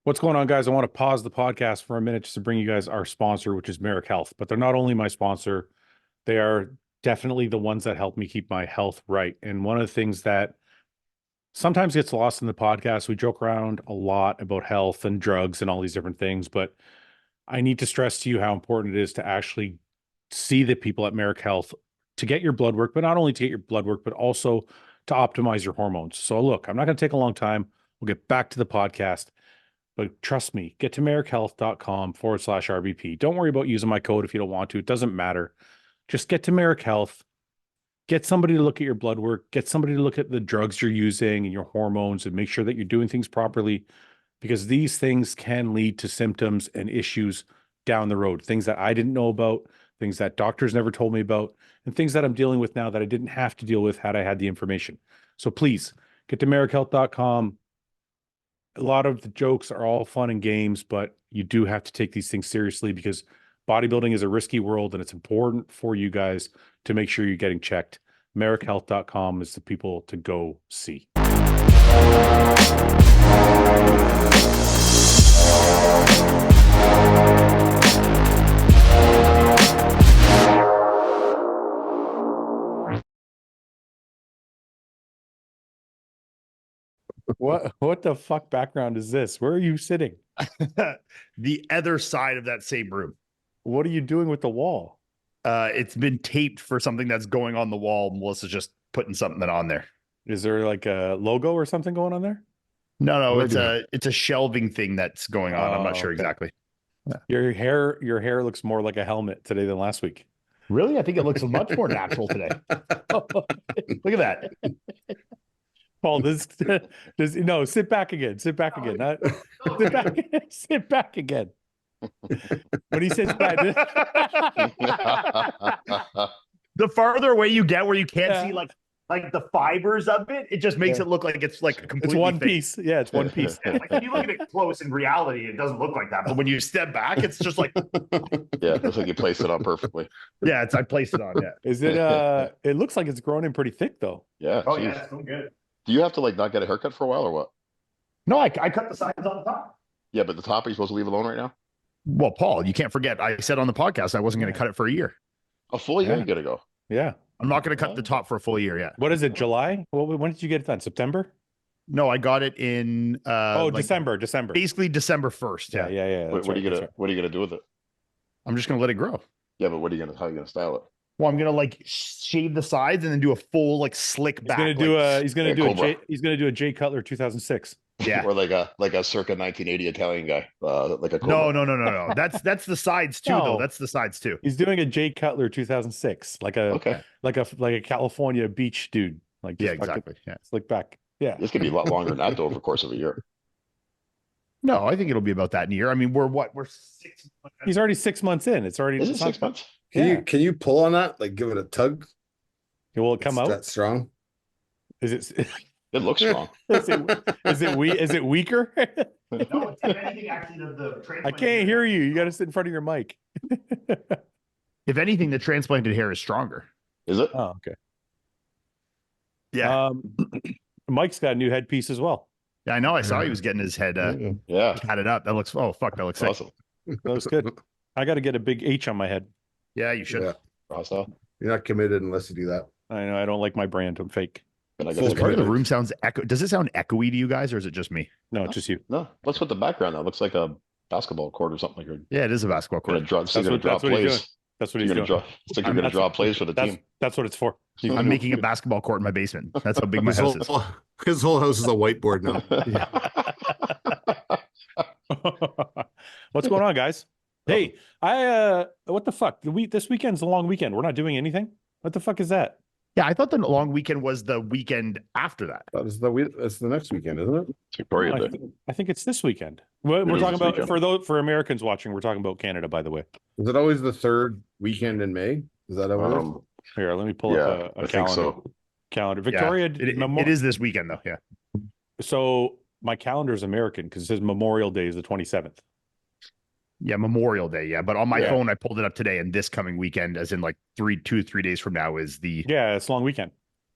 What's going on, guys? I want to pause the podcast for a minute just to bring you guys our sponsor, which is Merrick Health. But they're not only my sponsor, they are definitely the ones that help me keep my health right. And one of the things that sometimes gets lost in the podcast, we joke around a lot about health and drugs and all these different things, but I need to stress to you how important it is to actually see the people at Merrick Health to get your blood work, but not only to get your blood work, but also to optimize your hormones. So look, I'm not going to take a long time. We'll get back to the podcast. But trust me, get to merrickhealth.com/RBP. Don't worry about using my code if you don't want to. It doesn't matter. Just get to Merrick Health. Get somebody to look at your blood work. Get somebody to look at the drugs you're using and your hormones and make sure that you're doing things properly, because these things can lead to symptoms and issues down the road. Things that I didn't know about, things that doctors never told me about, and things that I'm dealing with now that I didn't have to deal with had I had the information. So please get to merrickhealth.com. A lot of the jokes are all fun and games, but you do have to take these things seriously because bodybuilding is a risky world and it's important for you guys to make sure you're getting checked. merrickhealth.com is the people to go see. What the fuck background is this? Where are you sitting? The other side of that same room. What are you doing with the wall? It's been taped for something that's going on the wall. Melissa's just putting something on there. Is there like a logo or something going on there? No, it's a shelving thing that's going on. I'm not sure exactly. Your hair looks more like a helmet today than last week. Really? I think it looks much more natural today. Look at that. Paul, no, sit back again. Sit back again. Sit back again. When he says back, the farther away you get where you can't see like the fibers of it, it just makes it look like it's like completely it's one piece. Yeah, it's one piece. Like when you look at it close, in reality, it doesn't look like that. But when you step back, it's just like yeah, it looks like you placed it on perfectly. Yeah, I placed it on. Yeah. Is it it looks like it's grown in pretty thick though. Yeah. Oh, yeah, it's so good. Do you have to like not get a haircut for a while or what? No, I cut the sides on the top. Yeah, but the top are you supposed to leave alone right now? Well, Paul, you can't forget I said on the podcast I wasn't going to cut it for a year. A full year, you gotta go. Yeah. I'm not going to cut the top for a full year yet. What is it, July? Well, when did you get it done? September? No, I got it in December. Basically December 1st. Yeah. What are you gonna do with it? I'm just gonna let it grow. Yeah, but how are you gonna style it? Well, I'm gonna like shave the sides and then do a full like slick back. He's gonna do a Jay Cutler 2006. Yeah, or like a circa 1980 Italian guy, like a Cobra. No. That's the sides too, though. That's the sides too. He's doing a Jay Cutler 2006, like a California beach dude. Like exactly. Yeah, slick back. Yeah, this could be a lot longer than that though over the course of a year. No, I think it'll be about that in a year. I mean, we're 6 months. He's already 6 months in. Is it 6 months? Can you pull on that? Like give it a tug? Will it come out? That strong? Is it? It looks strong. Is it weaker? No, it's anything actually the I can't hear you. You got to sit in front of your mic. If anything, the transplanted hair is stronger. Is it? Oh, okay. Yeah. Mike's got a new headpiece as well. Yeah, I know. I saw he was getting his head tatted up. That looks that looks awesome. That looks good. I got to get a big H on my head. Yeah, you should. Yeah. You're not committed unless you do that. I know. I don't like my brand. I'm fake. Part of the room sounds echo. Does it sound echoey to you guys, or is it just me? No, it's just you. No, what's with the background? That looks like a basketball court or something like that. Yeah, it is a basketball court. That's what he's doing. That's what he's doing. It's like you're going to draw plays for the team. That's what it's for. I'm making a basketball court in my basement. That's how big my house is. His whole house is a whiteboard now. What's going on, guys? Hey, what the fuck? This weekend's a long weekend. We're not doing anything. What the fuck is that? Yeah, I thought the long weekend was the weekend after that. That's the next weekend, isn't it? It's Victoria Day. I think it's this weekend. We're talking about for Americans watching. We're talking about Canada, by the way. Is it always the third weekend in May? Is that how it is? Here, let me pull up a calendar. Calendar. Victoria. It is this weekend though. Yeah. So my calendar is American because it says Memorial Day is the 27th. Yeah, Memorial Day. Yeah, but on my phone, I pulled it up today, and this coming weekend, as in like 2 to 3 days from now, is the it's long weekend.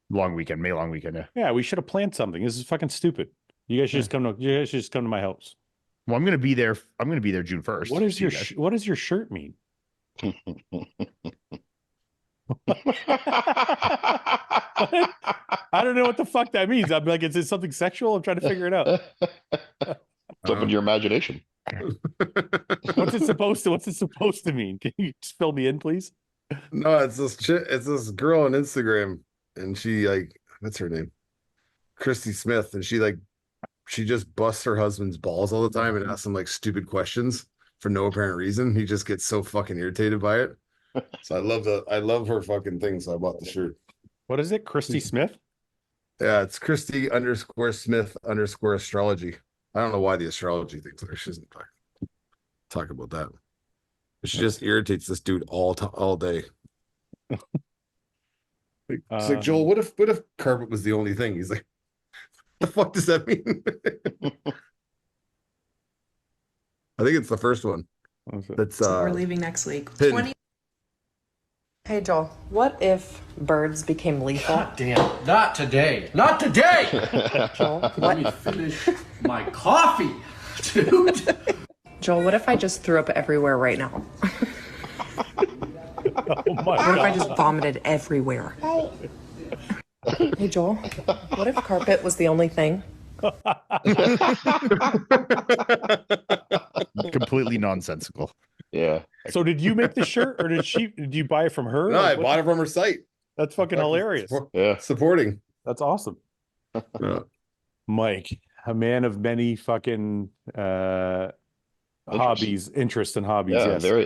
Long weekend, May long weekend. Yeah. Yeah, we should have planned something. This is fucking stupid. You guys should just come to my house. Well, I'm gonna be there. I'm gonna be there June 1st. What is what does your shirt mean? I don't know what the fuck that means. I'm like, is it something sexual? I'm trying to figure it out. It's open to your imagination. What's it supposed to mean? Can you just fill me in, please? No, it's this girl on Instagram, and she like, what's her name? Christy Smith, and she just busts her husband's balls all the time and asks him like stupid questions for no apparent reason. He just gets so fucking irritated by it. So I love her fucking thing. So I bought the shirt. What is it? Christy Smith? Yeah, it's Christy_Smith_astrology. I don't know why the astrology thing's there. She doesn't talk about that. But she just irritates this dude all day. It's like, Joel, what if carpet was the only thing? He's like, the fuck does that mean? I think it's the first one. That's we're leaving next week. Hey Joel, what if birds became lethal? God damn, not today. Not today! Joel, Let me finish my coffee, dude. Joel, what if I just threw up everywhere right now? Oh my What if I God. just vomited everywhere? Hey Joel, what if carpet was the only thing? Completely nonsensical. Yeah. So did you make the shirt, or did you buy it from her? No, I Like, what- bought it from her site. That's fucking hilarious. Yeah. Supporting. That's awesome. Yeah. Mike, a man of many fucking hobbies, interests and hobbies. Yeah, Yes. there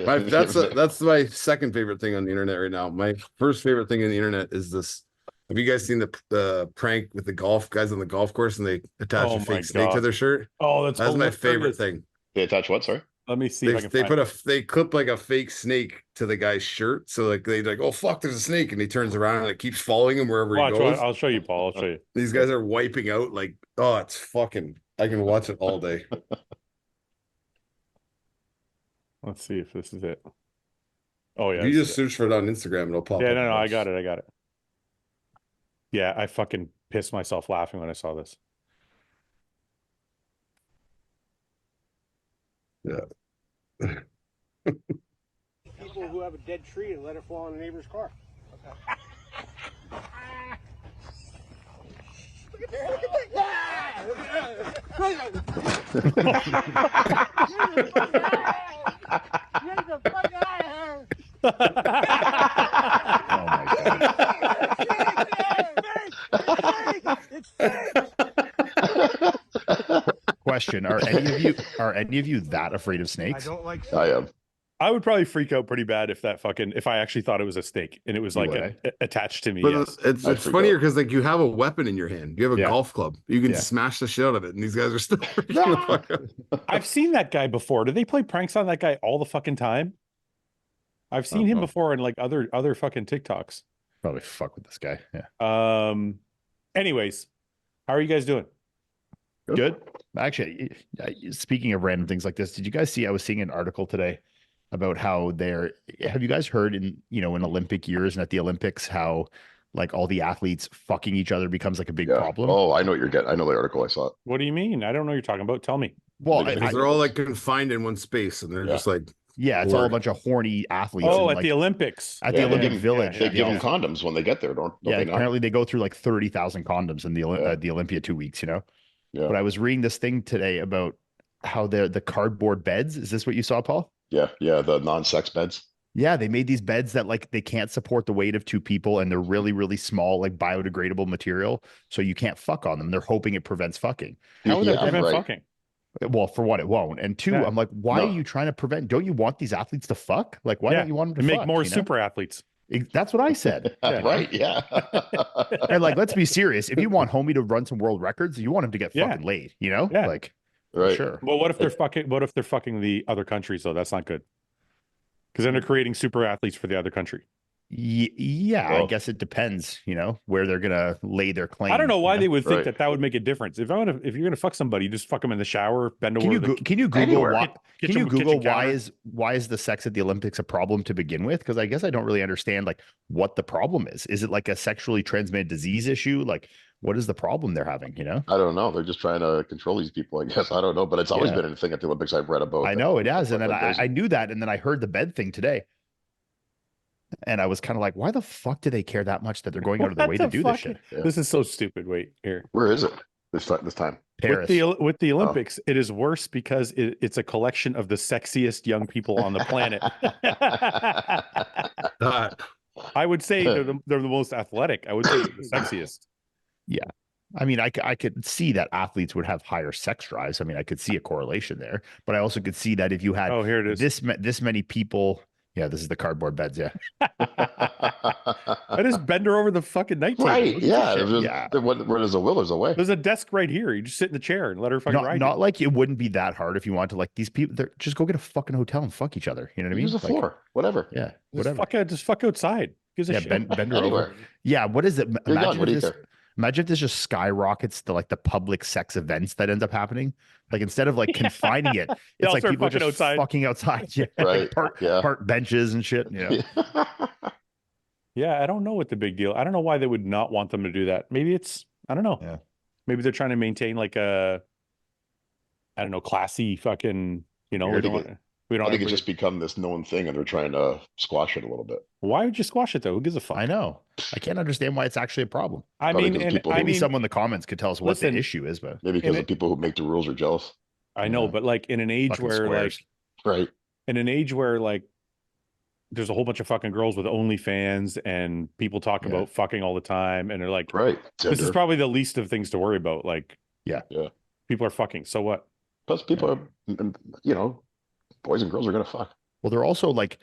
That's my second favorite thing on the internet right now. My first favorite thing on the internet is this. Have you guys seen the prank with the golf guys on the golf course and they attach Oh a my fake snake to God. their shirt? Oh, that's That's my hilarious. favorite thing. They attach what? Sorry. Let me see if I can They find they clip like a fake snake to the guy's shirt. So like they like, oh fuck, there's a snake, and he turns around and it keeps following him wherever Watch, he goes. I'll show you, Paul. I'll show you. These guys are wiping out like, oh, it's fucking. I can watch it all day. Let's see if this is it. Oh yeah. If you this just is search for it on Instagram, it'll pop it. Yeah, up. no, I got it. Yeah, I fucking pissed myself laughing when I saw this. People who have a dead tree and let it fall on a neighbor's car. Oh my God. Question: Are any of you that afraid of snakes? I am. I would probably freak out pretty bad if I actually thought it was a snake and it was like would, attached to me. But Yes. it's I'd freak funnier out. because like you have a weapon in your hand. You have a Yeah. golf club. You can Yeah. smash the shit out of it, and these guys are still freaking the fuck out. I've seen that guy before. Do they play pranks on that guy all the fucking time? I've seen him Uh-huh. before in like other fucking TikToks. Probably fuck with this guy. Yeah. Anyways, how are you guys doing? Good. Actually, speaking of random things like this, did you guys see? I was seeing an article today about how have you guys heard in Olympic years and at the Olympics how like all the athletes fucking each other becomes like a big Yeah. problem? Oh, I know what you're getting. I know the article. I saw it. What do you mean? I don't know what you're talking about. Tell me. Well, Because they're all like confined in one space, and they're Yeah. just like, yeah, it's all a bunch of horny athletes. Oh, and, at like, the Olympics. at Yeah, the they Olympic give- Village. They give yeah. them condoms when they get there, don't Yeah, they not? apparently they go through like 30,000 condoms in the Yeah. the Olympia 2 weeks, Yeah. But I was reading this thing today about how the cardboard beds. Is this what you saw, Paul? Yeah. The non-sex beds. Yeah, they made these beds that like they can't support the weight of two people and they're really, really small, like biodegradable material. So you can't fuck on them. They're hoping it prevents fucking. How would that Yeah, prevent right. fucking? Well, for one, it won't. And two, Yeah. I'm like, why No. are you trying to prevent? Don't you want these athletes to fuck? Like, why Yeah, don't you want them to To make fuck, more you know? super athletes. That's what I said. Right. Yeah. And like, let's be serious. If you want homie to run some world records, you want him to get Yeah. fucking laid, you know? Yeah. Like, Right. sure. Well, what if they're fucking? What if they're fucking the other countries though? That's not good. Because then they're creating super athletes for the other country. Yeah, I Well- guess it depends, where they're gonna lay their claim. I don't know why you they would think Right. that would make a difference. If you're gonna fuck somebody, just fuck them in the shower, bend Can over. you can you Google Anywhere. why, can Kitchen- you Google kitchen counter. why is the sex at the Olympics a problem to begin with? Because I guess I don't really understand like what the problem is. Is it like a sexually transmitted disease issue? Like what is the problem they're having, you know? I don't know. They're just trying to control these people, I guess. I don't know, but it's always Yeah. been a thing at the Olympics I've read about. I know it has. And then Like, I knew that. And then I heard the bed thing today. And I was kind of like, why the fuck do they care that much that they're going out of their way to do this shit? Yeah. This is so stupid. Wait, here. Where is it this time? Paris. With the Olympics, it is worse because it's a collection of the sexiest young people on the planet. I would say they're the most athletic. I would say they're the sexiest. Yeah. I mean, I could see that athletes would have higher sex drives. I mean, I could see a correlation there, but I also could see that if you had here it is. this many people, yeah, this is the cardboard beds, yeah. I just bend her over the fucking night table. Right, yeah. Yeah. Where there's a will, there's a way. There's a desk right here. You just sit in the chair and let her fucking ride. Not like it wouldn't be that hard if you want to, like, these people, they're just go get a fucking hotel and fuck each other. You know what I mean? Use the floor, whatever. Yeah, Just whatever. just fuck outside. Gives a shit. Bend her Anywhere. over. Yeah, what is it? You're young, what do you care? Imagine if this just skyrockets to like the public sex events that end up happening. Like instead of like confining it, it's like people just fucking outside. Yeah, right. Like park benches and shit. Yeah. Yeah, I don't know what the big deal. I don't know why they would not want them to do that. Maybe it's, I don't know. Yeah. Maybe they're trying to maintain like a, I don't know, classy fucking, you know, I think it's just become this known thing and they're trying to squash it a little bit. Why would you squash it though? Who gives a fuck? I know. I can't understand why it's actually a problem. I Probably mean, because and Maybe someone in the comments could tell us what listen, the issue is, but Maybe because the people who make the rules are jealous. I know, but like in an age Fucking where squares. Right. in an age where like there's a whole bunch of fucking girls with OnlyFans and people talk about fucking all the time and they're like, right. This is probably the least of things to worry about. Like, yeah. People are fucking. So what? Plus people are, you know, boys and girls are going to fuck. Well, they're also like,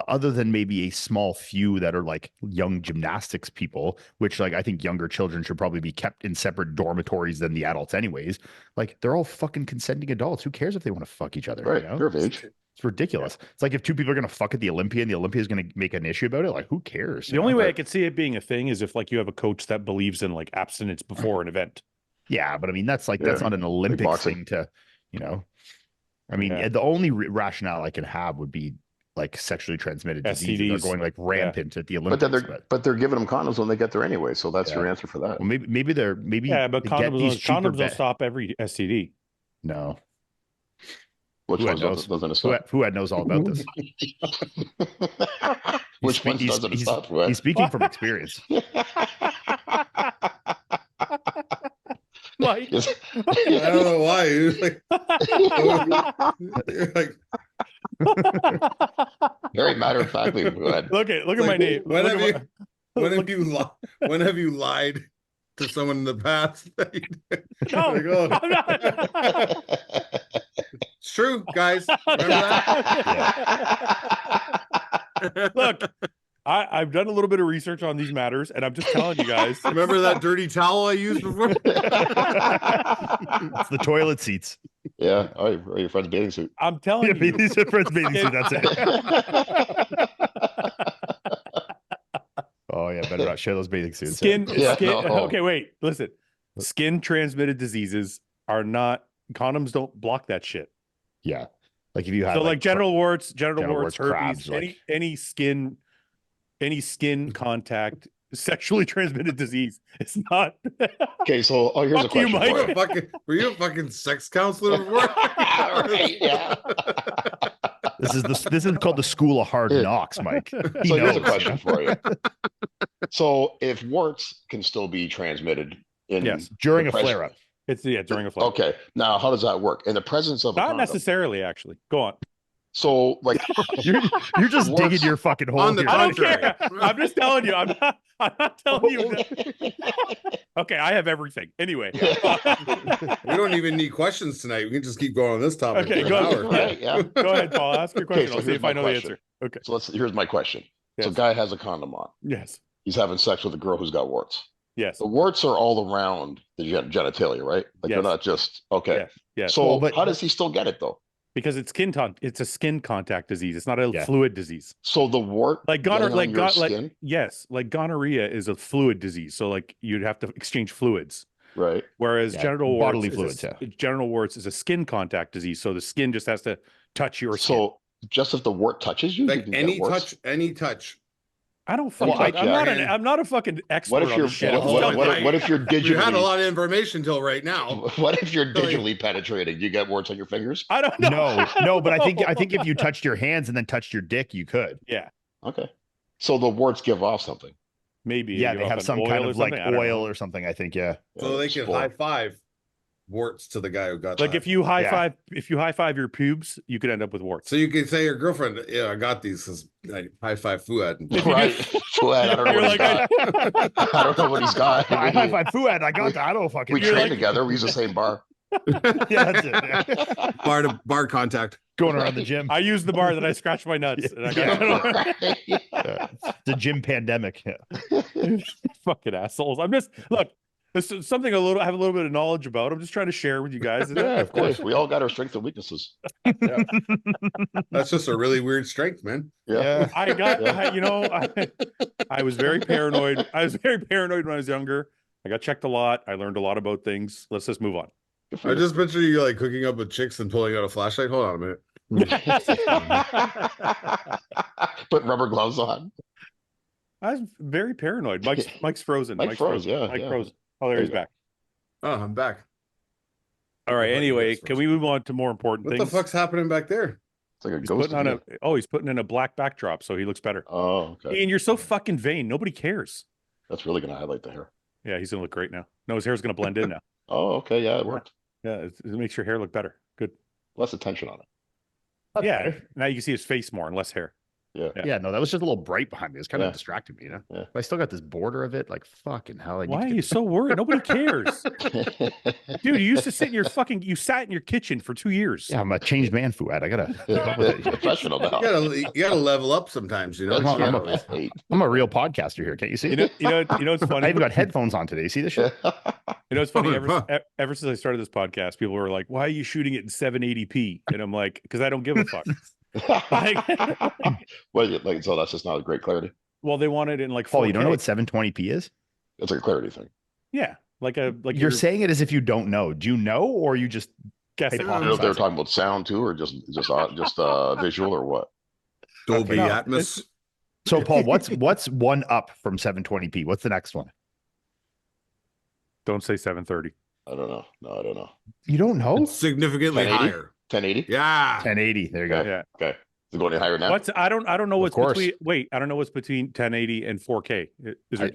other than maybe a small few that are like young gymnastics people, which like I think younger children should probably be kept in separate dormitories than the adults anyways. Like they're all fucking consenting adults. Who cares if they want to fuck each other? Right. You know? They're of age. It's ridiculous. It's like if two people are going to fuck at the Olympia and the Olympia is going to make an issue about it. Like who cares? The only way I could see it being a thing is if like you have a coach that believes in like abstinence before an event. Yeah. But I mean, that's like, that's not an Olympics thing to, you know, I mean, the only rationale I can have would be like sexually transmitted diseases are going like rampant at the Olympics. But they're giving them condoms when they get there anyway. So that's your answer for that. Well, maybe but condoms don't stop every STD. No. Which one doesn't stop? Fouad knows all about this. Which one doesn't stop? He's speaking from experience. Mike. I don't know why. You're like very matter of factly. Look at my name. When have you lied to someone in the past? No, like, I'm not. It's true, guys. Remember that? Look, I've done a little bit of research on these matters, and I'm just telling you guys. Remember that dirty towel I used before? It's the toilet seats. Yeah. Oh, your friend's bathing suit. I'm telling you. These are friend's bathing suit. That's it. Oh, yeah. Better not share those bathing suits. Okay, wait. Listen. Skin transmitted diseases are not, condoms don't block that shit. Yeah. Like if you have so like genital warts, herpes, crabs, any skin contact, sexually transmitted disease. It's not. Okay, so here's a question for you. Were you a fucking sex counselor before? Right, yeah. This is called the School of Hard Knocks, Mike. So here's a question for you. So if warts can still be transmitted during a flare-up. It's during a flare-up. Okay. Now how does that work? In the presence of not necessarily, actually. Go on. So like you're just digging your fucking hole. On the I don't care. I'm just telling you. I'm not telling you. Okay, I have everything. Anyway. We don't even need questions tonight. We can just keep going on this topic. Okay, go ahead. Right, yeah. Go ahead, Paul. Ask your question. So I'll see if I know the answer. Okay. So here's my question. Yes. So guy has a condom on. Yes. He's having sex with a girl who's got warts. Yes. The warts are all around the genitalia, right? Like they're not just okay. Yes. So how does he still get it though? Because it's a skin contact disease. It's not a fluid disease. So the wart, like gonorrhea is a fluid disease. So like you'd have to exchange fluids. Right. Whereas genital bodily warts fluids, genital warts is a skin contact disease. So the skin just has to touch your skin. So just if the wart touches you, like you any touch, I don't fucking. Well, I'm not a fucking expert What if on you're this shit. what if you're You had a digitally lot of information till right now. what if you're digitally penetrating? You get warts on your fingers? I don't know. No, but I think if you touched your hands and then touched your dick, you could. Yeah, Okay. So the warts give off something. maybe. Yeah, give they off have an some oil kind or of like something. I don't oil know. or something. I think. Yeah. So they can Spore. high five warts to the guy who got Like that. if you high five your pubes, you could end up with warts. So you can say your girlfriend, yeah, I got these because I high five Fouad. Right. Fouad, I don't know You're what he's like, got. I don't know what he's got. I high five Fouad. I got that. I don't fucking. We care. train together. We use the same bar. Yeah, that's it. Yeah. Bar to bar contact. Going around the gym. I use the bar that I scratch my nuts. And I got The gym pandemic. Yeah. fucking assholes. I'm just look. This is something I have a little bit of knowledge about. I'm just trying to share with you guys. Yeah, of course. We all got our strengths and weaknesses. That's just a really weird strength, man. Yeah. I was very paranoid. I was very paranoid when I was younger. I got checked a lot. I learned a lot about things. Let's just move on. I just picture you like hooking up with chicks and pulling out a flashlight. Hold on a minute. Put rubber gloves on. I was very paranoid. Mike's frozen. Mike froze, yeah, Mike yeah. froze. Oh, there There he's you go. back. Oh, I'm back. All right. Mike Anyway, Mike's can we move on to more important What things? the fuck's happening back there? It's like a He's ghost. putting on he's putting in a black backdrop, so he looks better. Oh, okay. Ian, you're so fucking vain. Nobody cares. That's really gonna highlight the hair. Yeah, he's gonna look great now. No, his hair's gonna blend in now. Oh, okay. Yeah, it worked. Yeah, it makes your hair look better. Good. Less attention on it. Yeah. Now you can see his face more and less hair. Yeah. Yeah, no, that was just a little bright behind me. It's kind Yeah. of distracting me, you know. Yeah. But I still got this border of it, like fucking hell. Why are you so worried? Nobody cares. Dude, you used to sit in your you sat in your kitchen for 2 years. Yeah, I'm a changed man, Fouad. I gotta. Professional now. You gotta level up sometimes, you know. I'm a real podcaster here. Can't you see? You know what's funny? I even got headphones on today. You see this shit? You know, it's funny. Ever since I started this podcast, people were like, "Why are you shooting it in 780p?" And I'm like, "Because I don't give a fuck." What is it like? So that's just not a great clarity. Well, they want it in like 4K. Paul, you don't know what 720p is? It's like a clarity thing. Yeah, like You're you're saying it as if you don't know. Do you know, or you just guessing. I don't know if they're talking about sound too, or just visual, or what. Dolby No, Atmos. So, Paul, what's one up from 720p? What's the next one? Don't say 730. I don't know. No, I don't know. You don't know? It's significantly 1080? higher. 1080. Yeah. 1080. There you go. Yeah. Okay. Is it going any higher now? What's I don't know what's course. between. Wait, I don't know what's between 1080 and 4K.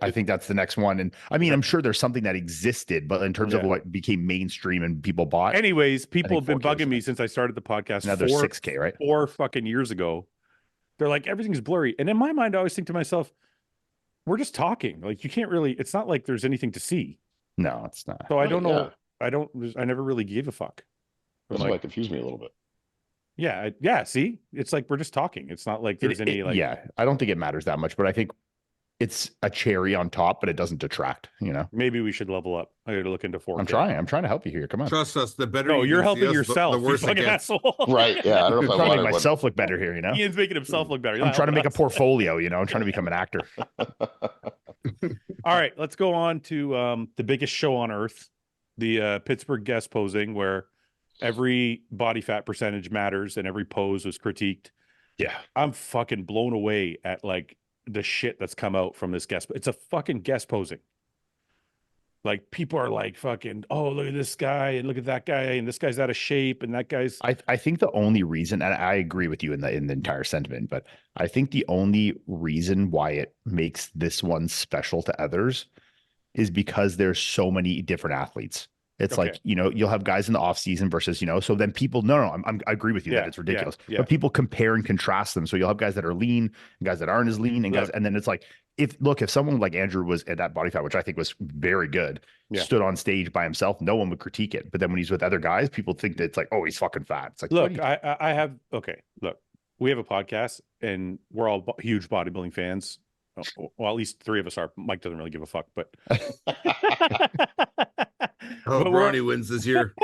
I think that's the next one. And I mean, I'm sure there's something that existed, but in terms of Yeah. what became mainstream and people bought, Anyways, people have been 4K is bugging me next. since I started the podcast. now there's 6K, right? 4 fucking years ago. They're like, everything's blurry. And in my mind, I always think to myself, we're just talking. Like, you can't really, it's not like there's anything to see. No, it's not. So I don't know. Yeah. I never really gave a fuck. I'm That's like, why it confused me a little bit. yeah. See, it's like, we're just talking. It's not like there's any like, yeah, I don't think it matters that much, but I think it's a cherry on top, but it doesn't detract, you know. maybe we should level up. I got to look into 4K. I'm trying to help you here. Come on. Trust us. The better. No, you you're can see helping us, yourself. The you worse it fucking gets. asshole. Right. Yeah. I don't know if I'm I trying to wanted make one. myself look better here, you know. Ian's making himself look better. I'm trying to make a portfolio, you know. I'm trying to become an actor. All right, let's go on to the biggest show on earth, the Pittsburgh guest posing, where every body fat percentage matters and every pose was critiqued. Yeah. I'm fucking blown away at like the shit that's come out from this guest. It's a fucking guest posing. Like people are like fucking, oh, look at this guy and look at that guy and this guy's out of shape and that guy's I think the only reason, and I agree with you in the entire sentiment, but I think the only reason why it makes this one special to others is because there's so many different athletes. It's Okay. like, you know, you'll have guys in the off season versus, you know, so then people, I agree with you Yeah, that it's ridiculous, yeah. but people compare and contrast them. So you'll have guys that are lean and guys that aren't as lean and guys, and then it's like, if someone like Andrew was at that body fat, which I think was very good, Yeah. stood on stage by himself, no one would critique it. But then when he's with other guys, people think that it's like, oh, he's fucking fat. It's like, look, what are I have look, we have a podcast and we're all huge bodybuilding fans. Well, at least 3 of us are. Mike doesn't really give a fuck, but Oh, But Bronny wins this year.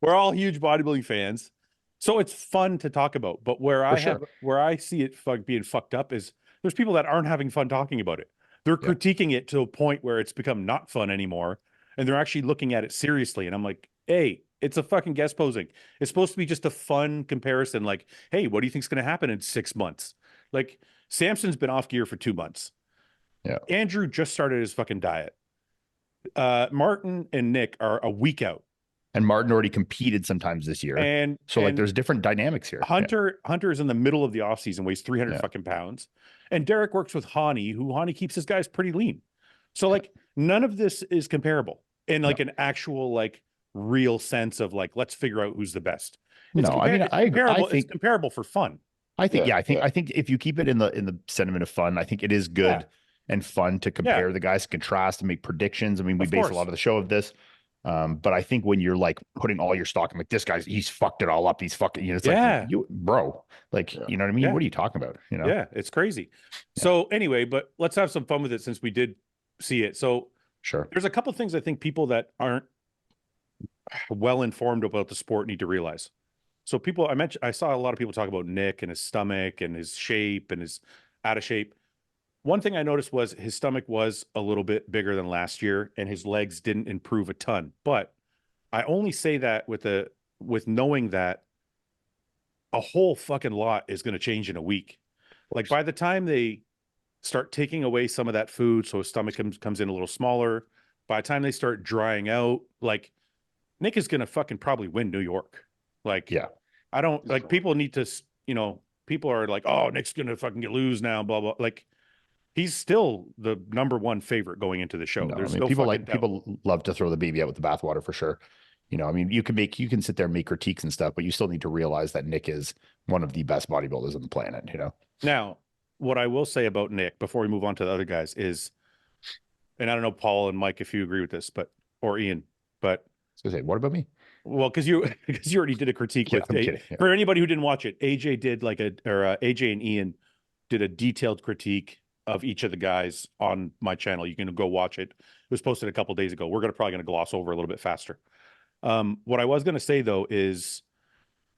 we're all huge bodybuilding fans. So it's fun to talk about. But where I see it being fucked up is there's people that aren't having fun talking about it. They're critiquing it to a point where it's become not fun anymore. And they're actually looking at it seriously. And I'm like, hey, it's a fucking guest posing. It's supposed to be just a fun comparison. Like, hey, what do you think's going to happen in 6 months? Like Samson's been off gear for 2 months. Yeah. Andrew just started his fucking diet. Martin and Nick are a week out. And Martin already competed sometimes this year. And so like there's different dynamics here. Hunter is in the middle of the offseason, weighs 300 fucking pounds. And Derek works with Hani, who Hani keeps his guys pretty lean. So like none of this is comparable in like an actual like real sense of like, let's figure out who's the best. It's it's comparable for fun. I think, I think if you keep it in the sentiment of fun, I think it is good and fun to compare the guys, contrast and make predictions. I mean, we base a lot of the show of this. But I think when you're like putting all your stock, I'm like, this guy's, he's fucked it all up. He's fucking, you know, it's like, you, bro, like, you know what I mean? What are you talking about? You know? Yeah, it's crazy. So anyway, but let's have some fun with it since we did see it. So there's a couple things I think people that aren't well informed about the sport need to realize. So people, I saw a lot of people talk about Nick and his stomach and his shape and his out of shape. One thing I noticed was his stomach was a little bit bigger than last year and his legs didn't improve a ton. But I only say that with knowing that a whole fucking lot is going to change in a week. Like by the time they start taking away some of that food, so his stomach comes in a little smaller, by the time they start drying out, like Nick is going to fucking probably win New York. Like, I don't like people need to, you know, people are like, oh, Nick's going to fucking lose now, blah, blah. Like, he's still the #1 favorite going into the show. There's no people love to throw the baby out with the bathwater for sure. You know, I mean, you can sit there and make critiques and stuff, but you still need to realize that Nick is one of the best bodybuilders on the planet, you know? Now, what I will say about Nick before we move on to the other guys is, and I don't know, Paul and Mike, if you agree with this, or Ian, but I was gonna say, what about me? Well, because you already did a critique with for anybody who didn't watch it, AJ did AJ and Ian did a detailed critique of each of the guys on my channel. You can go watch it. It was posted a couple days ago. We're probably going to gloss over a little bit faster. What I was going to say though is,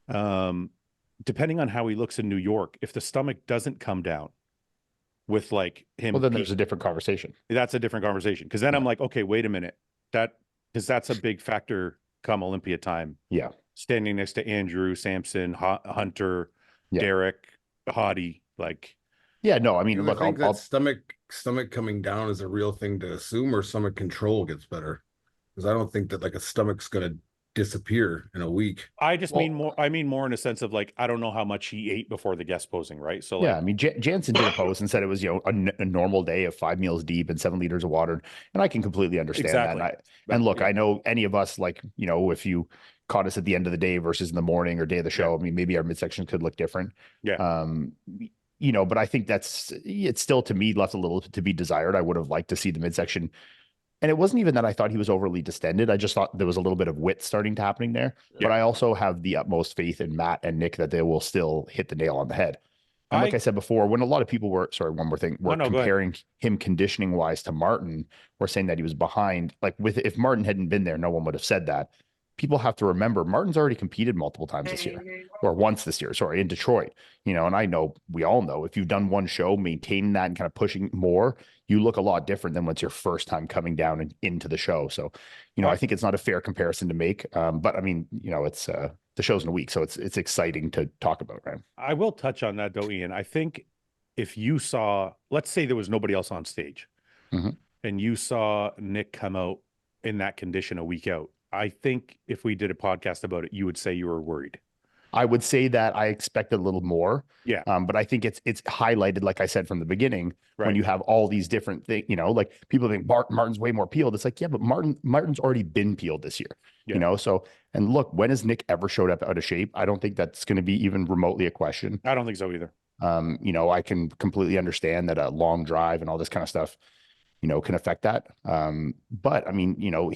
depending on how he looks in New York, if the stomach doesn't come down with like him, well, then there's a different conversation. That's a different conversation. Because then I'm like, okay, wait a minute, because that's a big factor come Olympia time. Yeah, standing next to Andrew, Samson, Hunter, Derek, Hottie, like. Yeah, no, I mean, look, I think that stomach coming down is a real thing to assume, or stomach control gets better, because I don't think that like a stomach's gonna disappear in a week. I just mean more. I mean more in a sense of like, I don't know how much he ate before the guest posing, right? So like, yeah, I mean, Jansen did a post and said it was, you know, a normal day of 5 meals deep and 7 liters of water, and I can completely understand that. And look, I know any of us, like, you know, if you caught us at the end of the day versus in the morning or day of the show, I mean, maybe our midsection could look different. Yeah. You know, but I think it's still, to me, left a little to be desired. I would have liked to see the midsection. And it wasn't even that I thought he was overly distended. I just thought there was a little bit of width starting to happening there. Yeah. But I also have the utmost faith in Matt and Nick that they will still hit the nail on the head. And like I said before, when a lot of people were, one more thing, were comparing him conditioning wise to Martin, or saying that he was behind, like if Martin hadn't been there, no one would have said that. People have to remember Martin's already competed multiple times this year, or once this year, sorry, in Detroit, you know, and I know, we all know, if you've done one show, maintaining that and kind of pushing more, you look a lot different than when it's your first time coming down and into the show. So, you know, I think it's not a fair comparison to make. But I mean, you know, it's the show's in a week, so it's exciting to talk about, right? I will touch on that though, Ian. I think if you saw, let's say there was nobody else on stage, and you saw Nick come out in that condition a week out, I think if we did a podcast about it, you would say you were worried. I would say that I expected a little more. Yeah. But I think it's highlighted, like I said from the beginning, when you have all these different things, you know, like people think Martin's way more peeled. It's like, yeah, but Martin's already been peeled this year, you know? So, and look, when has Nick ever showed up out of shape? I don't think that's going to be even remotely a question. I don't think so either. You know, I can completely understand that a long drive and all this kind of stuff, you know, can affect that. But I mean, you know,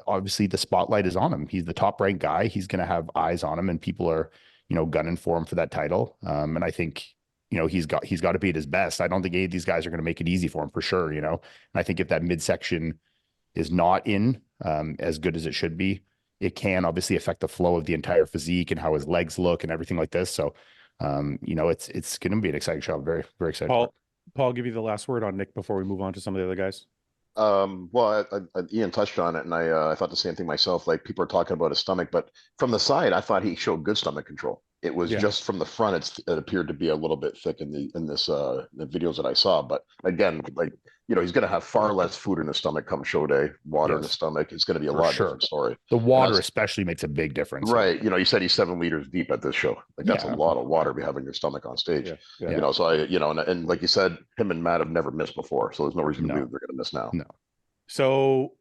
obviously the spotlight is on him. He's the top ranked guy. He's going to have eyes on him, and people are, you know, gunning for him for that title. And I think, you know, he's got to be at his best. I don't think any of these guys are going to make it easy for him for sure, you know. And I think if that midsection is not in as good as it should be, it can obviously affect the flow of the entire physique and how his legs look and everything like this. So, you know, it's going to be an exciting show. I'm very, very excited. Paul, give you the last word on Nick before we move on to some of the other guys. Well, Ian touched on it, and I thought the same thing myself. Like, people are talking about his stomach, but from the side, I thought he showed good stomach control. It was Yeah. just from the front. It appeared to be a little bit thick in the videos that I saw. But again, like, he's going to have far less food in his stomach come show day, water in his Yes. stomach. It's going to be a For lot sure. different story. The water that's- especially makes a big difference. Right. You said he's 7 liters deep at this show. Like, that's a Yeah. lot of water we have in your stomach on stage. Yeah. Yeah. So and like you said, him and Matt have never missed before. So there's no reason to No. believe they're going to miss now. No. So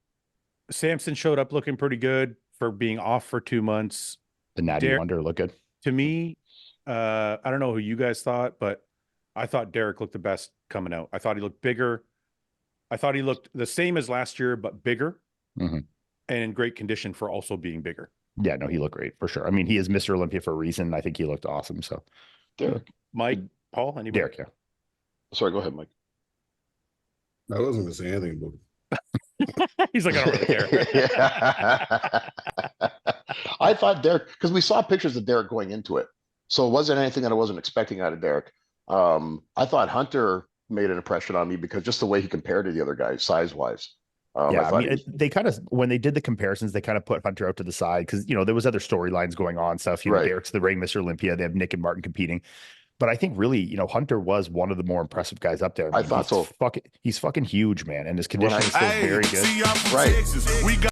Samson showed up looking pretty good for being off for 2 months. The Natty Wonder look good. To me, I don't know who you guys thought, but I thought Derek looked the best coming out. I thought he looked bigger. I thought he looked the same as last year, but bigger and in great condition for also being bigger. Yeah, no, he looked great for sure. I mean, he is Mr. Olympia for a reason. I think he looked awesome. So Derek. Mike, Paul, anybody? Derek, yeah. Sorry, go ahead, Mike. I wasn't gonna say anything, but He's like, I don't really care. I thought Derek, because we saw pictures of Derek going into it. So it wasn't anything that I wasn't expecting out of Derek. I thought Hunter made an impression on me because just the way he compared to the other guys, size-wise. Yeah, I mean, they kind of, when they did the comparisons, they kind of put Hunter out to the side because, there was other storylines going on, stuff. Right. Derek's the reigning Mr. Olympia. They have Nick and Martin competing. But I think really, Hunter was one of the more impressive guys up there. I thought so. He's fucking huge, man. And his condition is still very good. Right.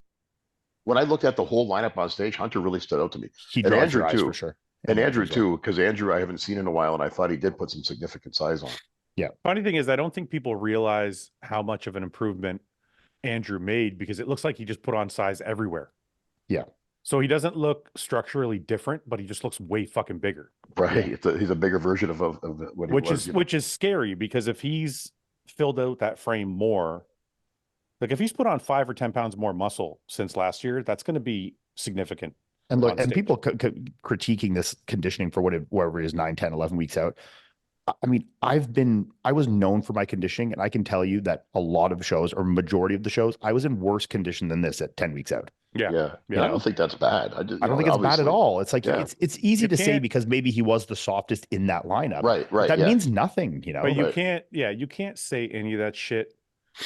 When I looked at the whole lineup on stage, Hunter really stood out to me. He And draws Andrew your eyes too. for sure. And Andrew too, because Andrew I haven't seen in a while, and I thought he did put some significant size on. Funny thing is, I don't think people realize how much of an improvement Andrew made because it looks like he just put on size everywhere. Yeah. So he doesn't look structurally different, but he just looks way fucking bigger. Right. He's a bigger version of what he was. Which is scary because if he's filled out that frame more, like if he's put on 5 or 10 pounds more muscle since last year, that's going to be significant. And look, on and stage. people critiquing this conditioning for whatever it is, 9, 10, 11 weeks out. I mean, I was known for my conditioning, and I can tell you that a lot of shows or majority of the shows, I was in worse condition than this at 10 weeks out. Yeah. I don't think that's bad. I don't think it's bad at all. It's like, it's easy to say can't- because maybe he was the softest in that lineup. Right. That means nothing, But you Right. you can't say any of that shit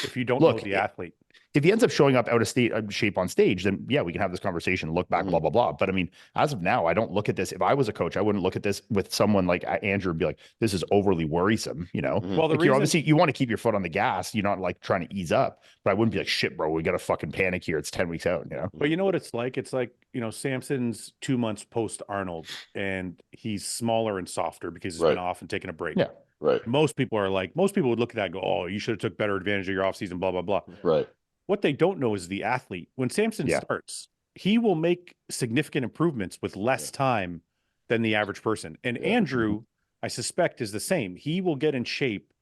if you don't Look, know the athlete. If he ends up showing up out of shape on stage, then yeah, we can have this conversation, look back, blah, blah, blah. But I mean, as of now, I don't look at this. If I was a coach, I wouldn't look at this with someone like Andrew and be like, this is overly worrisome, Well, Like, you're obviously, you want to keep your foot on the gas. You're not like trying to ease up, but I wouldn't be like, shit, bro, we got to fucking panic here. It's 10 weeks out, But you know what it's like? It's like, Samson's 2 months post Arnold and he's smaller and softer because he's been off and taking a break. Yeah. Right. Most people would look at that and go, oh, you should have took better advantage of your offseason, blah, blah, blah. Right. What they don't know is the athlete. When Samson starts, he will make significant improvements with less time than the average person. And Andrew, I suspect, is the same. He will get in shape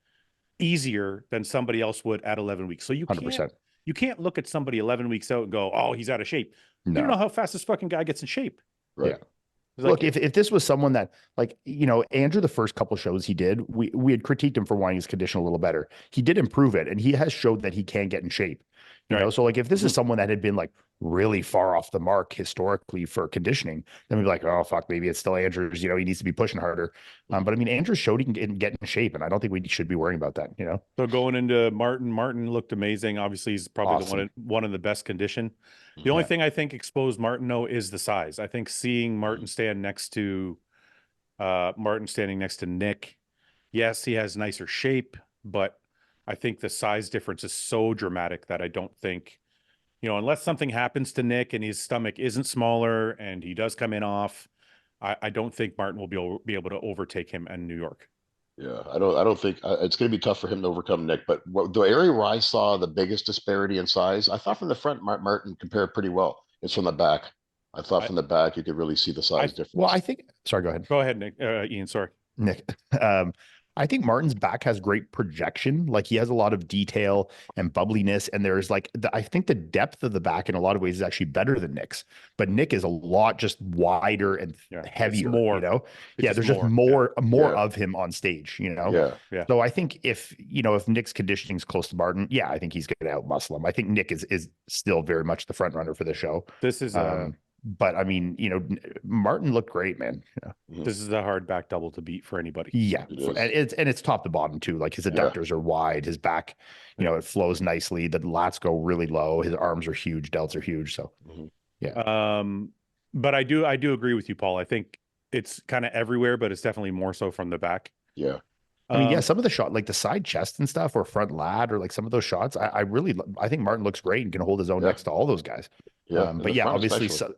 easier than somebody else would at 11 weeks. So you 100%. can't look at somebody 11 weeks out and go, oh, he's out of shape. No. You don't know how fast this fucking guy gets in shape. Right. Yeah. It's Look, like, if this was someone that, like, Andrew, the first couple shows he did, we had critiqued him for wanting his condition a little better. He did improve it, and he has showed that he can get in shape. You know, so like if this is someone that had been like really far off the mark historically for conditioning, then we'd be like, oh fuck, maybe it's still Andrew's. He needs to be pushing harder. But I mean, Andrew showed he can get in shape, and I don't think we should be worrying about that. So going into Martin looked amazing. Obviously, he's probably Awesome. the one in the best condition. The only thing I think exposed Martin though is the size. I think seeing Martin standing next to Nick, yes, he has nicer shape, but I think the size difference is so dramatic that I don't think, unless something happens to Nick and his stomach isn't smaller and he does come in off, I don't think Martin will be able to overtake him in New York. Yeah, I don't think it's going to be tough for him to overcome Nick. But the area where I saw the biggest disparity in size, I thought from the front, Martin compared pretty well. It's from the back. I thought from the back you could really see the size difference. Well, I think. Sorry, go ahead. Go ahead, Nick. Ian, sorry. Nick. I think Martin's back has great projection. Like he has a lot of detail and bubbliness. And there's like, I think the depth of the back in a lot of ways is actually better than Nick's, but Nick is a lot just wider and heavier, more. There's just more of him on stage, Yeah. So I think if Nick's conditioning is close to Martin, I think he's going to outmuscle him. I think Nick is still very much the front runner for the show. This is, but I mean, Martin looked great, man. This is a hard back double to beat for anybody. Yeah, and it's top to bottom too. Like his adductors are wide, his back, it flows nicely. The lats go really low. His arms are huge, delts are huge. So, But I do agree with you, Paul. I think it's kind of everywhere, but it's definitely more so from the back. Yeah. I mean, yeah, Um, some of the shot, like the side chest and stuff, or front lat, or like some of those shots, I think Martin looks great and can hold his own Yeah. next to all those guys. Yeah. In But the yeah, front obviously, especially.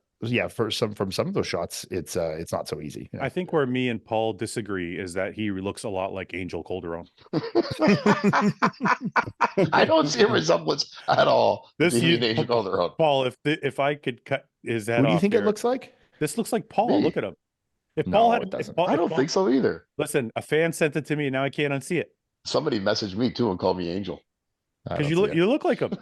for some of those shots, it's not so easy. I think where me and Paul disagree is that he looks a lot like Angel Calderon. I don't see a resemblance at all. This between you- Angel Calderon. Paul, if I could cut his head Who do you off think it here- looks like? This looks like Paul. Me. Look at him. If No, Paul had, it doesn't. if Paul, I if don't Paul- think so either. Listen, a fan sent it to me, and now I can't unsee it Somebody messaged me too and called me Angel. I because don't you see it. look like him.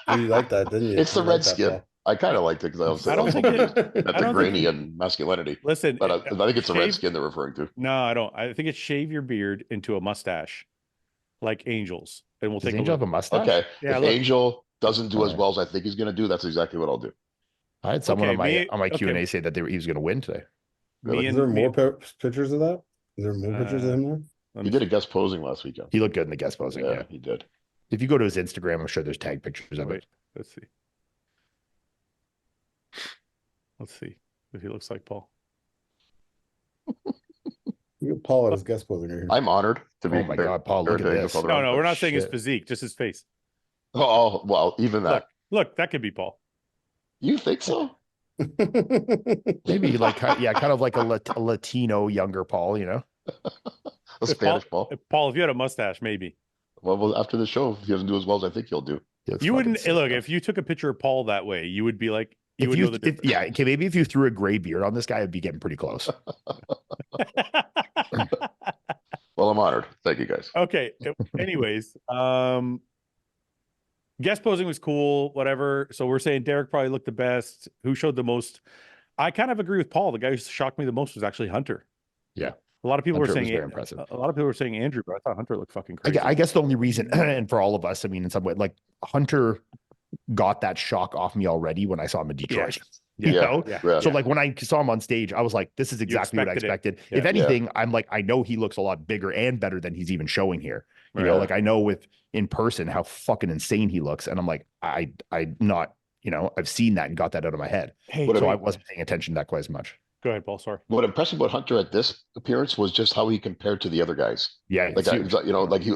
You like that, didn't you? It's the You red like that, skin. Paul. I kind of liked it because I don't think it- at I the don't think grainy you- and masculinity. Listen, But I think it's the red shave- skin they're referring to. No, I don't. I think it's shave your beard into a mustache, like Angel's, and we'll Does take a Angel look. have a mustache? Okay. Yeah, if look. Angel doesn't do as Alright. well as I think he's going to do, that's exactly what I'll do. I had someone Okay, on my okay. Q&A say that he was going to win today. Me Is and there me- more pictures of that? Is there more pictures of him there? let He me did a see. guest posing last weekend. He looked good in the guest posing. Yeah. He did. If you go to his Instagram, I'm sure there's tag pictures of Wait, it. let's see. Let's see if he looks like Paul. You get Paul at his guest posing right here. I'm honored to be Oh my compared- God, Paul, look compared at to Angel this. Calderon. No, we're not saying his shit. physique, just his face. Oh, well, even that. Look, that could be Paul. You think so? Maybe like, kind of like a Latino younger Paul, you know? A Spanish ball. Paul, if you had a mustache, maybe. Well, after the show, if he doesn't do as well as I think he'll do. He looks You fucking wouldn't sick, look though. if you took a picture of Paul that way. You would be like, you would know the difference. Yeah, okay, maybe if you threw a gray beard on this guy, I'd be getting pretty close. Well, I'm honored. Thank you, guys. Okay. Anyways, guest posing was cool, whatever. So we're saying Derek probably looked the best. Who showed the most? I kind of agree with Paul. The guy who shocked me the most was actually Hunter. Yeah. A lot of people Hunter were was saying very impressive. a lot of people were saying Andrew, but I thought Hunter looked fucking I, crazy. I guess the only reason, and for all of us, I mean, in some way, like Hunter got that shock off me already when I saw him in Detroit. Yeah. You know? Yeah. Yeah. So like when I saw him on stage, I was like, this is exactly what I expected it. expected. Yeah. If anything, I'm like, I know he looks a lot bigger and better than he's even showing here. You know, Right. like I know with in person how fucking insane he looks. And I'm like, I not, you know, I've seen that and got that out of my head. Hey, What So I I mean- wasn't paying attention to that quite as much. go ahead, Paul. Sorry. What impressed me about Hunter at this appearance was just how he compared to the other guys. Yeah. Like, it's huge.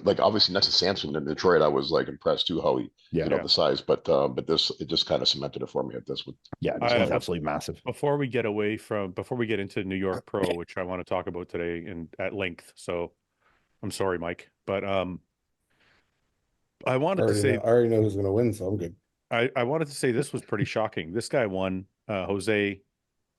like obviously next to Samson in Detroit, I was like impressed too how he, Yeah. the size. But this it just kind of cemented it for me at this one. Yeah. I- He's absolutely massive. Before we get into New York Pro, which I want to talk about today and at length. So I'm sorry, Mike, but I wanted to say I already know who's going to win, so I'm good. I wanted to say this was pretty shocking. This guy won, Jose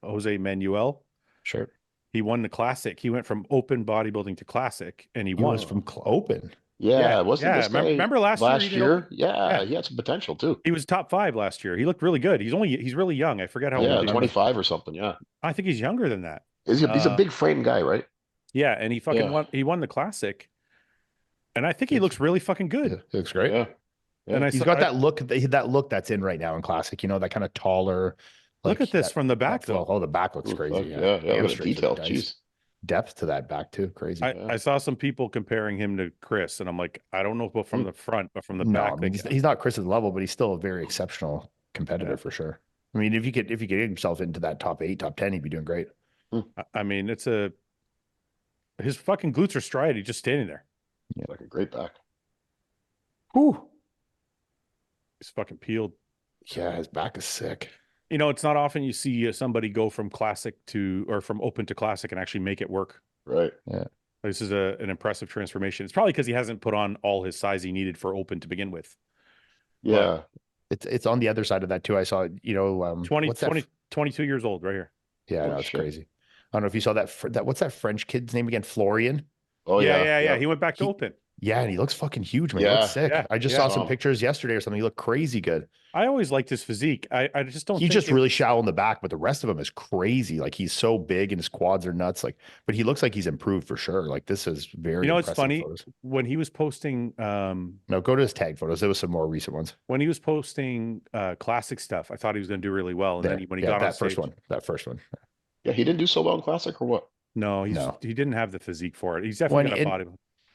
Manuel. Sure. He won the classic. He went from open bodybuilding to classic, and he He won. was from open. Yeah, wasn't this guy Remember last year? he did year? open- Yeah, Yeah. he had some potential too. He was top 5 last year. He looked really good. He's really young. I forget how Yeah, old he is. 25 or something. Yeah, I think he's younger than that. he's a Uh, big frame guy, right? Yeah, and he fucking Yeah. won. He won the classic, and I think he looks really fucking good. Yeah, he looks great. Yeah. And He's saw- got that look that's in right now in classic, you know, that kind of taller. Look at this that- from the back, that though. flow. Oh, the back looks Ooh, crazy. fuck, Yeah. yeah, look at the Hamstrings detail. look nice. Jeez. Depth to that back too. Crazy. I saw some people comparing him to Chris, and I'm like, I don't know about from the front, but from the no, back. I mean, he's not Chris's level, but he's still a very exceptional competitor Yeah. for sure. I mean, if you get himself into that top 8, top 10, he'd be doing great. I mean, his fucking glutes are striated. He's just standing there. Like a great back. Whew. He's fucking peeled. Yeah, his back is sick. You know, it's not often you see somebody go from from open to classic and actually make it work. Right. This is an impressive transformation. It's probably because he hasn't put on all his size he needed for open to begin with. Yeah. It's on the other side of that too. I saw, you know, 22 years old right here. Yeah, Oh, that's shit. crazy. I don't know if you saw that. What's that French kid's name again? Florian. Oh yeah. He went back to open. Yeah, and he looks fucking huge, man. He Yeah, looks sick. yeah, I just yeah. saw some pictures yesterday or something. He looked crazy good. I always liked his physique. I just don't. He's think just it- really shallow in the back, but the rest of him is crazy. Like he's so big and his quads are nuts. Like, but he looks like he's improved for sure. Like this is very. You know, it's impressive funny photos. when he was posting. No, go to his tag photos. There was some more recent ones. When he was posting classic stuff, I thought he was going to do really well. And There. then when he Yeah, got on that first stage- one, that first one. Yeah, he didn't do so well in classic or what? No, No. he didn't have the physique for it. He's definitely When- got a body.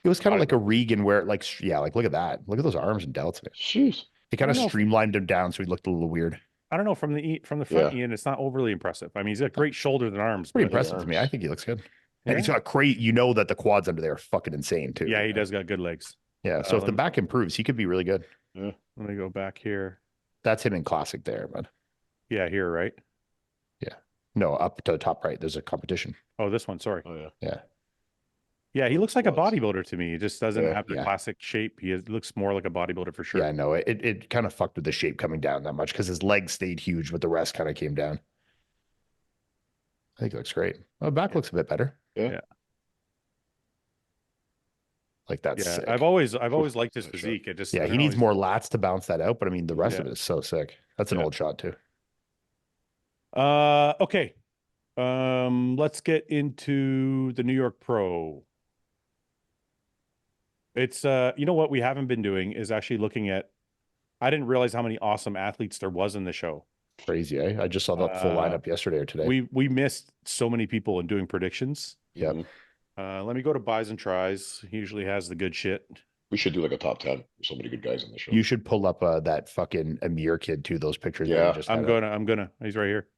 It was kind of like a Regan where like, yeah, like look at that. Look at those arms and delts. Man. Jeez. He kind of I don't know. streamlined him down so he looked a little weird. I don't know, from the front, Yeah. Ian, it's not overly impressive. I mean, he's got great shoulders and arms. Pretty But impressive to me. I arms. think he looks good. Yeah. And he's got great, you know that the quads under there are fucking insane too. yeah, he does got good legs. Yeah. So if let the me- back improves, he could be really good. Yeah. Let me go back here. That's him in classic there, but Yeah, here, right? no, up to the top right. There's a competition. Oh, this one. Sorry. Oh yeah. Yeah. Yeah, he looks like a Quads. bodybuilder to me. He just doesn't Yeah. have the Yeah. classic shape. Looks more like a bodybuilder for sure. Yeah, no, it kind of fucked with the shape coming down that much because his legs stayed huge, but the rest kind of came down. I think it looks great. Oh, back looks a bit better. Yeah. Like that's Yeah, sick. I've always liked his Good shot. physique. It just Yeah, I he don't know, needs he's- more lats to bounce that out, but I mean the rest of Yeah. it is so sick. That's an Yeah. old shot too. Okay. Let's get into the New York Pro. It's you know what we haven't been doing is actually looking at. I didn't realize how many awesome athletes there was in the show. Crazy, eh? I just saw that full Uh, lineup yesterday or today. We missed so many people in doing predictions. Yep. Mhm. Let me go to buys and tries. He usually has the good shit. We should do like a top 10. There's so many good guys on the show. You should pull up that fucking Amir kid too. Those pictures. that you Yeah. just I'm had up. gonna. He's right here.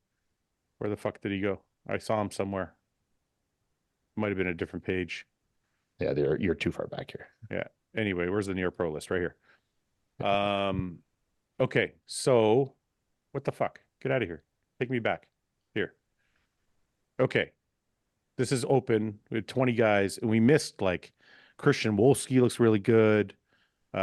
Where the fuck did he go? I saw him somewhere. Might have been a different page. Yeah, you're too far back here. Anyway, where's the New York Pro list? Right here. Okay, so what the fuck? Get out of here. Take me back. Here. Okay. This is open. We had 20 guys, and we missed like Christian Wolski looks really good.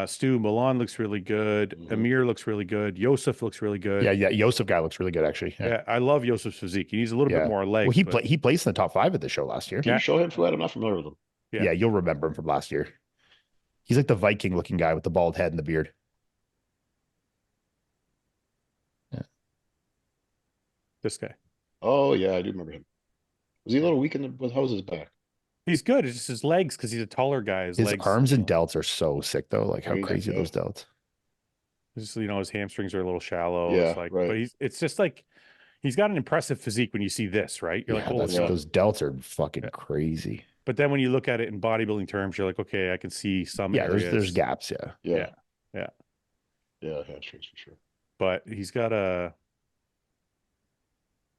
Stu Milan looks really good. Mhm. Amir looks really good. Yosef looks really good. Yeah, Yosef guy looks really good actually. Yeah, I love Yosef's physique. He needs a little Yeah. bit more legs. Well, but- he placed in the top 5 at the show last year. Can you show him, Fouad? I'm not familiar with him. Yeah. Yeah, you'll remember him from last year. He's like the Viking looking guy with the bald head and the beard. This guy. Oh yeah, I do remember him. Was he a little weak with how's his back? He's good. It's just his legs because he's a taller guy. His legs, arms and delts are so sick though. Like how Crazy, crazy are yeah. those delts? just, his hamstrings are a little shallow. Yeah, It's like, right. but it's just like he's got an impressive physique when you see this, right? You're like, holy that's, shit. those delts are fucking Yeah. crazy. But then when you look at it in bodybuilding terms, you're like, okay, I can see some Yeah, areas. there's gaps. Yeah. Yeah. Yeah. Yeah, hamstrings for sure. But he's got a.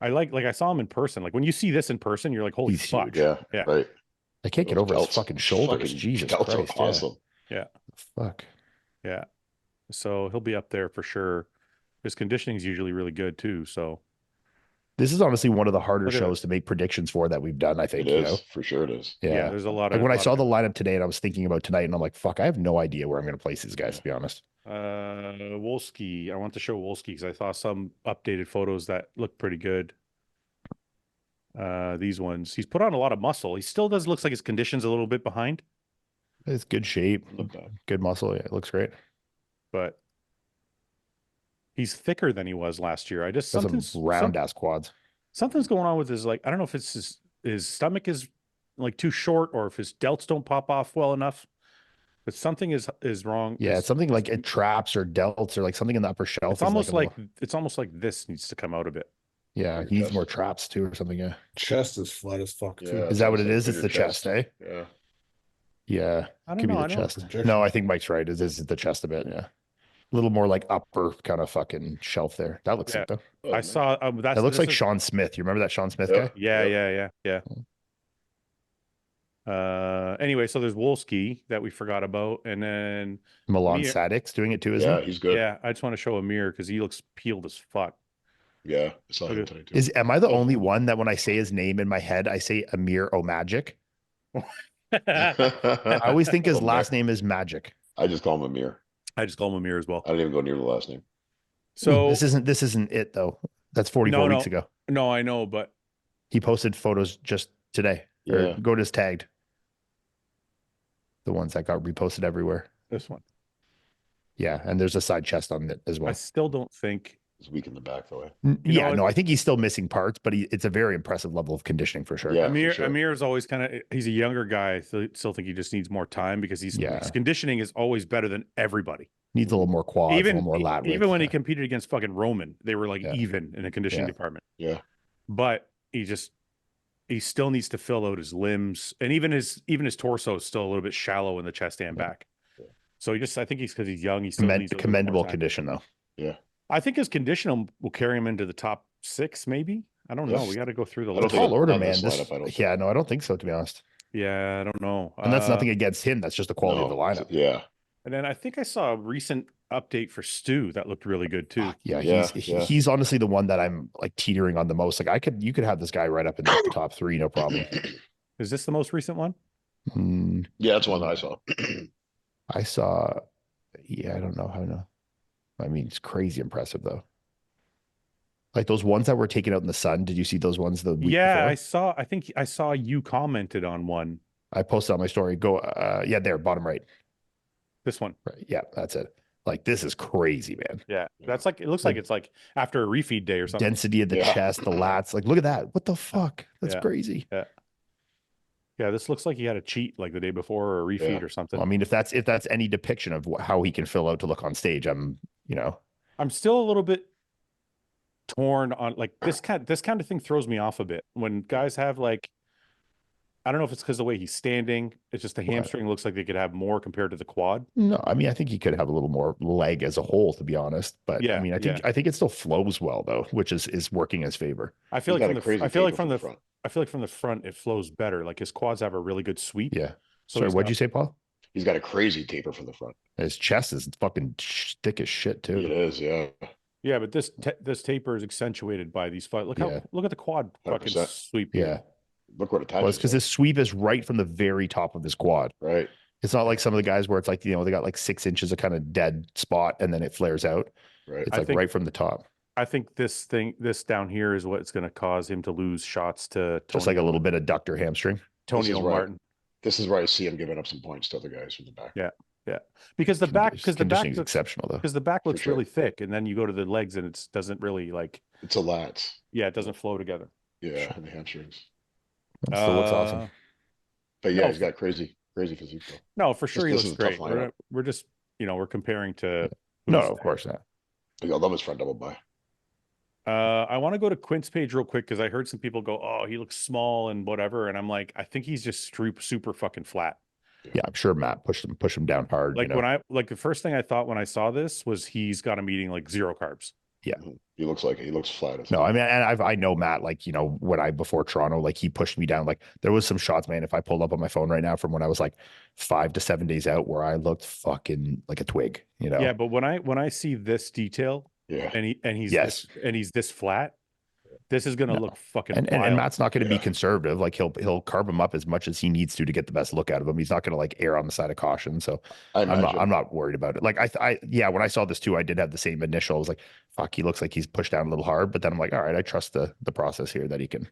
I like I saw him in person. Like when you see this in person, you're like, holy He's fuck. huge. Yeah. Yeah. Right. I can't get Those over his delts- fucking shoulders. fucking Jesus delts Christ. are awesome. Fuck. Yeah. So he'll be up there for sure. His conditioning is usually really good too. So This is honestly one of the harder Look at shows to make predictions for that we've done, I think. It You is know? for sure. It is. yeah, there's a lot of Like when I lot saw of- the lineup today and I was thinking about tonight and I'm like, fuck, I have no idea where I'm going to place these guys, to be honest. Wolski. I want to show Wolski because I saw some updated photos that look pretty good. These ones. He's put on a lot of muscle. He still looks like his condition's a little bit behind, It's good shape, Not bad. good muscle. Yeah, it looks great. but he's thicker than he was last year. I just Got something's some round ass quads. something's going on with his I don't know if it's his stomach is like too short or if his delts don't pop off well enough. But something is wrong. Yeah, it's something like it traps or delts or like something in the upper shelf. It's is almost a little- it's almost like this needs to come out a bit. yeah, Your he needs chest. more traps too or something. Yeah. Chest is flat as fuck too. Yeah. Is that what it is? Bigger It's the chest, eh? Yeah. Yeah. I don't Could be know. the I don't chest. projection. No, I think Mike's right. It is the chest a bit. Yeah. A little more like upper kind of fucking shelf there. That looks Yeah. sick though. Oh, I nice. saw that's That looks this like is- Sean Smith. You remember that Sean Smith Yeah. guy? Yeah. Anyway, so there's Wolski that we forgot about, and then Milan Amir. Sadik's doing it too, isn't Yeah, he? he's good. yeah, I just want to show Amir because he looks peeled as fuck. Yeah. I saw him Okay. tonight too. Am I the Oh. only one that when I say his name in my head, I say Amir O'Magic? I always think his Oh, last man. name is Magic. I just call him Amir. I just call him Amir as well. I don't even go near the last name. So this isn't it though. That's 44 No, weeks no. ago. no, I know, but He posted photos just today. Or Yeah. go to his tagged. The ones that got reposted everywhere. this one, Yeah, and there's a side chest on it as I well. still don't think. He's weak in the back though. Eh? Yeah, know, no, I think he's still missing parts, but it's a very impressive level of conditioning for sure. Yeah. Amir for sure. Amir is always kind of he's a younger guy. So still think he just needs more time because Yeah. his conditioning is always better than everybody. Needs a little more quads, a even little more lat even width, when he yeah. competed against fucking Roman, they were like Yeah. even in the conditioning Yeah. department. Yeah. But he still needs to fill out his limbs, and even his torso is still a little bit shallow in the chest and Yeah. back. So I think he's because he's young. He still needs a little bit more commendable time. condition though. Yeah. I think his condition will carry him into the top 6, maybe. I don't know. Yes. We got to go through the I don't list. think Tall order, not in man. this This, lineup, I don't yeah, think. no, I don't think so, to be honest. Yeah, I don't know. And that's nothing against him. That's just the quality of the No, lineup. yeah, And then I think I saw a recent update for Stu that looked really good too. Yeah, Yeah, he's honestly the one that I'm like teetering on the most. Like you could have this guy right up in the top 3, no problem. Is this the most recent one? Mm, yeah. That's one that I saw. I saw, yeah, I don't know how no. I mean, it's crazy impressive though. Like those ones that were taken out in the sun. Did you see those ones the week Yeah, before? I saw. I think I saw you commented on one. I posted on my story. Go, yeah, there, bottom right. This one. Right. Yeah, that's it. Like this is crazy, man. Yeah, that's like it looks like it's like after a refeed day or something. Density of the Yeah. chest, the lats. Like, look at that. What the fuck? That's Yeah. crazy. Yeah, this looks like he had a cheat like the day before or a refeed Yeah. or something. Well, I mean, if that's any depiction of how he can fill out to look on stage, I'm still a little bit torn on like this kind of thing throws me off a bit when guys have like I don't know if it's because the way he's standing. It's just the hamstring looks like they could have more compared to the quad. no. I mean, I think he could have a little more leg as a whole, to be honest. But Yeah, I mean, I think it still flows well though, which is working in his favor. I feel He's like got a crazy I feel like taper from the front. I feel like from the front it flows better. Like his quads have a really good sweep. Yeah. So Sorry, he's what'd got- you say, Paul? He's got a crazy taper from the front. His chest is fucking thick as shit too. It is, yeah. Yeah, but this taper is accentuated by these look Yeah. look at the quad fucking 100%. sweep. Here. Yeah. Look what attaches. Well, it's because his sweep is right from the very top of his quad. right. It's not like some of the guys where it's like, they got like 6 inches of kind of dead spot and then it flares out. Right. It's I like think- right from the top. I think this down here is what's going to cause him to lose shots to Just like a little bit of ductor hamstring. This is Tonio right. Martin. This is where I see him giving up some points to other guys from the back. Yeah. Because the back His conditioning's exceptional though. because the back looks sure. really thick, and then you go to the legs and it doesn't really like It's a lats. it doesn't flow together. Yeah, and the hamstrings. It still looks Uh, awesome. But yeah, No. he's got crazy physique though. No, for sure he this looks is a tough great. We're, lineup. we're just we're comparing to No, who's of course not. I love his front double by. I want to go to Quint's page real quick because I heard some people go, "Oh, he looks small and whatever," and I'm like, I think he's just super fucking flat. Yeah, I'm sure Matt pushed him down hard. Like when the first thing I thought when I saw this was he's got him eating like 0 carbs. He looks flat. as No, hell. I mean, and I know Matt, like, when before Toronto, like he pushed me down. Like there was some shots, man. If I pulled up on my phone right now from when I was like 5 to 7 days out, where I looked fucking like a twig, Yeah, but when I see this detail Yeah. and he's Yes. he's this flat, this is gonna No. look fucking and wild. Matt's not going to be Yeah. conservative. Like he'll carb him up as much as he needs to get the best look out of him. He's not going to like err on the side of caution. So I'm not worried about it. Like yeah, when I saw this too, I did have the same initial. I was like, fuck, he looks like he's pushed down a little hard. But then I'm like, all right, I trust the process here that he can.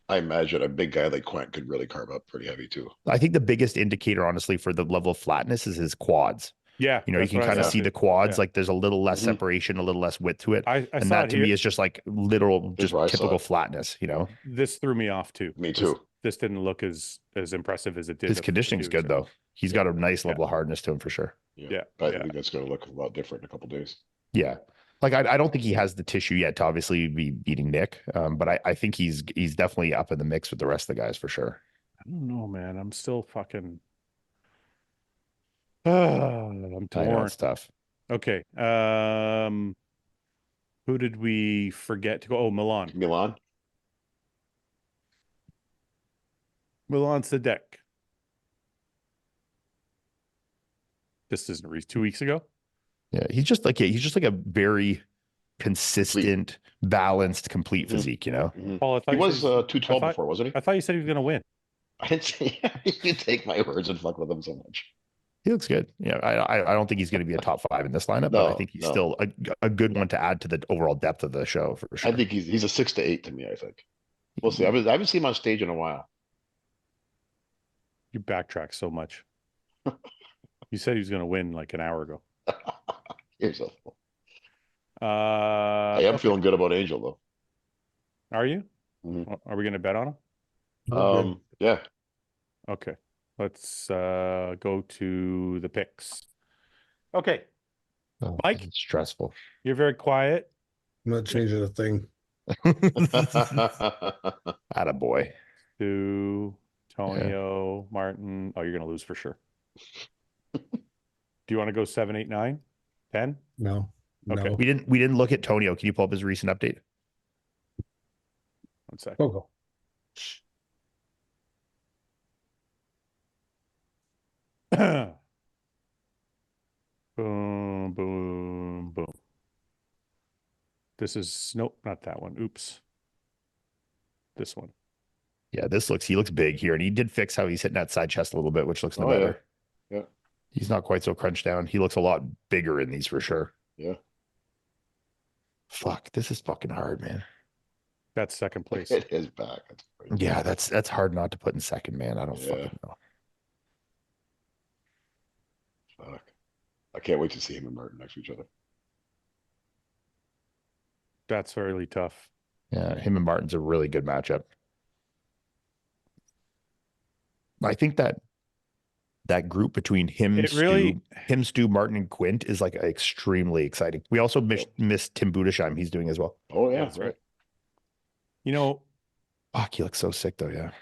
I imagine a big guy like Quint could really carve up pretty heavy too. I think the biggest indicator, honestly, for the level of flatness is his quads. Yeah, You that's can what I kind of saw see too. the quads. Yeah. Like there's a little less Mhm. separation, a little less width to it. I And saw that it to here. me is just like literal, Here's just where I saw typical it. flatness, This threw me off too. Me too. This didn't look as impressive as it did. His conditioning's good though. He's got a nice Yeah. level of hardness to him for sure. Yeah, But yeah. I think that's going to look a lot different in a couple days. Yeah. Like I don't think he has the tissue yet to obviously be beating Nick. But I think he's definitely up in the mix with the rest of the guys for sure. I don't know, man. I'm still fucking. I'm I know torn. it's tough. Okay. Who did we forget to go? Oh, Milan. Milan. Milan Sadek. This isn't 2 weeks ago. Yeah. He's just like a very consistent, balanced, complete Mhm. physique, Mhm. Paul, I thought He you was said, 212 I thought- before, wasn't he? I thought you said he was going to win. I didn't say you take my words and fuck with him so much. He looks good. Yeah. I don't think he's going to be a top 5 in this lineup, but I No, think he's no. still a good one to add to the overall depth of the show for sure. I think he's a 6 to 8 to me. I think we'll see. I haven't seen him on stage in a while. You backtrack so much. You said he was going to win like an hour ago. Here's a. Uh, I am feeling good about Angel though. Are you? Mhm. Are we going to bet on him? Yeah. Okay. Let's go to the picks. Okay. Oh, Mike? it's stressful. You're very quiet. I'm not changing a thing. Attaboy. To Tonio, Martin. Oh, you're going to lose for sure. Do you want to go 7, 8, 9, 10? No. Okay. No. We didn't look at Tonio. Can you pull up his recent update? 1 sec. Go. Boom, boom, boom. This is nope, not that one. Oops. This one. Yeah, he looks big here, and he did fix how he's hitting that side chest a little bit, which looks no Oh, yeah. better. Yeah. He's not quite so crunched down. He looks a lot bigger in these for sure. Yeah. Fuck, this is fucking hard, man. That's second place. Hit his back. That's crazy. Yeah, that's hard not to put in second, man. I don't Yeah. fucking know. Fuck. I can't wait to see him and Martin next to each other. That's really tough. Yeah, him and Martin's a really good matchup. I think that group between him, Stu, Martin, and Quint is like extremely exciting. We also missed Tim Budesheim. He's doing as well. Oh, yeah. That's right. You know, Fuck, he looks so sick though. Yeah.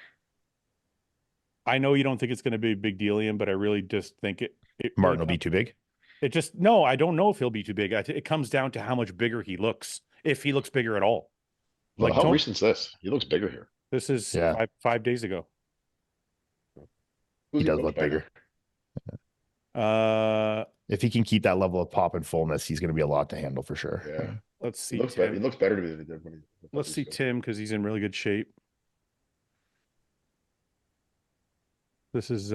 I know you don't think it's going to be a big deal, Ian, but I really just think it Martin will be too big. It just no, I don't know if he'll be too big. It comes down to how much bigger he looks, if he looks bigger at all. Like, Like, how recent's this? He looks bigger here. This is Yeah. 5 days ago. Who's He does really look bigger. If he can keep that level of pop and fullness, he's going to be a lot to handle for sure. Yeah. Let's see. He looks better. He Tim. looks better to me than he did when he. Let's see Tim because he's in really good shape. This is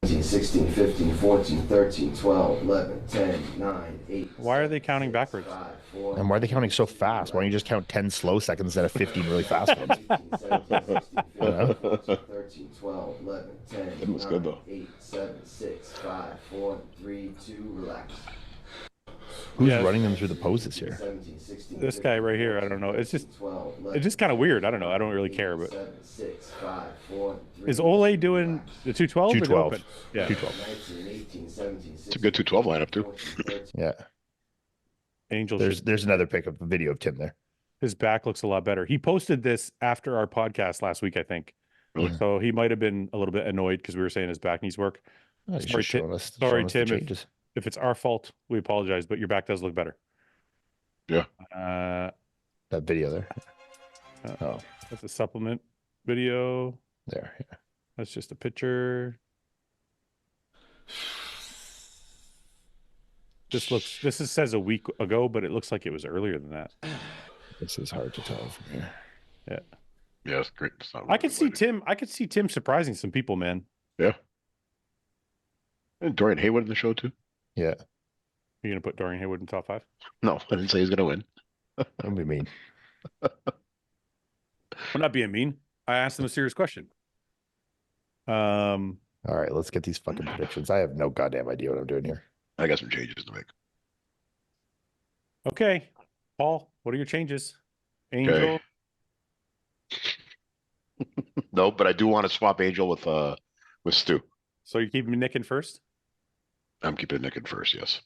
16, 15, 14, 13, 12, 11, 10, 9, 8. Why are they counting backwards? 5, 4, And why are they counting so fast? Why don't you just count 10 slow seconds instead of 15 really fast ones? 13, 12, 11, 10, That was good, though. 8, 7, 6, 5, 4, 3, 2, relax. Who's Yeah. running them through the poses here? 17, 16, this guy right here. I don't know. It's just kind of weird. I don't know. I don't really care. But 7, 6, 5, 4, 3, is Ole doing the 212? 212. Yeah. 212. 19, 18, 17, It's a good 212 lineup, too. 14, 13. Yeah. Angel. There's another pick of a video of Tim there. His back looks a lot better. He posted this after our podcast last week, I think. Really? So he might have been a little bit annoyed because we were saying his back needs work. Oh, he's Sorry, just Tim. showing us- Sorry, showing us the Tim, if- changes. If it's our fault, we apologize, but your back does look better. Yeah. That video there. Oh, That's a supplement video. there. Yeah. That's just a picture. This says a week ago, but it looks like it was earlier than that. This is hard to tell from here. Yeah, it's great. It's not I could see really- Tim surprising some people, man. Yeah. And Dorian Haywood in the show, too. Yeah. You're gonna put Dorian Haywood in top 5? No, I didn't say he's going to win. That'd be mean. I'm not being mean. I asked him a serious question. All right, let's get these fucking predictions. I have no goddamn idea what I'm doing here. I got some changes to make. Okay, Paul, what are your changes? Angel. Okay. No, but I do want to swap Angel with Stu. So you're keeping Nick in first? I'm keeping Nick in first, yes.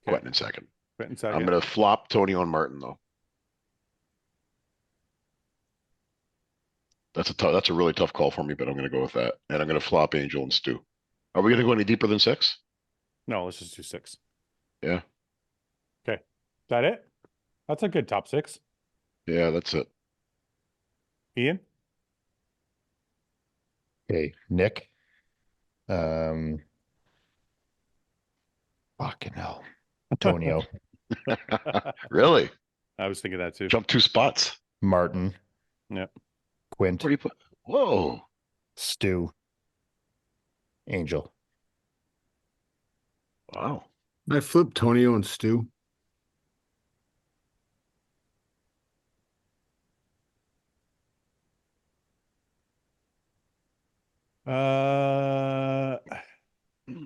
Okay. Quentin in second. Quentin second. I'm going to flop Tony on Martin, though. That's a really tough call for me, but I'm going to go with that. And I'm going to flop Angel and Stu. Are we going to go any deeper than 6? No, let's just do 6. Yeah. Okay. Is that it? That's a good top 6. Yeah, that's it. Ian? Okay, Nick. Fucking hell. Antonio, Really? I was thinking that too. Jump 2 spots. Martin. Yep. Quint, Where do you put? Whoa. Stu, Angel. Wow. I flipped Tonio and Stu.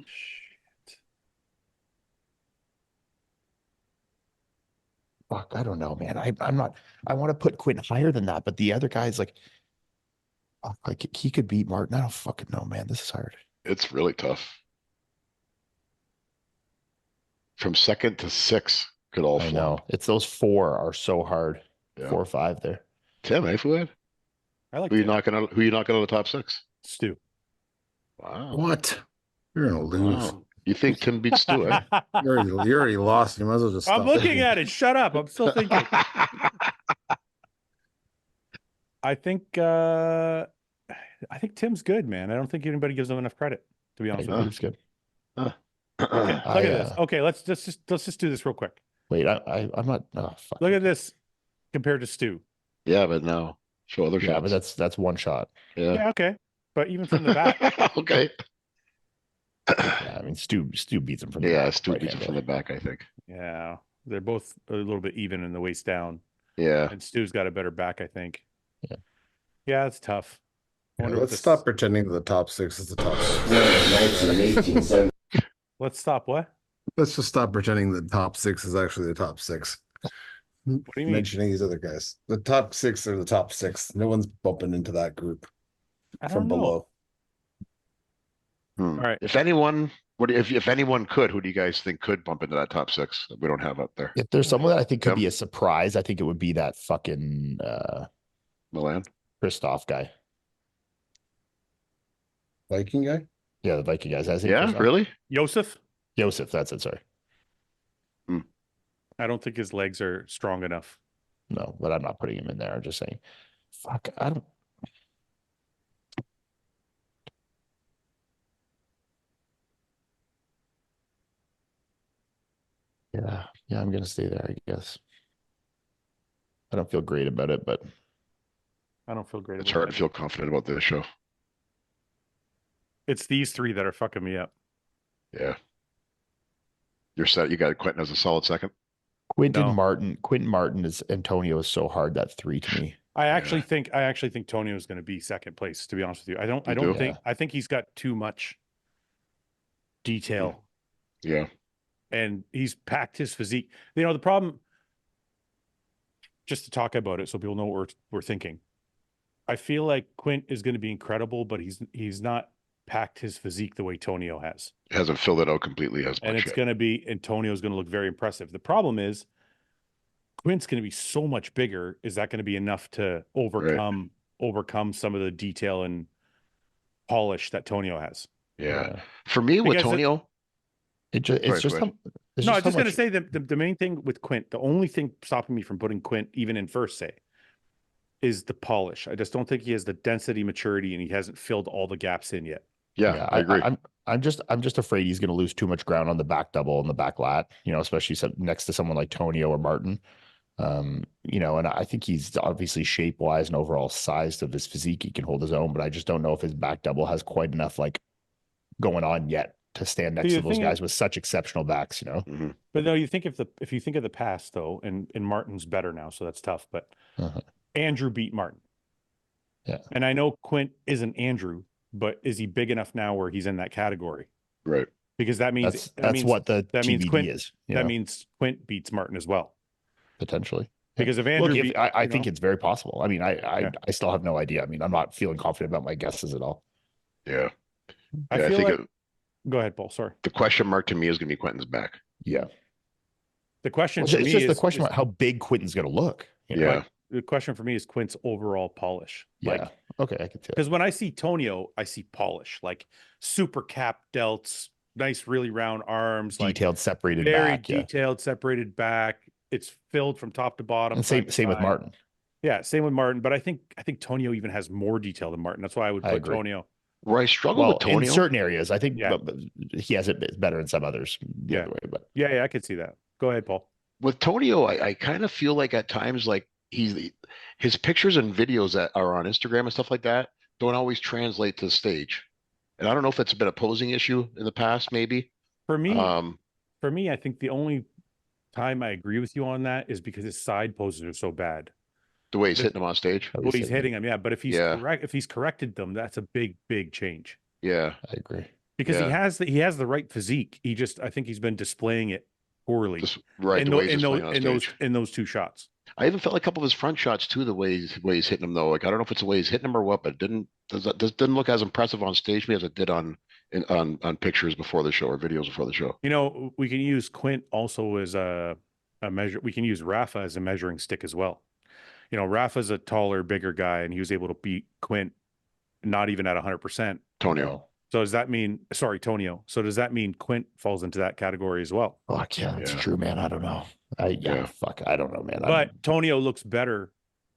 Shit. Fuck, I don't know, man. I'm not. I want to put Quint higher than that, but the other guy's like he could beat Martin. I don't fucking know, man. This is hard. It's really tough. From 2nd to 6 could all I flop. know. It's those 4 are so hard. Yeah. 4 or 5 there. Tim, eh, Fouad? I like Who you Tim. knocking out? Who you knocking out of the top 6? Stu. Wow. What? You're gonna lose. Wow. You think Tim beats Stu, eh? You already lost. You might as well just stop. I'm looking at it. Shut up. I'm still thinking. I think Tim's good, man. I don't think anybody gives him enough credit, to be honest with you. Tim's good. Okay, look at this. Okay, let's just do this real quick. Wait, I'm not. Oh, fuck. Look at this compared to Stu. Yeah, but no. Show other shots. Yeah, but that's one shot. Yeah, okay. But even from the back. Okay. Yeah, I mean, Stu beats him from the back. Stu beats him from the back, I think. Yeah, they're both a little bit even in the waist down. Yeah. And Stu's got a better back, I think. Yeah. Yeah, it's tough. Yeah, let's stop pretending the top 6 is the top 6. 19, 18, Let's stop what? Let's just stop pretending the top 6 is actually the top 6. What do you mean? Mentioning these other guys. The top 6 are the top 6. No one's bumping into that group from below. All right. If anyone, if anyone could, who do you guys think could bump into that top 6 that we don't have up there? If there's someone that I think could be a surprise, I think it would be that fucking Milan? Christoph guy. Viking guy? Yeah, the Viking guys. I think Yeah, Christoph. really? Joseph? Joseph, that's it. Sorry. I don't think his legs are strong enough. No, but I'm not putting him in there. I'm just saying, fuck, I don't. Yeah, I'm gonna stay there, I guess. I don't feel great about it, but I don't feel great. It's hard to feel confident about this show. It's these 3 that are fucking me up. Yeah. You're set. You got Quentin as a solid second. Quentin Martin is Antonio is so hard, that 3 to me. I actually think Tonio is going to be second place, to be honest with you. I think he's got too much detail. Yeah. And he's packed his physique. You know, the problem, just to talk about it so people know what we're thinking. I feel like Quint is going to be incredible, but he's not packed his physique the way Tonio has. Hasn't filled it out completely as much. And it's going to be, Antonio's going to look very impressive. The problem is Quint's going to be so much bigger. Is that going to be enough to overcome some of the detail and polish that Tonio has? Yeah. For me, with Tonio, I was just going to say the main thing with Quint, the only thing stopping me from putting Quint even in first, say, is the polish. I just don't think he has the density, maturity, and he hasn't filled all the gaps in yet. Yeah, I agree. I'm just afraid he's going to lose too much ground on the back double and the back lat, you know, especially next to someone like Tonio or Martin. You know, and I think he's obviously shape wise and overall size of his physique, he can hold his own, but I just don't know if his back double has quite enough like going on yet to stand next to those guys with such exceptional backs, you know. Mm-hmm. But though you think if you think of the past though, and Martin's better now, so that's tough. But Andrew beat Martin. Yeah. And I know Quint isn't Andrew, but is he big enough now where he's in that category? Right. Because that means that's what the that TBD means Quint is. That means Quint beats Martin as well. Potentially. Because if Andrew I think it's very possible. I mean, I still have no idea. I mean, I'm not feeling confident about my guesses at all. Yeah. I feel like go ahead, Paul. Sorry. The question mark to me is going to be Quentin's back. Yeah. The question it's just the question about how big Quentin's going to look. You know? Yeah. Like, the question for me is Quint's overall polish. Yeah. Like, okay, I can tell. Because when I see Tonio, I see polish, like super cap delts, nice, really round arms, detailed, separated very back. Detailed, separated back. It's filled from top to bottom. And same with Martin. Yeah, same with Martin. But I think Tonio even has more detail than Martin. That's why I would put Tonio. Where I struggle with Tonio in certain areas, I think but he has it better in some others. The other way, but yeah, I could see that. Go ahead, Paul. With Tonio, I kind of feel like at times like his pictures and videos that are on Instagram and stuff like that don't always translate to the stage. And I don't know if it's been a posing issue in the past, maybe. For me, I think the only time I agree with you on that is because his side poses are so bad. The way he's hitting them on stage. Well, he's hitting them, yeah. But if he's corrected them, that's a big change. Yeah, I agree. Because he has the right physique. I think he's been displaying it poorly. Right, in those two shots. I even felt like a couple of his front shots too, the way he's hitting them though. Like I don't know if it's the way he's hitting them or what, but it didn't look as impressive on stage to me as it did on pictures before the show or videos before the show. You know, we can use Quint also as a measure. We can use Rafa as a measuring stick as well. You know, Rafa's a taller, bigger guy, and he was able to beat Quint not even at 100%. Tonio. So does that mean, sorry, Tonio. So does that mean Quint falls into that category as well? Fuck yeah, that's Yeah. true, man. I don't know. Yeah. Fuck, I don't know, man. But Tonio looks better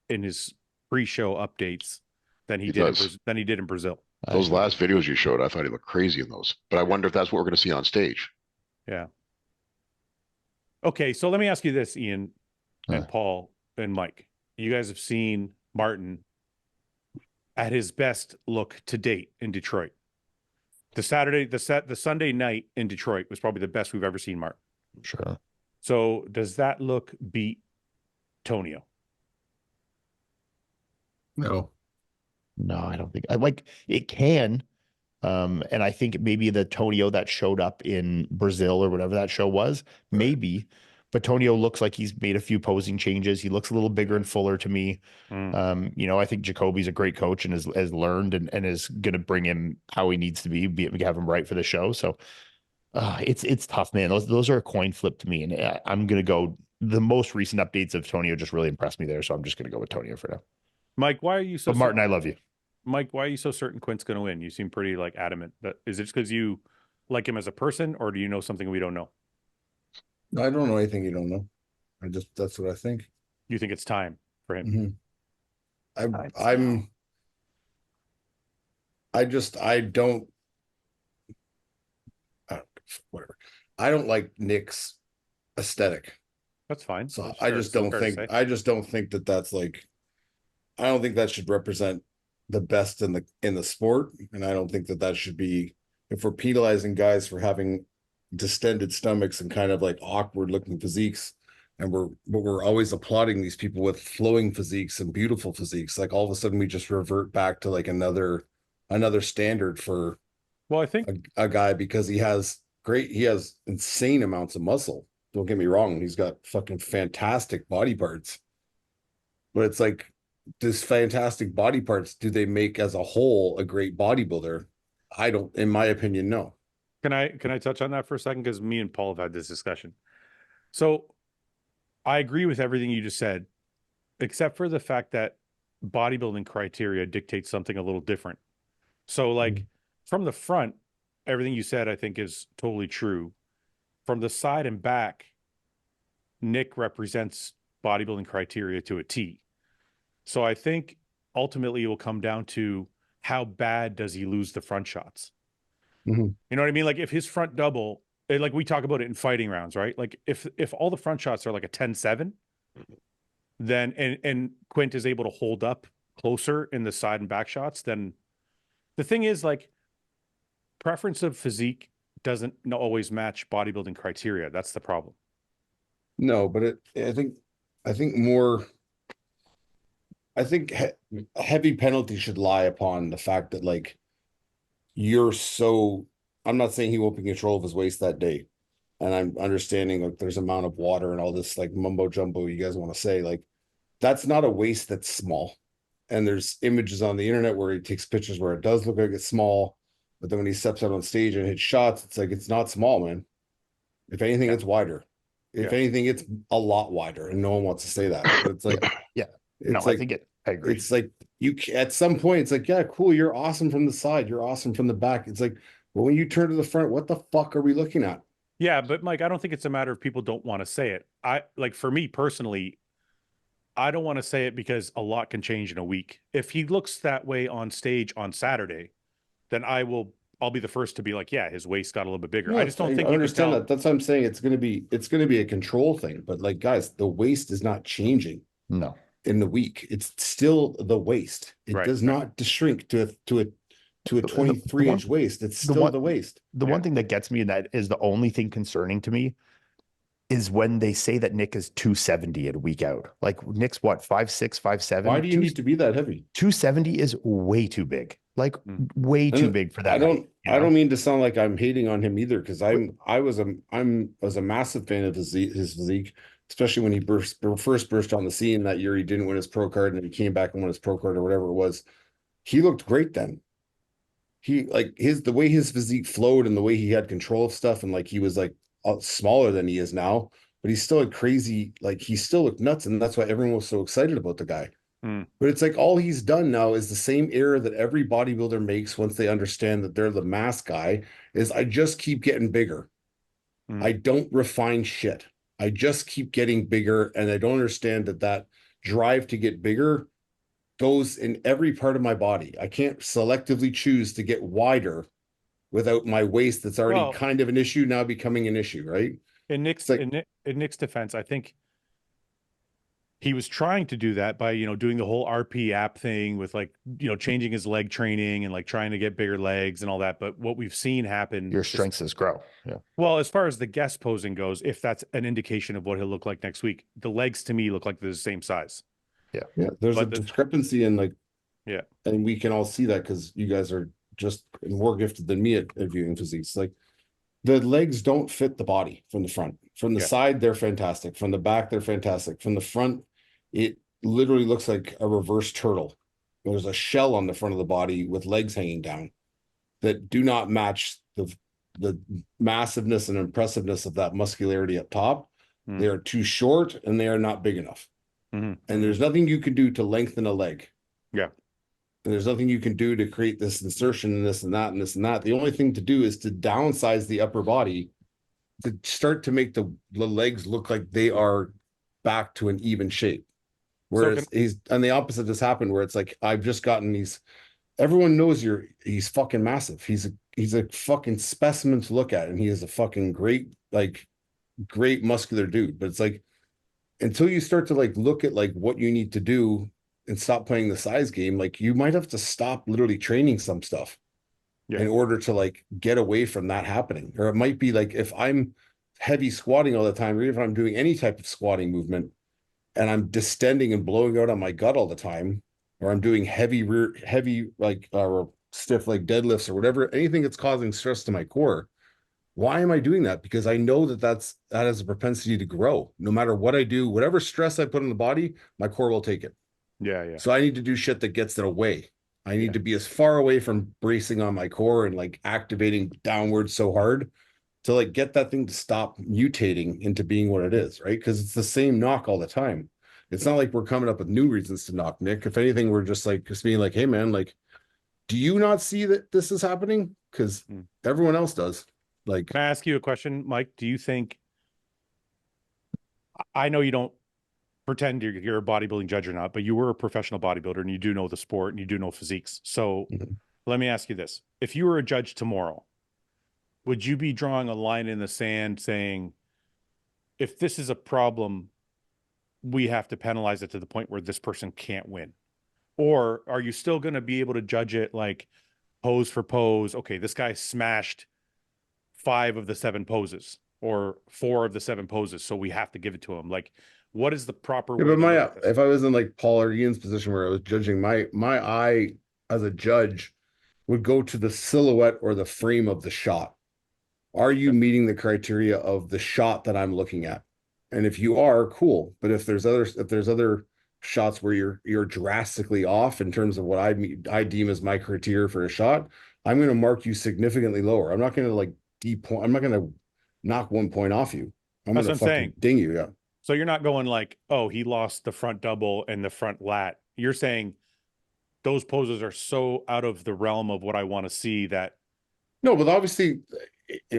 in his pre-show updates than he did in Brazil. Those last videos you showed, I thought he looked crazy in those. But I wonder if that's what we're going to see on stage. Yeah. Okay, so let me ask you this, Ian and Paul and Mike. You guys have seen Martin at his best look to date in Detroit. The Sunday night in Detroit was probably the best we've ever seen Martin. Sure. So does that look beat Tonio? No. No, I don't think it can. And I think maybe the Tonio that showed up in Brazil or whatever that show was, maybe. But Tonio looks like he's made a few posing changes. He looks a little bigger and fuller to me. I think Jacoby's a great coach and has learned and is going to bring him how he needs to be have him right for the show. So it's tough, man. Those are a coin flip to me. And I'm going to go, the most recent updates of Tonio just really impressed me there. So I'm just going to go with Tonio for now. Mike, why are you so But Martin, I love you. Mike, why are you so certain Quint's going to win? You seem pretty adamant. Is it just because you like him as a person, or do you know something we don't know? No, I don't know anything you don't know. That's what I think. You think it's time for him? Mm-hmm. Whatever. I don't like Nick's aesthetic. That's fine. So I just don't think that that's I don't think that should represent the best in the sport, and I don't think that should be, if we're penalizing guys for having distended stomachs and kind of awkward looking physiques, and we're always applauding these people with flowing physiques and beautiful physiques, all of a sudden we just revert back to another standard for, well, I think a guy, because he has insane amounts of muscle. Don't get me wrong, he's got fucking fantastic body parts, but it's this fantastic body parts, do they make as a whole a great bodybuilder? I don't, in my opinion, no. Can I touch on that for a second? Because me and Paul have had this discussion. So I agree with everything you just said, except for the fact that bodybuilding criteria dictates something a little different. So from the front, everything you said, I think, is totally true. From the side and back, Nick represents bodybuilding criteria to a T. So I think ultimately it will come down to how bad does he lose the front shots? Mm-hmm. You know what I mean? If his front double, we talk about it in fighting rounds, right? If all the front shots are a 10-7, then and Quint is able to hold up closer in the side and back shots, then the thing is preference of physique doesn't always match bodybuilding criteria. That's the problem. No, but I think heavy penalty should lie upon the fact that I'm not saying he won't be in control of his waist that day, and I'm understanding there's amount of water and all this mumbo jumbo you guys want to say, that's not a waist that's small. And there's images on the internet where he takes pictures where it does look like it's small, but then when he steps out on stage and hits shots, it's not small, man. If anything, it's wider. If anything, it's a lot wider, and no one wants to say that. But it's I agree. It's you at some point, it's yeah, cool, you're awesome from the side, you're awesome from the back. It's well, when you turn to the front, what the fuck are we looking at? Yeah, but Mike, I don't think it's a matter of people don't want to say it. For me personally, I don't want to say it because a lot can change in a week. If he looks that way on stage on Saturday, then I'll be the first to be yeah, his waist got a little bit bigger. Yeah, I just don't think I you understand can tell. that. That's what I'm saying. It's gonna be a control thing. But guys, the waist is not changing. No. In the week, it's still the waist. It does not shrink to a 23-inch waist. It's still the waist. The one thing that gets me, and that is the only thing concerning to me, is when they say that Nick is 270 at a week out. Nick's what, 5'6", 5'7"? Why do you need to be that heavy? 270 is way too big. Way too big for that. I don't mean to sound like I'm hating on him either, because I was a massive fan of his physique, especially when he first burst on the scene that year. He didn't win his pro card, and he came back and won his pro card or whatever it was. He looked great then. He the way his physique flowed and the way he had control of stuff, and he was smaller than he is now, but he still had crazy, he still looked nuts, and that's why everyone was so excited about the guy. But it's like all he's done now is the same error that every bodybuilder makes once they understand that they're the mass guy, is I just keep getting bigger. I don't refine shit. I just keep getting bigger, and I don't understand that drive to get bigger goes in every part of my body. I can't selectively choose to get wider without my waist that's already kind of an issue now becoming an issue, right? In Nick's defense, I think he was trying to do that by, doing the whole RP app thing with like, changing his leg training and like trying to get bigger legs and all that. But what we've seen happen, your strengths is grow. Yeah. Well, as far as the guest posing goes, if that's an indication of what he'll look like next week, the legs to me look like they're the same size. Yeah. Yeah. There's a discrepancy in like, yeah. And we can all see that because you guys are just more gifted than me at viewing physiques. Like the legs don't fit the body from the front. From the side, they're fantastic. From the back, they're fantastic. From the front, it literally looks like a reverse turtle. There's a shell on the front of the body with legs hanging down that do not match the massiveness and impressiveness of that muscularity up top. They are too short and they are not big enough. And there's nothing you can do to lengthen a leg. Yeah. And there's nothing you can do to create this insertion and this and that and this and that. The only thing to do is to downsize the upper body to start to make the legs look like they are back to an even shape. Whereas and the opposite has happened where it's like, I've just gotten everyone knows he's fucking massive. He's a fucking specimen to look at. And he is a fucking great muscular dude. But it's like, until you start to like look at like what you need to do and stop playing the size game, like you might have to stop literally training some stuff in order to like get away from that happening. Or it might be like, if I'm heavy squatting all the time, or even if I'm doing any type of squatting movement, and I'm distending and blowing out on my gut all the time, or I'm doing heavy like stiff like deadlifts or whatever, anything that's causing stress to my core. Why am I doing that? Because I know that has a propensity to grow. No matter what I do, whatever stress I put in the body, my core will take it. Yeah. So I need to do shit that gets it away. I need to be as far away from bracing on my core and like activating downwards so hard to like get that thing to stop mutating into being what it is, right? Because it's the same knock all the time. It's not like we're coming up with new reasons to knock, Nick. If anything, we're just being like, hey man, like, do you not see that this is happening? Because everyone else does. Like, can I ask you a question, Mike? Do you think, I know you don't pretend you're a bodybuilding judge or not, but you were a professional bodybuilder and you do know the sport and you do know physiques. So let me ask you this. If you were a judge tomorrow, would you be drawing a line in the sand saying, if this is a problem, we have to penalize it to the point where this person can't win? Or are you still going to be able to judge it like pose for pose? Okay, this guy smashed 5 of the 7 poses or 4 of the 7 poses, so we have to give it to him. Like, what is the proper way? But if I was in like Paul or Ian's position where I was judging, my eye as a judge would go to the silhouette or the frame of the shot. Are you meeting the criteria of the shot that I'm looking at? And if you are, cool. But if there's other shots where you're drastically off in terms of what I deem as my criteria for a shot, I'm going to mark you significantly lower. I'm not going to like I'm not going to knock 1 point off you. I'm going to fucking ding you. Yeah. So you're not going like, oh, he lost the front double and the front lat. You're saying those poses are so out of the realm of what I want to see that. No, but obviously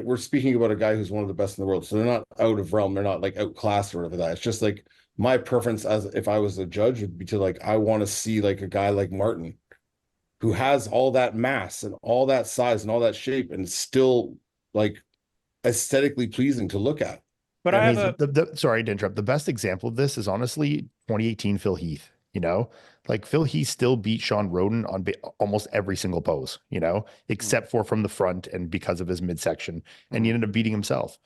we're speaking about a guy who's one of the best in the world. So they're not out of realm. They're not like outclassed or whatever that. It's just like my preference as if I was a judge would be to like, I want to see like a guy like Martin who has all that mass and all that size and all that shape and still like aesthetically pleasing to look at. But I have sorry to interrupt. The best example of this is honestly 2018 Phil Heath. Like Phil Heath still beat Sean Roden on almost every single pose, except for from the front and because of his midsection, and he ended up beating himself.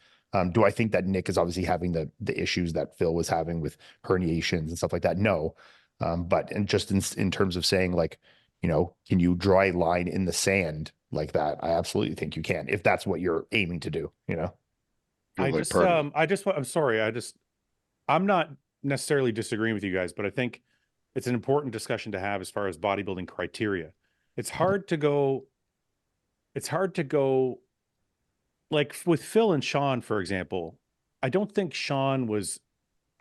Do I think that Nick is obviously having the issues that Phil was having with herniations and stuff like that? No. But just in terms of saying like, can you draw a line in the sand like that? I absolutely think you can, if that's what you're aiming to do, I'm sorry. I'm not necessarily disagreeing with you guys, but I think it's an important discussion to have as far as bodybuilding criteria. It's hard to go like with Phil and Sean, for example. I don't think Sean was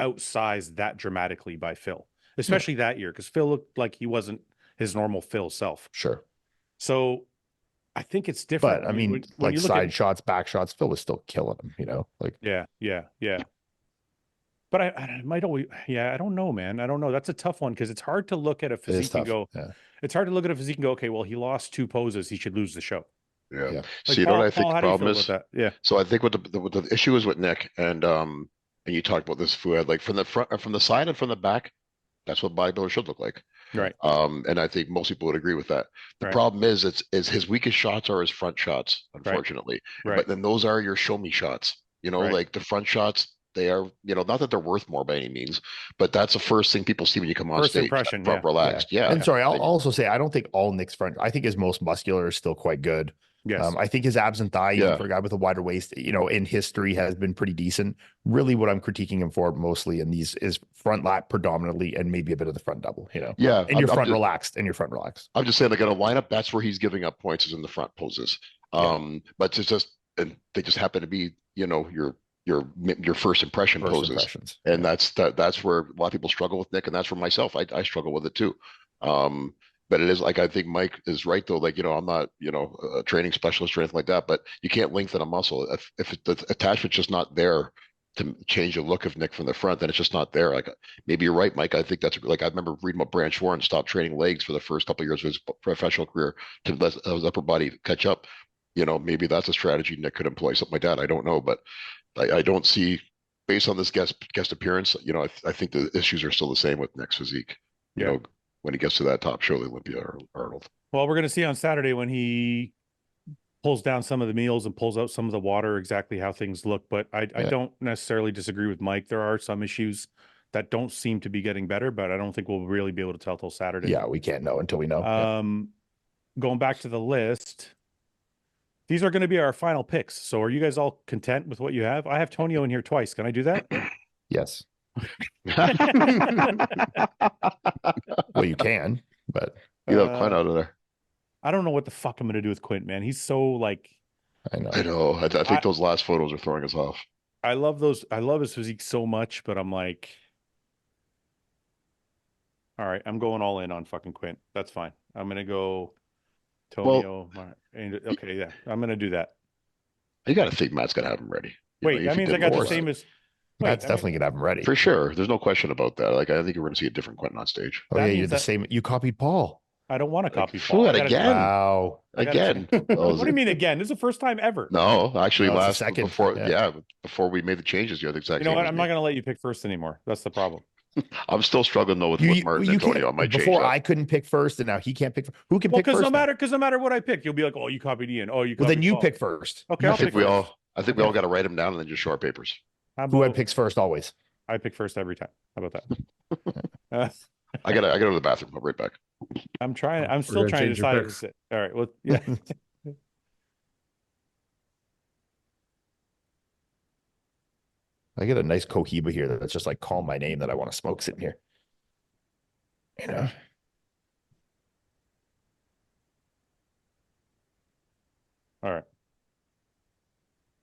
outsized that dramatically by Phil. especially that year, because Phil looked like he wasn't his normal Phil self. Sure. So I think it's different. But I mean, when like you look side at, shots, back shots, Phil was still killing him, you know, like yeah. But I might always, I don't know, man. I don't know. That's a tough one because it's hard to look at a it is physique and tough. go, Yeah. it's hard to look at a physique and go, okay, well, he lost 2 poses. He should lose the show. Yeah. Yeah. Like, So you know what I think Paul, the how do you problem feel is? about that? Yeah. So I think what the issue is with Nick and you talked about this, Fouad, like from the front, from the side and from the back, that's what bodybuilders should look like. Right. And I think most people would agree with that. The Right. problem is his weakest shots are his front shots, unfortunately. Right. But then those are your show me shots. You know, Right. like the front shots, they are, you know, not that they're worth more by any means, but that's the first thing people see when you come on First stage. impression, Front relaxed. Yeah. And sorry, I'll also say I don't think all Nick's front. I think his most muscular is still quite good. Yes. I think his abs and thigh, even Yeah. for a guy with a wider waist, you know, in history has been pretty decent. Really, what I'm critiquing him for mostly in these is front lat predominantly, and maybe a bit of the front double. You know, Yeah. and your front relaxed, and your front relaxed. I'm just saying, like in a lineup, that's where he's giving up points is in the front poses. But it's just, and they just happen to be, you know, your first impression First poses. impressions. And that's where a lot of people struggle with Nick, and that's where myself, I struggle with it too. But it is like, I think Mike is right though. Like, you know, I'm not, you know, a training specialist or anything like that, but you can't lengthen a muscle. If the attachment's just not there to change the look of Nick from the front, then it's just not there. Like maybe you're right, Mike. I think that's like, I remember reading about Branch Warren stopped training legs for the first couple of years of his professional career to let his upper body catch up. You know, maybe that's a strategy Nick could employ, something like that. I don't know, but I don't see, based on this guest appearance, you know, I think the issues are still the same with Nick's physique. You know, when he gets to that top show, the Olympia or Arnold. Well, we're going to see on Saturday when he pulls down some of the meals and pulls out some of the water, exactly how things look. But I don't necessarily disagree with Mike. There are some issues that don't seem to be getting better, but I don't think we'll really be able to tell till Saturday. Yeah, we can't know until we know. Going back to the list, these are going to be our final picks. So are you guys all content with what you have? I have Tonio in here twice. Can I do that? Yes. Well, you can, but you have Quinn out of there. I don't know what the fuck I'm going to do with Quint, man. He's so like, I know. I think those last photos are throwing us off. I love those. I love his physique so much, but I'm like, all right, I'm going all in on fucking Quint. That's fine. I'm going to go Tonio. Okay, yeah, I'm going to do that. You got to think Matt's going to have him ready. Wait, that means I got the same as. Matt's definitely gonna have him ready for sure. There's no question about that. Like I think we're gonna see a different Quentin on stage. Oh yeah, you're the same. You copied Paul. I don't want to copy Paul. Again. Wow. Again. What do you mean again? This is the first time ever. No, actually, last second before we made the changes, you're the exact. You know what? I'm not gonna let you pick first anymore. That's the problem. I'm still struggling though with Martin and Antonio on my change. Before I couldn't pick first, and now he can't pick. Who can pick first? Because no matter what I pick, you'll be like, oh, you copied Ian. Oh, you. Well, then you Paul. pick first. Okay, I think we all got to write them down and then just show our papers. Who picks first always? I pick first every time. How about that? I gotta go to the bathroom. I'll be right back. I'm still trying to decide. All right. Well, yeah. I get a nice Cohiba here that's just like call my name that I want to smoke sitting here. You know. All right.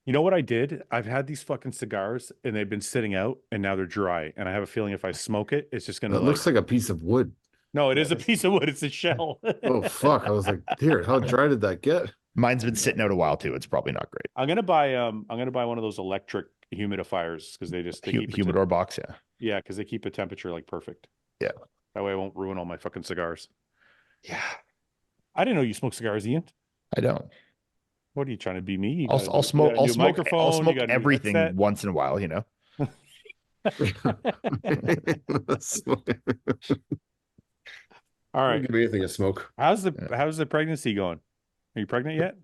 You know what I did? I've had these fucking cigars and they've been sitting out and now they're dry. And I have a feeling if I smoke it, it's just going to. It looks like a piece of wood. No, it is a piece of wood. It's a shell. Oh, fuck. I was like, dear, how dry did that get? Mine's been sitting out a while too. It's probably not great. I'm gonna buy one of those electric humidifiers because they keep humidor box, yeah. Yeah, because they keep the temperature like perfect. Yeah. That way I won't ruin all my fucking cigars. Yeah. I didn't know you smoke cigars, Ian. I don't. What are you trying to be me? I'll smoke everything once in a while, you know. All right. Give me anything to smoke. How's the pregnancy going? Are you pregnant yet?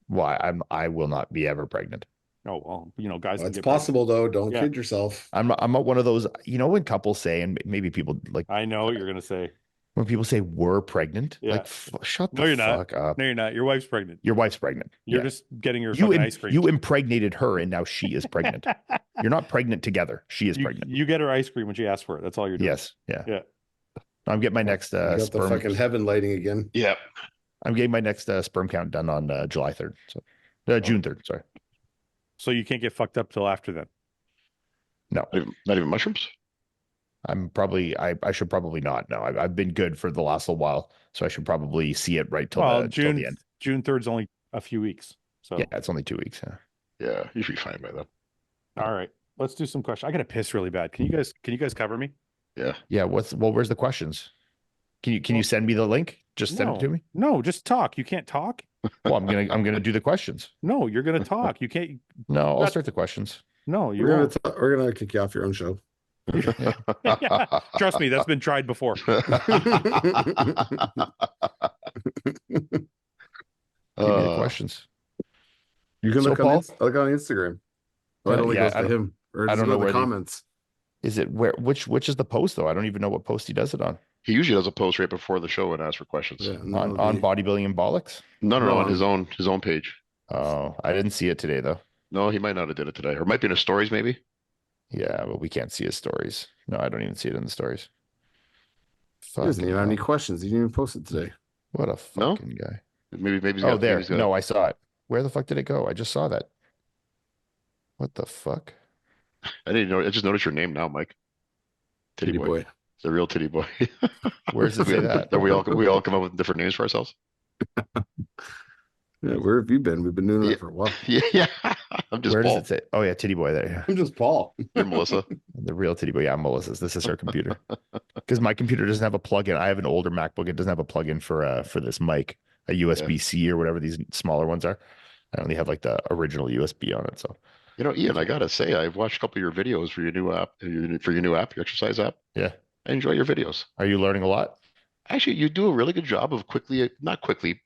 Why? I will not be ever pregnant. Oh well, you know, guys. It's possible though. Don't kid yourself. I'm not one of those. You know, when couples say, and maybe people like. I know what you're gonna say. When people say we're pregnant, like shut the fuck up. No, you're not. Your wife's pregnant. Your wife's pregnant. You're just getting her fucking ice cream. You impregnated her, and now she is pregnant. You're not pregnant together. She is pregnant. You get her ice cream when she asks for it. That's all you're doing. Yes. Yeah. Yeah. I'm getting my next got sperm. the fucking heaven lighting again. Yeah. I'm getting my next sperm count done on July 3rd. So June 3rd. Sorry. So you can't get fucked up till after then. No. Not even mushrooms. I should probably not. No, I've been good for the last little while, so I should probably see it right till Well, till the end. June 3rd's only a few weeks. So Yeah, it's only 2 weeks. Yeah, you should be fine by then. all right. Let's do some questions. I gotta piss really bad. Can you guys cover me? Yeah. Yeah. Where's the questions? Can you send me the link? Just send it to me. No, just talk. You can't talk. Well, I'm gonna do the questions. No, you're gonna talk. You can't. No, I'll start the questions. No, you We're won't. gonna kick you off your own show. Yeah. Trust me, that's been tried before. Give me the questions. You can So, look Paul? look on Instagram. Well, it only Yeah, goes to him. Or I don't know the where comments. Is it which is the post though? I don't even know what post he does it on. He usually does a post right before the show and asks for questions. Yeah, On bodybuilding and bollocks. No, No. on his own page. Oh, I didn't see it today though. No, he might not have did it today, or it might be in his stories, maybe. Yeah, but we can't see his stories. No, I don't even see it in the stories. He doesn't even have Fucking any hell. questions. He didn't even post it today. What a No? fucking guy. Maybe he's Oh, got, there. maybe he's got No, I saw it. Where the fuck did it go? I just saw that. What the fuck? I didn't know. I just noticed your name now, Mike. Titty boy. It's a real titty boy. Where does it say that? we all come up with different names for ourselves. Yeah, where have you been? We've been doing that for a while. Yeah. I'm just Where Paul. does it say? Oh yeah, titty boy there. Yeah. I'm just Paul. You're Melissa. The real titty boy. Yeah, Melissa's. This is her computer. Because my computer doesn't have a plug-in. I have an older MacBook. It doesn't have a plug-in for this mic, a USB-C or whatever these smaller ones are. I only have like the original USB on it. So You know, Ian, I gotta say, I've watched a couple of your videos for your new app, your exercise app. yeah. I enjoy your videos. Are you learning a lot? Actually, you do a really good job of not quickly,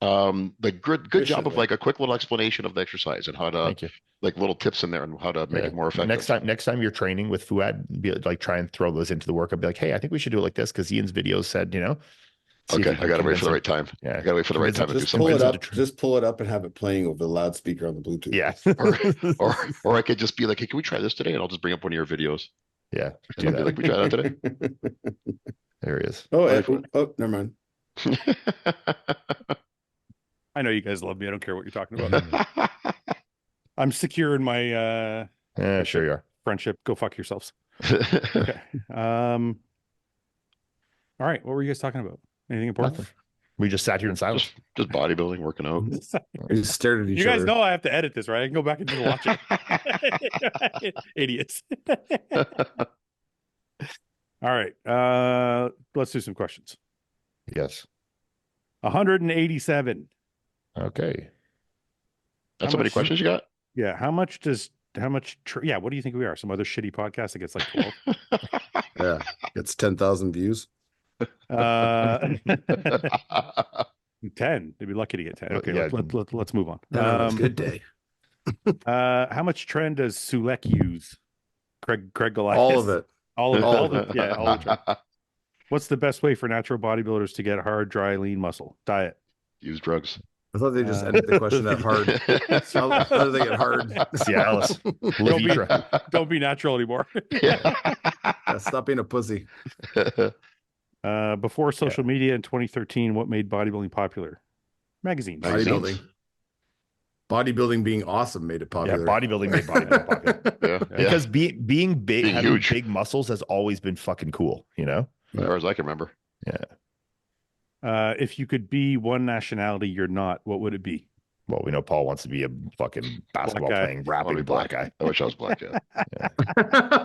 the good job of Efficiently. like a quick little explanation of the exercise and how to Thank you. like little tips in there and how to make Yeah. it more effective. Next time you're training with Fouad, be like try and throw those into the work. I'll be like, hey, I think we should do it like this because Ian's videos said, see if Okay, you can I gotta wait convince for the him. right time. Yeah. I gotta wait for the right time to do Just pull something. it up. Just pull it up and have it playing over the loudspeaker on the Bluetooth. Yeah. Or I could just be like, hey, can we try this today? And I'll just bring up one of your videos. Yeah. And I'll be like, we try that today. There he is. Oh, never mind. I know you guys love me. I don't care what you're talking about. I'm secure in my Yeah, sure you are. friendship. Go fuck yourselves. Okay. All right. What were you guys talking about? Anything important? Nothing. We just sat here in silence. just bodybuilding, working out. We just stared at each You other. guys know I have to edit this, right? I can go back and just watch it. Idiots. All right. Let's do some questions. Yes. 187. Okay. That's how many much- questions you got? Yeah. Yeah. What do you think we are? Some other shitty podcast that gets like 12? Yeah, it's 10,000 views. 10. They'd be lucky to get 10. Okay. Yeah. Let's move on. It's a good day. How much trend does Sulek use? Craig Goliath. All of it. All of All all of the yeah, all the trend. What's the best way for natural bodybuilders to get hard, dry, lean muscle? Diet. Use drugs. I thought they just ended the question that hard. How do they get hard? Cialis. Levitra. Don't be natural anymore. Yeah. Stop being a pussy. Before social media in 2013, what made bodybuilding popular? Magazines. Bodybuilding. Bodybuilding being awesome made it Yeah, popular. bodybuilding made bodybuilding popular. Yeah. Because being big, Being having huge. big muscles has always been fucking cool, As far as I can remember. If you could be one nationality you're not, what would it be? Well, we know Paul wants to be a fucking basketball guy. playing, rapping black guy. I wish I was black. Yeah.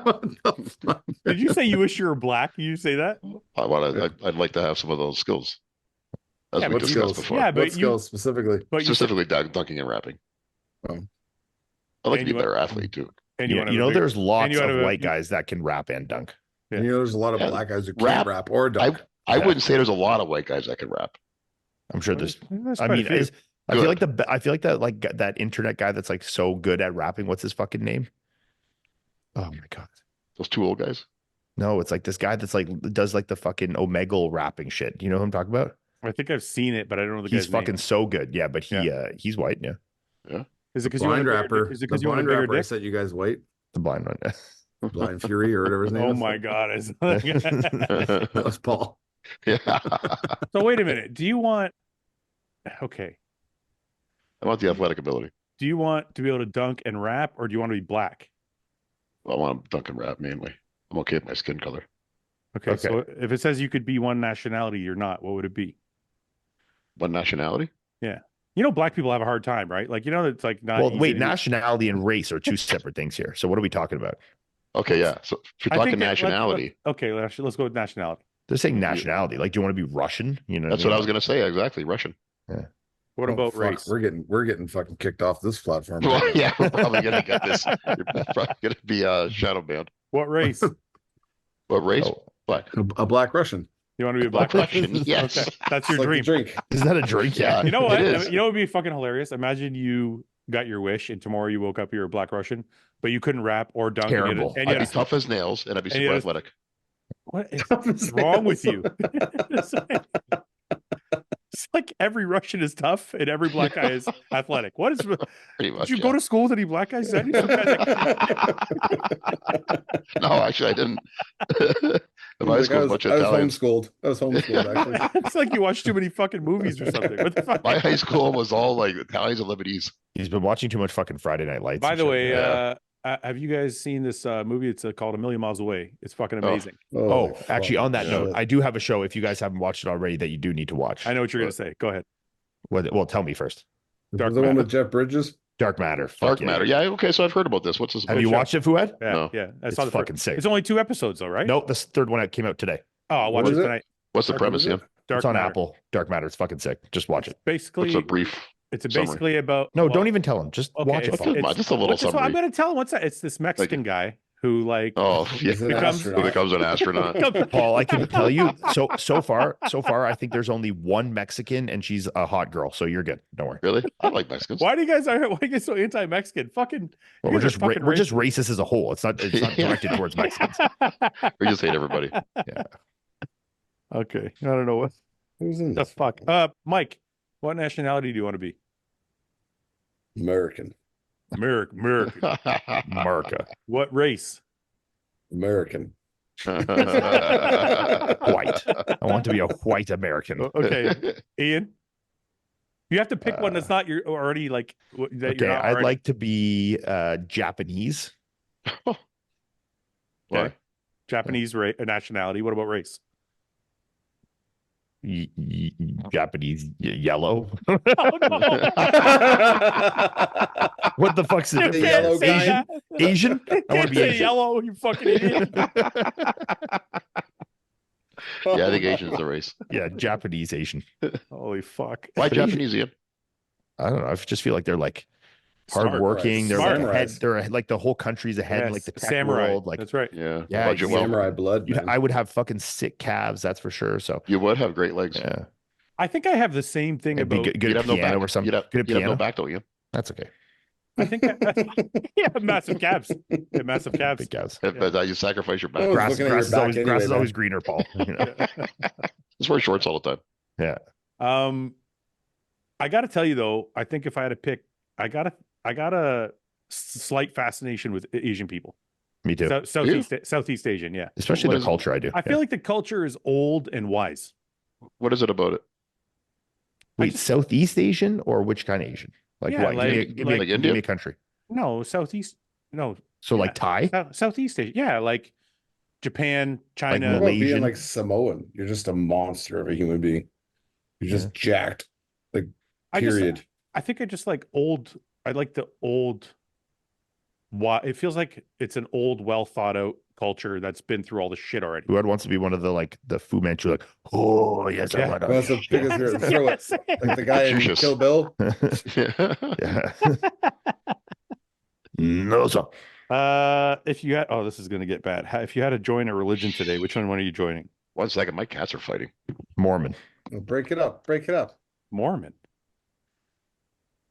What the fuck? Did you say you wish you were black? You say that? I'd like to have some of those skills. As Yeah, we what discussed skills? before. Yeah, What but you, skills specifically? but you, said- Specifically dunking and rapping. Oh. I'd like And to be you a better athlete too. and You, wanna you have a know, bigger- there's lots you of have a- white guys that can rap and dunk. Yeah. You know, there's a lot of Yeah, black guys who rap. can't rap or dunk. I Yeah. wouldn't say there's a lot of white guys that can rap. I'm sure there's. There's I quite a mean, few. I feel like that internet guy that's like so good at rapping. What's his fucking name? Oh my god. Those two old guys. No, it's like this guy that's like does like the fucking Omegle rapping shit. You know who I'm talking about? I think I've seen it, but I don't know the He's guy's fucking name. so good. Yeah, but he's white. Yeah, Is it because you want Blind a rapper. bigger, is it The 'cause you want a blind bigger rapper I dick? said you guys white. the blind one. Blind Fury or whatever his name Oh is. my god! That was Paul. Yeah. So wait a minute. Do you want? Okay. I want the athletic ability. Do you want to be able to dunk and rap, or do you want to be black? I want to dunk and rap mainly. I'm okay with my skin color. Okay, so if it says you could be one nationality, you're not. What would it be? What nationality? Yeah. You know, black people have a hard time, right? Like, you know, it's like not. Well, easy wait, to- nationality and race are two separate things here. So what are we talking about? Okay, yeah. So if you're I talking think nationality, okay, let's go with nationality. They're saying nationality. Like, do you want to be Russian? You know, that's what I was going to say. Exactly, Russian. Yeah. What Oh, about fuck, race? We're getting fucking kicked off this platform. Well, yeah, we're probably going to get this. You're probably going to be shadow banned. What race? What race? Oh, Black. A black Russian. You want to be a black Black Russian? Russian, yes. Okay, that's your It's like dream. the drink. isn't that a drink? Yeah. You know what? It is. You know what would be fucking hilarious? Imagine you got your wish and tomorrow you woke up, you're a black Russian, but you couldn't rap or dunk. Terrible. And you I'd had be tough as nails, and I'd be and you super had a- athletic. What is wrong with you? It's like every Russian is tough and every black guy is athletic. What is? Pretty Did much. you yeah. go to school with any black guys? I knew some guys that- No, actually, I didn't. The high Like, school, I a was bunch of Italians. homeschooled. I was homeschooled actually. it's like you watch too many fucking movies or something. What the fuck? My high school was all like Italians and Lebanese. He's been watching too much fucking Friday Night Lights. By and the shit. way, Yeah. have you guys seen this movie? It's called A Million Miles Away. It's fucking amazing. Oh, actually, on that note, shit. I do have a show. If you guys haven't watched it already, that you do need to watch. I know what you're gonna say. Go ahead. Well, tell me first. Dark the one Matter. with Jeff Bridges. Dark Matter. Fuck Dark yeah. Matter. Yeah, okay, so I've heard about this. What's this? Have you show? watched it, Fouad? Yeah, No. yeah. I It's saw the fucking first. sick. It's only 2 episodes though, right? Nope, this third one came out today. Oh, I'll watch What it is it? tonight. What's the premise, Ian? Dark It's on Matter. Apple. Dark Matter. It's fucking sick. Just watch it. Basically, What's a brief? it's summary? basically about. No, well, don't even tell him. Just okay, watch it. it's- Just a little what's this one? summary. I'm gonna tell him what's that. It's this Mexican guy who like. Oh, yeah. Is it an Becomes- astronaut? Becomes an astronaut. Paul, I can tell you. So far, I think there's only one Mexican, and she's a hot girl. So you're good. Don't worry. Really? I like Mexicans. Why do you guys so anti-Mexican? Fucking. Well, you we're guys are just fucking we're just racist as a whole. It's not directed towards Mexicans. We just hate everybody. Okay, I don't know what Who's in the this? fuck. Mike, what nationality do you want to be? American. American. America, What race? American. white. I want to be a white American. Okay, Ian. You have to pick one that's not your already like. That Okay, you're not I'd already- like to be Japanese. Why? Japanese nationality. What about race? Japanese yellow. Oh, no. What the fuck's You it? The can't yellow say guy? that. Asian? You I want can't to be say Asian. yellow. You fucking idiot. Yeah, I think Asian's the race. Yeah, Japanese Asian. Holy fuck. Why Japanese, Ian? I don't know. I just feel like they're like Smart, hardworking. They're Smart. like ahead. They're like the whole country's ahead. Yes, Like the tech samurai. world. Like That's right. Yeah. Yeah, Budget well. Samurai blood. Man. I would have fucking sick calves. That's for sure. So You would have great legs. yeah, I think I have the same thing it'd be about. good You'd at have no piano back. or something. You'd have, Good at you'd have no piano. back, don't you? That's okay. I think yeah, massive calves. Yeah, massive calves. Big calves. If you sacrifice your back. Oh, Grass, looking at your grass is back always anyway, grass is man. always greener, Paul. You know? Just wear shorts all the time. I got to tell you though, I think if I had to pick, I got a slight fascination with Asian people. Me too. Southeast Asian, yeah. Especially What the is- culture. I do. I feel like the culture is old and wise. What is it about it? Wait, Southeast Asian or which kind of Asian? Like Yeah, what? like- give me like give India? me a country. No, Southeast. No, So like Thai. Southeast Asia. Yeah, like Japan, China. What about Malaysian. being like Samoan? You're just a monster of a human being. You're just jacked. Like period. I think I just like old. I like the old. Why it feels like it's an old, well thought out culture that's been through all the shit already. Who wants to be one of the Fu Manchu? Like, oh yes, Yeah. I want Well, that's the biggest here. Throw it. Like the guy in Jesus. Kill Bill. Yeah. No, sir. If you had, this is gonna get bad. If you had to join a religion today, which one are you joining? 1 second, my cats are fighting. Mormon, Well, break it up. Break it up. Mormon.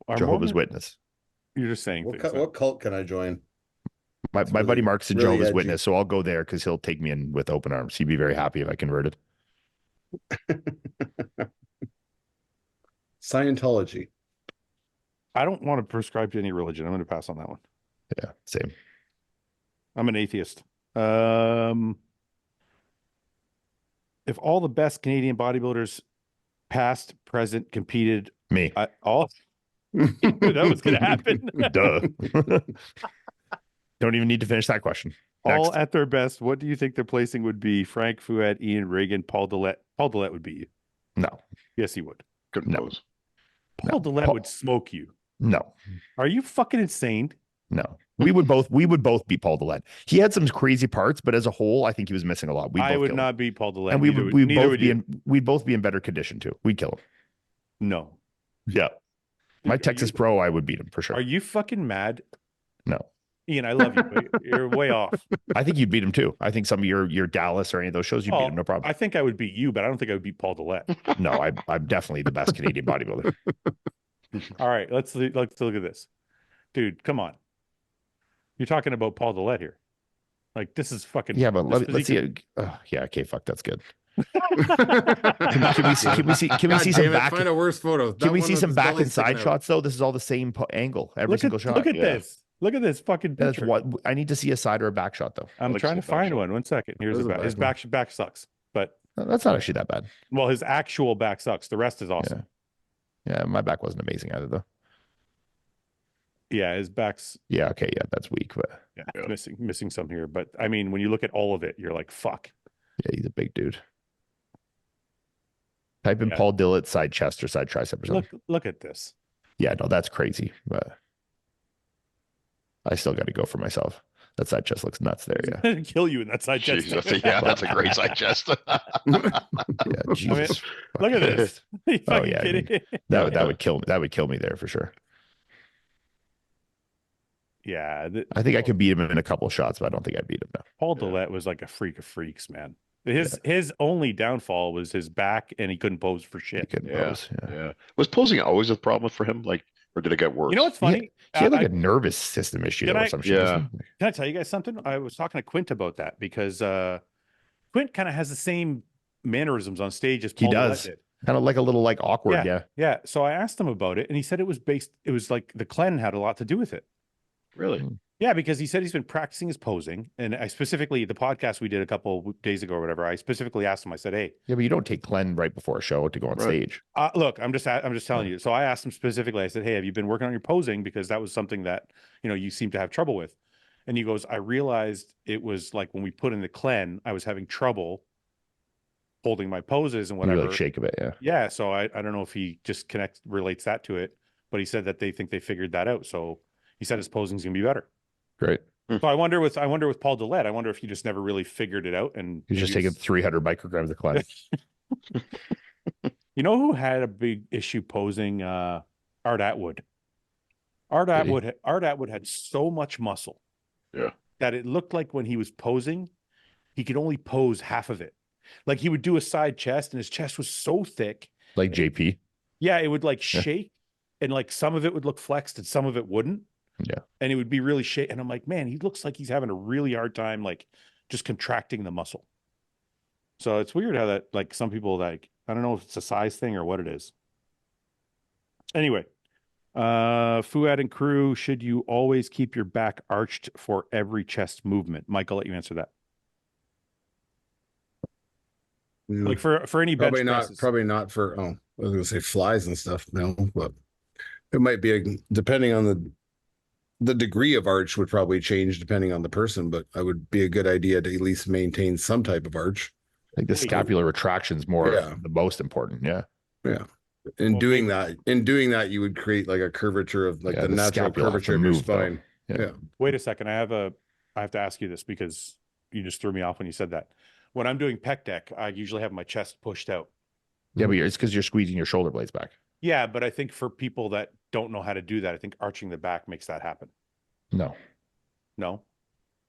Are Jehovah's Mormon- Witness. You're just saying What, things. what cult can I join? My really- buddy Mark's a really Jehovah's edgy. Witness, so I'll go there because he'll take me in with open arms. He'd be very happy if I converted. Scientology. I don't want to prescribe to any religion. I'm going to pass on that one. Yeah, same. I'm an atheist. If all the best Canadian bodybuilders, past, present, competed, Me. all that was going to happen. Duh. Don't even need to finish that question. All Next. at their best. What do you think their placing would be? Frank, Fouad, Ian, Reagan, Paul Dillette. Paul Dillette would beat you. No. Yes, he would. Couldn't No. pose. Paul Dillette would smoke you. No. Are you fucking insane? No. We would both beat Paul Dillette. He had some crazy parts, but as a whole, I think he was missing a lot. I would not beat Paul Dillette. And we'd both be in better condition too. We'd kill him. No. Yeah. My Texas Pro, I would beat him for sure. Are you fucking mad? No. Ian, I love you, but you're way off. I think you'd beat him too. I think some of your Dallas or any of those shows, you'd beat him, no problem. I think I would beat you, but I don't think I would beat Paul Dillette. No, I'm definitely the best Canadian bodybuilder. All right, let's look at this. Dude, come on. You're talking about Paul Dillette here. Like, this is fucking... Yeah, but let's see. Yeah, okay, fuck, that's good. Can we see some back? Find a worse photo. Can we see some back and side shots though? This is all the same angle, every single shot. Look at this. Look at this fucking picture. That's what I need to see, a side or a back shot though. I'm trying to find one. 1 second. Here's the back. His back sucks, but that's not actually that bad. Well, his actual back sucks. The rest is awesome. Yeah, my back wasn't amazing either though. Yeah, his back's... Yeah, okay, yeah, that's weak, but missing some here. But I mean, when you look at all of it, you're like, fuck. Yeah, he's a big dude. Type in Paul Dillett side chest or side tricep or something. Look at this. Yeah, no, that's crazy. But I still got to go for myself. That side chest looks nuts there. Yeah, kill you in that side chest. That's a great side chest. Yeah, Jesus. I mean, look at this. Oh yeah, I mean, that would kill me. That would kill me there for sure. Yeah, I think I could beat him in a couple of shots, but I don't think I'd beat him now. Paul Dillette was like a freak of freaks, man. His only downfall was his back, and he couldn't pose for shit. He couldn't pose. Yeah. Was posing always a problem for him? Like, or did it get worse? You know what's funny? He had like a nervous system issue or some shit. Yeah. Can I tell you guys something? I was talking to Quint about that because Quint kind of has the same mannerisms on stage as Paul Dillette did. Kind of like a little like awkward. Yeah. So I asked him about it, and he said it was like the clen had a lot to do with it. Really? Yeah, because he said he's been practicing his posing, and I specifically, the podcast we did a couple of days ago or whatever, I specifically asked him. I said, "Hey, yeah, but you don't take clen right before a show to go on stage." Look, I'm just telling you. So I asked him specifically. I said, "Hey, have you been working on your posing? Because that was something that you seem to have trouble with." And he goes, "I realized it was like when we put in the clen, I was having trouble holding my poses and whatever." You like shake a bit, yeah. Yeah. So I don't know if he just relates that to it, but he said that they think they figured that out. So he said his posing's gonna be better. Great. So I wonder with Paul Dillette, I wonder if he just never really figured it out, and he's just taking 300 micrograms of clen. You know who had a big issue posing? Art Atwood. Art Atwood had so much muscle, that it looked like when he was posing, he could only pose half of it. Like he would do a side chest, and his chest was so thick, like JP. Yeah, it would like shake, and like some of it would look flexed, and some of it wouldn't. Yeah. And it would be really shake. And I'm like, man, he looks like he's having a really hard time, like just contracting the muscle. So it's weird how that, like some people like, I don't know if it's a size thing or what it is. Anyway, Fouad and crew, should you always keep your back arched for every chest movement? Mike, I'll let you answer that. Like for any bench presses. Probably not for, I was gonna say flies and stuff. No, but it might be depending on the degree of arch would probably change depending on the person, but it would be a good idea to at least maintain some type of arch. Like the scapular retraction is more the most important. Yeah. Yeah. In doing that, you would create like a curvature of like the natural curvature of your spine. Yeah. Wait a second. I have to ask you this because you just threw me off when you said that. When I'm doing pec deck, I usually have my chest pushed out. Yeah, but it's because you're squeezing your shoulder blades back. Yeah, but I think for people that don't know how to do that, I think arching the back makes that happen. No,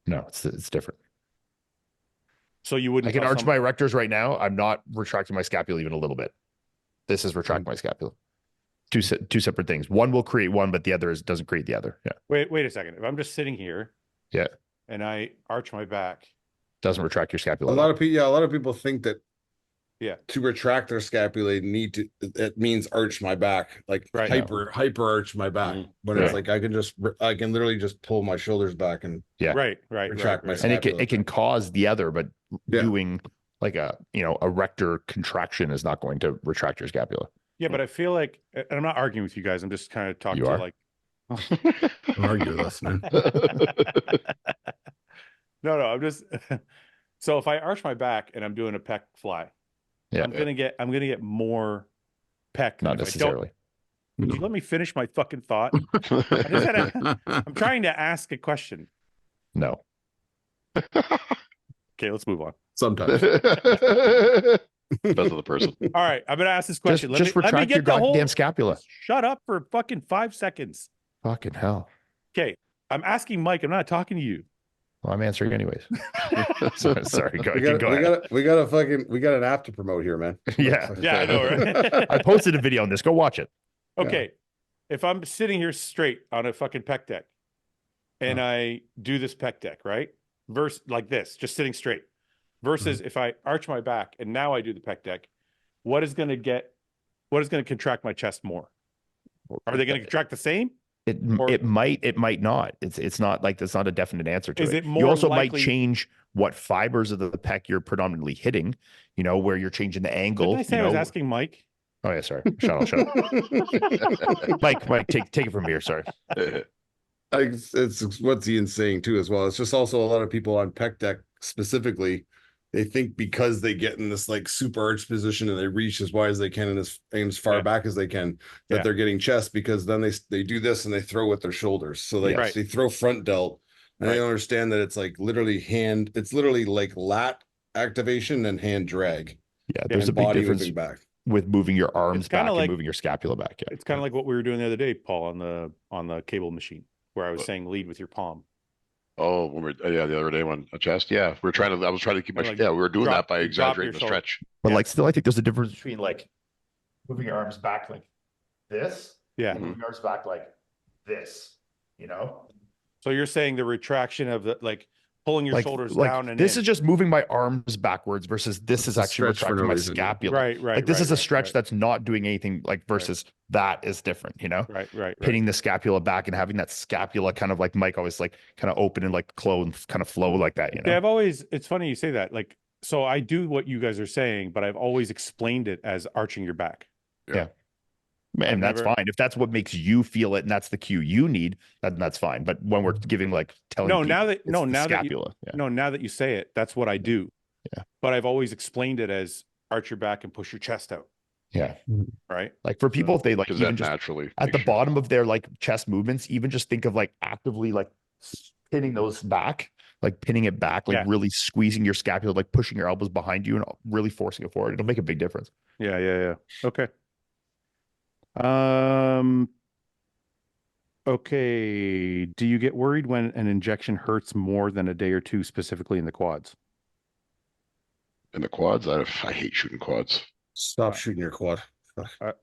it's different. So you wouldn't. I can arch my erectors right now. I'm not retracting my scapula even a little bit. This is retracting my scapula. Two separate things. One will create one, but the other doesn't create the other. Yeah. Wait a second. If I'm just sitting here, and I arch my back, doesn't retract your scapula. A lot of people think that to retract their scapula it means arch my back, like hyper arch my back. But it's like I can literally just pull my shoulders back and retract my scapula. And it can cause the other, but doing like a erector contraction is not going to retract your scapula. Yeah, but I feel like, and I'm not arguing with you guys, I'm just kind of talking to like argue with us, man. No, I'm just so if I arch my back and I'm doing a pec fly, Yeah. I'm gonna get more pec than Not if I don't. necessarily. Would you let me finish my fucking thought? I'm trying to ask a question. No. Okay, let's move on. Sometimes. Depends on the person. All right, I'm gonna ask this question. Just let me retract get your the whole goddamn scapula. Shut up for fucking 5 seconds. Fucking hell. Okay, I'm asking Mike. I'm not talking to you. Well, I'm answering anyways. Sorry, go We got ahead. we got an app to promote here, man. Yeah. Yeah, I know, right? I posted a video on this. Go watch it. Okay, if I'm sitting here straight on a fucking pec deck, and I do this pec deck, right? Versus like this, just sitting straight. Versus if I arch my back and now I do the pec deck, what is going to contract my chest more? Are they going to contract the same? It might not. It's not like that's not a definite answer to Is it. it more You also likely- might change what fibers of the pec you're predominantly hitting, you know, where you're changing the angle. Didn't I say I was asking Mike? Oh yeah, sorry. Shut up. Mike, take it from here. Sorry. It's what's Ian saying too as well. It's just also a lot of people on pec deck specifically, they think because they get in this like super arch position and they reach as wide as they can and as far back as they can, that they're getting chest, because then they do this and they throw with their shoulders. So like they throw front delt, and they don't understand that it's like literally it's literally like lat activation and hand drag. Yeah, there's a big difference back with moving your arms back like, and moving your scapula back. Yeah. It's kind of like what we were doing the other day, Paul, on the cable machine, where I was saying lead with your palm. Oh, when the other day when a chest. Yeah, I was trying to keep my we were doing that by exaggerating the stretch. But like still I think there's a difference between like moving your arms back like this. Yeah. And moving your arms back like this, you know? So you're saying the retraction of the like pulling your shoulders down and this is just moving my arms backwards versus this is actually retracting my scapula. Right. Like this is a stretch that's not doing anything like versus that is different, you know? Right. Pinning the scapula back and having that scapula kind of like Mike always like kind of open and like close, kind of flow like that, you know? Yeah, it's funny you say that. Like, so I do what you guys are saying, but I've always explained it as arching your back. Yeah. And that's fine. If that's what makes you feel it and that's the cue you need, that's fine. But when we're giving like telling now that you say it, that's what I do. Yeah. But I've always explained it as arch your back and push your chest out. Yeah. Right. Like for people, if they like even just naturally at the bottom of their like chest movements, even just think of like actively like pinning those back, like pinning it back, like really squeezing your scapula, like pushing your elbows behind you and really forcing it forward. It'll make a big difference. Yeah. Okay. Okay. Do you get worried when an injection hurts more than a day or two, specifically in the quads? In the quads, I hate shooting quads. Stop shooting your quad.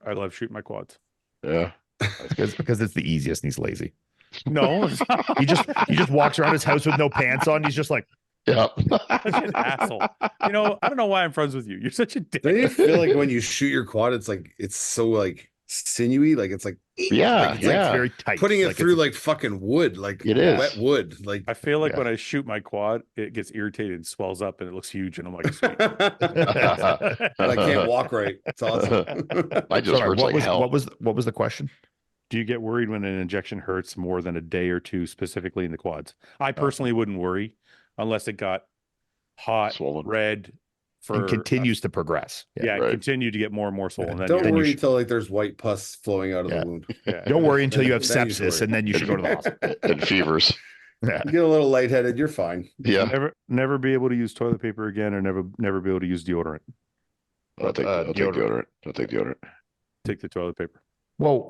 I love shooting my quads. Yeah, because it's the easiest and he's lazy. No, he just walks around his house with no pants on. He's just like, yeah, such an asshole. You know, I don't know why I'm friends with you. You're such a dick. Don't you feel like when you shoot your quad, it's so like sinewy, like it's like it's like very tight, putting it through like fucking wood, like it is wet wood. Like I feel like when I shoot my quad, it gets irritated and swells up and it looks huge, and I'm like, sweet. I can't walk right. It's awesome. I just hurts like hell. What was the question? Do you get worried when an injection hurts more than a day or two, specifically in the quads? I personally wouldn't worry unless it got hot, swollen, red. And continues to progress. Continue to get more and more swollen. Don't worry until like there's white pus flowing out of the wound. Don't worry until you have sepsis, and then you should go to the hospital. And fevers. You get a little lightheaded, you're fine. Yeah. Never be able to use toilet paper again, or never be able to use deodorant. I'll take deodorant. I'll take deodorant. Take the toilet paper. Well,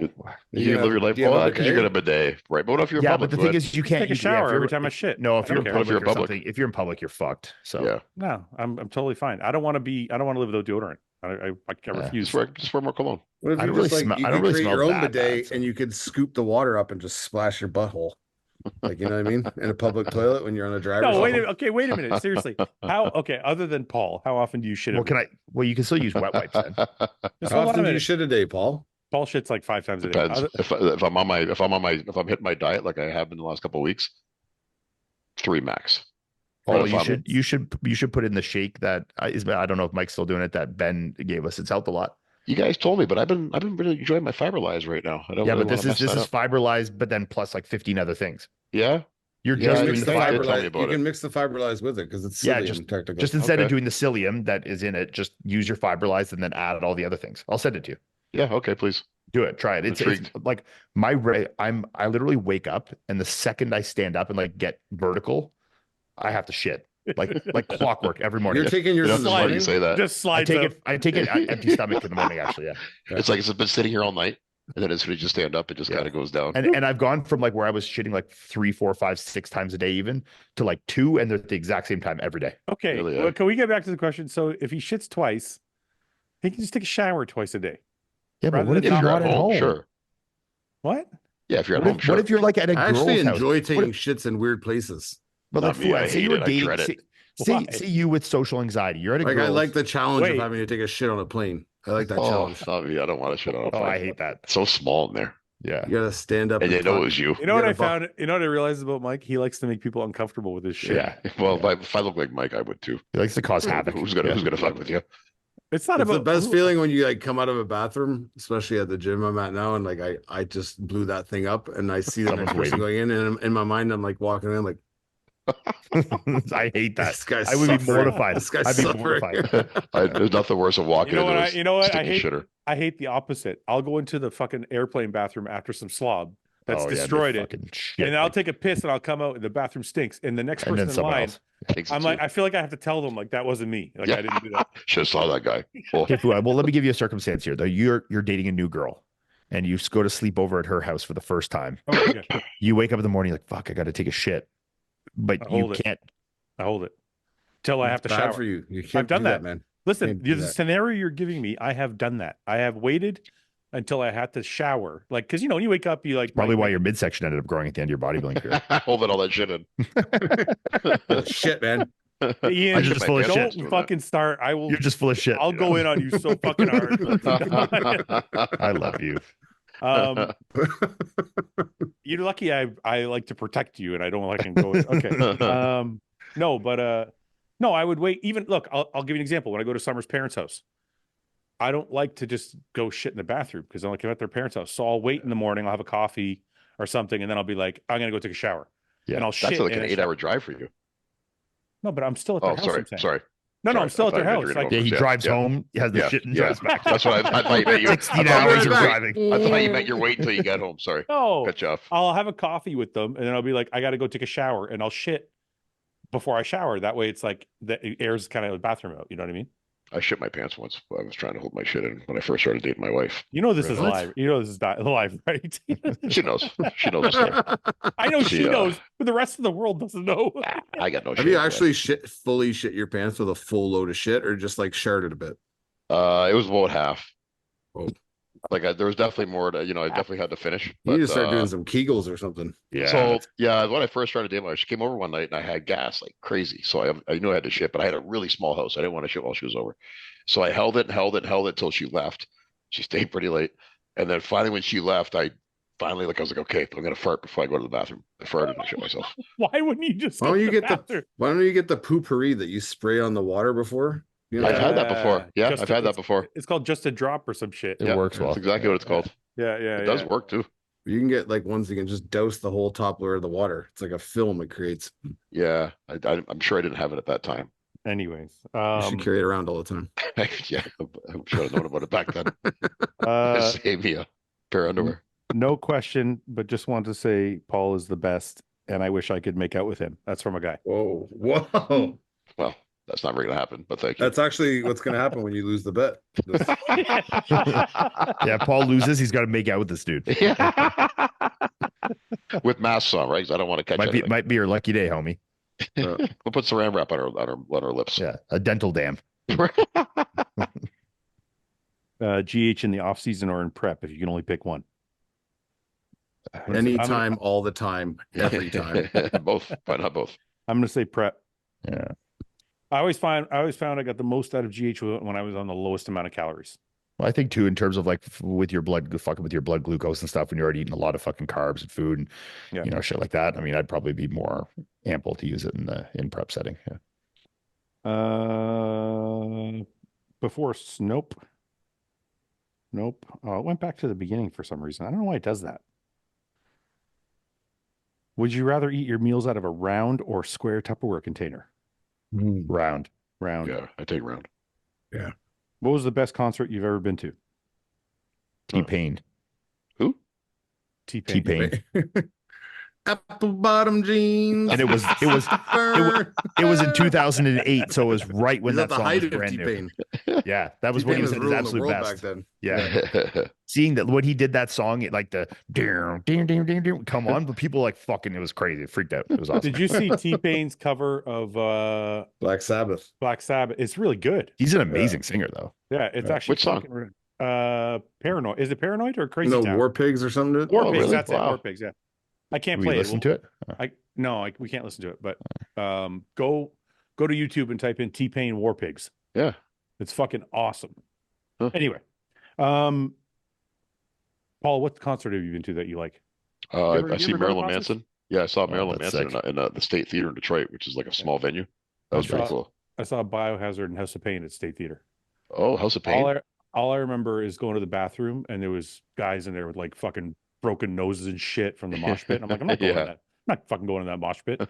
you can live your life because you got a bidet, right? But what if you're in public? But the thing is, you can't take a shower every time I shit. No, if you're in public, if you're in public, you're fucked. So no, I'm totally fine. I don't want to live without deodorant. I refuse. Just wear more cologne. What if I you don't really just, smell. you I don't could really create smell your own that bidet bad, so. and you could scoop the water up and just splash your butthole, like, you know what I mean, in a public toilet when you're on a driver's. No, wait a minute. Seriously, other than Paul, how often do you shit? Well, you can still use wet wipes then. How often do you shit a day, Paul? Paul shits like 5 times a day. Depends. If I'm hitting my diet like I have been the last couple of weeks, 3 max. Paul, you should put in the shake that I don't know if Mike's still doing it, that Ben gave us. It's helped a lot. You guys told me, but I've been really enjoying my Fiberlize right now. I don't. Yeah, really but this is Fiberlize, but then plus like 15 other things. Yeah. You're Yeah, just I doing think the they fiber. tell me about You it. can mix the fiberlize with it because it's Yeah, psyllium technically. just instead of Okay. doing the psyllium that is in it, just use your fiberlize and then add all the other things. I'll send it to you. Yeah, okay, please. Do it. Try it. It's Intrigued. like I literally wake up and the second I stand up and like get vertical, I have to shit like clockwork every morning. You're taking yours You know, in the it's funny morning. you say that. Just slides up. I take it empty stomach in the morning. Actually, yeah. It's like it's been sitting here all night, and then as soon as you stand up, it just kind of goes down. And I've gone from like where I was shitting like 3, 4, 5, 6 times a day even to like 2, and they're at the exact same time every day. Okay, Really, well, can we get back to the question? So if he shits twice, he can just take a shower twice a day. Yeah, but Rather what if than you're not not at home? Sure. What? Yeah, if you're at What home, if, sure. what if you're like at a I girl's actually house? enjoy taking What if- shits in weird places. But like, Not me, I say hate you were it, I dating. dread it. Say you with social anxiety. You're at a Like I girl's. like the challenge Wait. of having to take a shit on a plane. I like that Oh, challenge. not me. I don't want to shit on a Oh, plane. I hate that. It's so small in there, Yeah. You gotta stand up and they know talk. it was you. You know what Yeah, I the buff- found? You know what I realized about Mike? He likes to make people uncomfortable with his shit. Yeah. Well, if I look like Mike, I would too. He likes to cause havoc. Who's gonna fuck with you? It's not It's about the best feeling when you like come out of a bathroom, especially at the gym I'm at now, and like I just blew that thing up, and I see the next Someone's person waiting. going in, and in my mind I'm like walking in, like I hate that. this guy's I would be suffering. mortified. This guy's I'd be suffering. mortified. There's nothing worse than walking You know into what? a You know what? I sticky hate. shitter. I hate the opposite. I'll go into the fucking airplane bathroom after some slob that's Oh, yeah, destroyed they're it, fucking shit, and I'll like- take a piss and I'll come out and the bathroom stinks, and the next and then person in someone line, else. Thinks I'm it's like, you. I feel like I have to tell them like that wasn't me. Like I didn't do that. Should have saw that guy. Well, Okay, Fouad, well, let me give you a circumstance here. Though you're dating a new girl, and you go to sleep over at her house for the first time. Oh, okay. You wake up in the morning like, fuck, I got to take a shit, but I you hold it. can't. I hold it till I have to Bad shower. for you. You can't I've done do that. man. Listen, Can't do the that. scenario you're giving me, I have done that. I have waited until I had to shower. Like, because when you wake up, you like Probably might- why your midsection ended up growing at the end of your bodybuilding career. holding all that shit in. Oh, shit, man. Ian, I just full of don't shit. doing fucking start. I will. You're just full of shit. I'll go in on you so fucking hard. I love you. You're lucky. I like to protect you, and I don't like to go. Okay. No, but no, I would wait. Even look, I'll give you an example. When I go to Summer's parents' house, I don't like to just go shit in the bathroom because I'm like I'm at their parents' house. So I'll wait in the morning. I'll have a coffee or something, and then I'll be like, I'm gonna go take a shower. Yeah, and I'll shit. That's like in an a 8-hour drive for you. No, but I'm still at their Oh, house. sorry, I'm saying. sorry. No, Sorry, I'm still I at their thought you house. meant Like, Yeah, he Yeah, drives yeah. home, has the Yeah, shit and yeah. drives back. That's what I thought you meant. 16 I thought hours you of were- driving. I thought you meant you're waiting until you get home. Sorry, no, cut you off. I'll have a coffee with them, and then I'll be like, I got to go take a shower, and I'll shit before I shower. That way, it's like the air's kind of the bathroom out. You know what I mean? I shit my pants once. I was trying to hold my shit in when I first started dating my wife. You know this is What? live. You know this is not live, right? She knows. She knows. This thing. I know she Yeah. knows, but the rest of the world doesn't know. I got no shit. Have you man. actually fully shit your pants with a full load of shit, or just like shared it a bit? It was about half. Oh. Like there was definitely more to, I definitely had to finish. You But, need to start doing some Kegels or something. Yeah. So yeah, when I first started dating her, she came over one night and I had gas like crazy. So I knew I had to shit, but I had a really small house. I didn't want to shit while she was over. So I held it till she left. She stayed pretty late. And then finally when she left, I was like, okay, I'm gonna fart before I go to the bathroom. I farted and I shit myself. Why wouldn't you just? Why go don't to you the get the bathroom? Why don't you get the poopery that you spray on the water before? You know, I've had that before. Yeah, Just I've had that before. It's called just a drop or some shit. It Yeah, works well. That's exactly what it's called. Yeah, It does work too. you can get like ones you can just douse the whole top layer of the water. It's like a film it creates. Yeah, I'm sure I didn't have it at that time. Anyways, You should carry it around all the time. Yeah, I should have known about it back then. uh, Save me a pair of underwear. no question, but just wanted to say Paul is the best, and I wish I could make out with him. That's from a guy. Whoa. Well, that's not really gonna happen, but thank you. That's actually what's going to happen when you lose the bet. Yeah, Paul loses. He's got to make out with this dude. With masks on, right? 'Cause I don't want to catch anything. Might be your lucky day, homie. We'll put saran wrap on our lips. Yeah, a dental dam. GH in the off season or in prep, if you can only pick one. Anytime, all the time, every time. Both. Why not both? I'm going to say prep. Yeah. I always found I got the most out of GH when I was on the lowest amount of calories. Well, I think too, in terms of like with your blood, fucking with your blood glucose and stuff, when you're already eating a lot of fucking carbs and food and shit like that. I mean, I'd probably be more ample to use it in prep setting. Yeah. Before nope. Oh, it went back to the beginning for some reason. I don't know why it does that. Would you rather eat your meals out of a round or square Tupperware container? Round. Round. Yeah, I take round. What was the best concert you've ever been to? T-Pain. Who? T-Pain. T-Pain. Apple bottom jeans. And it was in 2008, so it was right when He's at that the song was height of brand new. T-Pain. Yeah, that was when he was at his ruling the absolute world best. back then. Yeah, seeing that when he did that song, it like the come on, but people like fucking, it was crazy. It freaked out. It was awesome. Did you see T-Pain's cover of Black Sabbath. Black Sabbath? It's really good. He's an amazing singer, though. Yeah, it's actually Which song? fucking, Paranoid. Is it Paranoid or Crazy No, Town? War Pigs or something. War Oh, Pigs. really? That's it. Wow. War Pigs. Yeah, I can't We play it. listen to it. We can't listen to it. But go to YouTube and type in T-Pain War Pigs. Yeah. It's fucking awesome. Huh. Anyway, Paul, what concert have you been to that you like? I see ever go to Marilyn concerts? Manson. Yeah, I saw Marilyn that's Manson in the State Theater in Detroit, which is like a small venue. That was pretty cool. I saw Biohazard and House of Pain at State Theater. Oh, House of Pain. All I remember is going to the bathroom and there was guys in there with like fucking broken noses and shit from the mosh pit. And I'm like, I'm not going to that. I'm not fucking going to that mosh pit.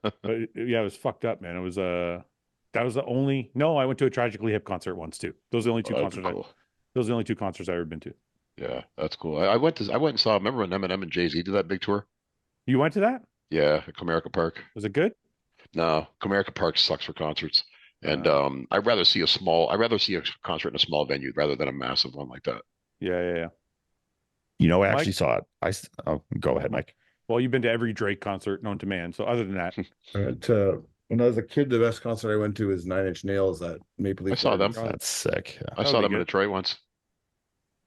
But yeah, it was fucked up, man. It was that was the only. No, I went to a Tragically Hip concert once too. Those are the only two that'd be concerts. cool. Those are the only two concerts I've ever been to. Yeah, that's cool. I went and saw. Remember when Eminem and Jay-Z did that big tour? You went to that? Yeah, at Comerica Park. Was it good? No, Comerica Park sucks for concerts. And I'd rather see a concert in a small venue rather than a massive one like that. Yeah. You know, I Mike? actually saw it. Go ahead, Mike. Well, you've been to every Drake concert known to man. So other than that, When I was a kid, the best concert I went to was 9 Inch Nails at Maple Leaf. I saw them. Gardens. That's sick. I That saw would be them in good. Detroit once.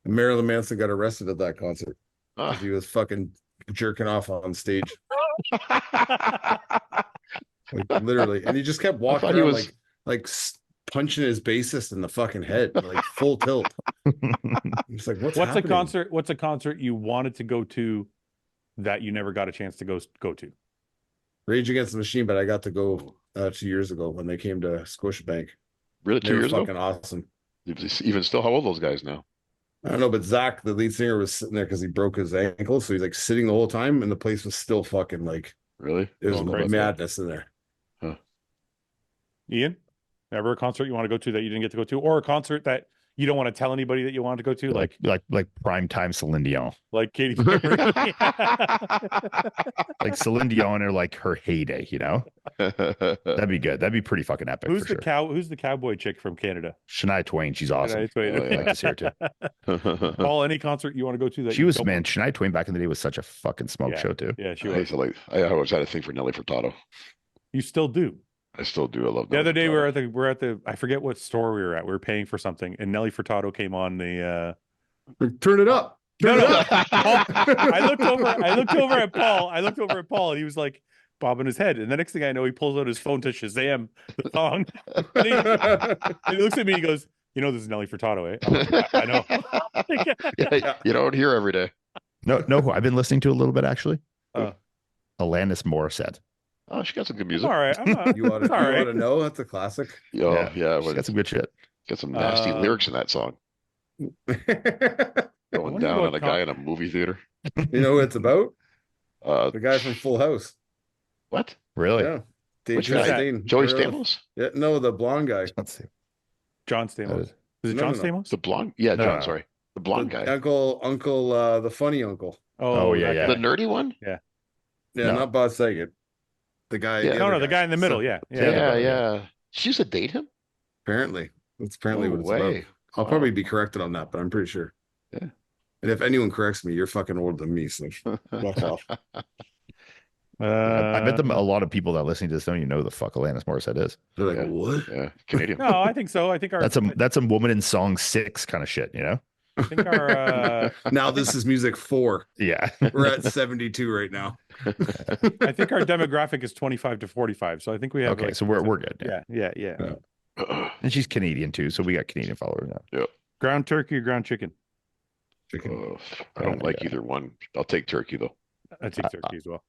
And Marilyn Manson got arrested at that concert. Ah. He was fucking jerking off on stage, like literally, and he just kept walking thought he around was- like punching his bassist in the fucking head, like full tilt. It's like, what's what's a happening? concert? What's a concert you wanted to go to that you never got a chance to go to? Rage Against the Machine, but I got to go 2 years ago when they came to Scotiabank. Really, They 2 were years ago? fucking awesome. Even still, how old are those guys now? I don't know, but Zach, the lead singer, was sitting there because he broke his ankle, so he's like sitting the whole time, and the place was still fucking like Really? it was Oh, crazy. madness in there. Ian, ever a concert you want to go to that you didn't get to go to, or a concert that you don't want to tell anybody that you wanted to go to, like prime time Celine Dion. like Katy Perry? Like Celine Dion or like her heyday, you know? That'd be good. That'd be pretty fucking epic. Who's for the sure. Who's the cowboy chick from Canada? Shania Twain, she's awesome. Shania Twain. Oh, yeah. I'd like to see her too. Paul, any concert you want to go to that She you was, don't- man, Shania Twain back in the day was such a fucking smoke show too. Yeah, she I was. always had a thing for Nelly Furtado. You still do. I still do. I love The Nelly other day Furtado. we're at the I forget what store we were at. We were paying for something, and Nelly Furtado came on the. Turn it up. No, Turn it no. up. I looked over at Paul, and he was like bobbing his head, and the next thing I know, he pulls out his phone to Shazam the song. And he looks at me, he goes, "You know this is Nelly Furtado, eh?" I'm like, I know. Yeah, you don't hear every day. No, who I've been listening to a little bit actually. Uh. Alanis Morissette. Oh, she got some good It's music. all right. I'm not, You ought it's all right. to know. That's a classic. Oh, Yeah. yeah. She's got some good shit. Got some nasty lyrics in that song. You Going wonder down what on a guy in a movie theater. know what it's about? Uh, The guy from Full House. what? Really? Yeah. Dave Which guy? Chastain. Joey Or, Stamos? Yeah, no, the blonde guy. Let's see. John That Stamos. is- Is it No, John no, no. Stamos? The blonde? Yeah, No, John. no. Sorry, the blonde guy. Uncle, the funny uncle. Oh, yeah, that yeah. guy. The nerdy one? Yeah, No. not Bob Saget. The guy. Yeah. No, other the guy in the middle. So, Yeah. Yeah. She used to date him. apparently, that's apparently No what it's way. about. I'll probably be corrected on that, but I'm pretty sure. Yeah. And if anyone corrects me, you're fucking older than me. So fuck off. I bet them a lot of people that are listening to this don't even know who the fuck Alanis Morissette is. They're like, Yeah. what? Yeah, Canadian. No, I think so. I think our That's a woman in song 6 kind of shit, you know? I think our Now this is music 4. Yeah. We're at 72 right now. I think our demographic is 25 to 45. So I think we have Okay, like, so we're good. yeah. And she's Canadian too, so we got Canadian followers now. Ground turkey or ground chicken? Chicken. I don't like either one. I'll take turkey though. I take turkey as well.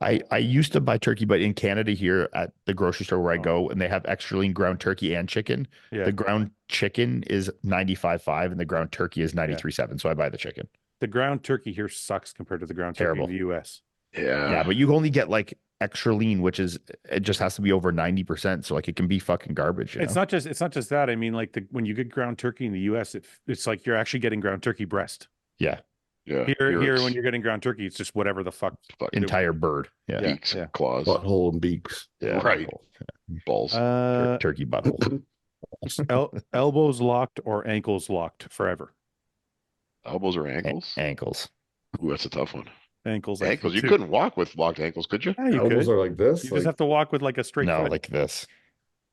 I used to buy turkey, but in Canada here at the grocery store where I go, and they have extra lean ground turkey and chicken. Yeah. The ground chicken is 95.5 and the ground turkey is 93.7. So I buy the chicken. The ground turkey here sucks compared to the ground turkey Terrible. in the US. Yeah, but you only get like extra lean, which is it just has to be over 90%. So like it can be fucking garbage. It's not just that. I mean, like when you get ground turkey in the US, it's like you're actually getting ground turkey breast. Yeah. Yeah. Here when you're getting ground turkey, it's just whatever the fuck. Entire bird. Yeah. Beaks and claws. Butthole and beaks. Yeah. Right. Balls. Turkey butthole. Elbows locked or ankles locked forever. Elbows or ankles? Ankles. Ooh, that's a tough one. Ankles. Ankles. You couldn't walk with locked ankles, could you? Yeah, you Elbows could. are like this. You just have to walk with like a straight foot. like this.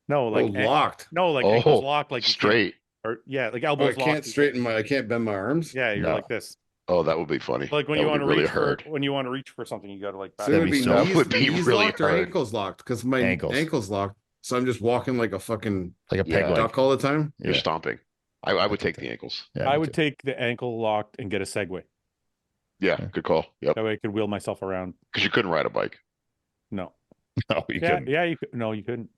No, like locked. No, like ankles locked, like straight. Or yeah, like Oh, elbows I can't locked. straighten I can't bend my arms. Yeah, you're No. like this. Oh, that would be funny. Like when that you want to really reach hurt. when you want to reach for something, you got to like back. So it would be That knees, would be knees really locked or hard. ankles locked because my ankles locked. So I'm just walking like a fucking Like a peg leg. duck all the time. You're stomping. I would take the ankles. Yeah, I would take the ankle locked and get a Segway. Yeah, good call. Yep. That way I could wheel myself around. Because you couldn't ride a bike. No. No, you Yeah, couldn't. yeah, you could. No, you couldn't.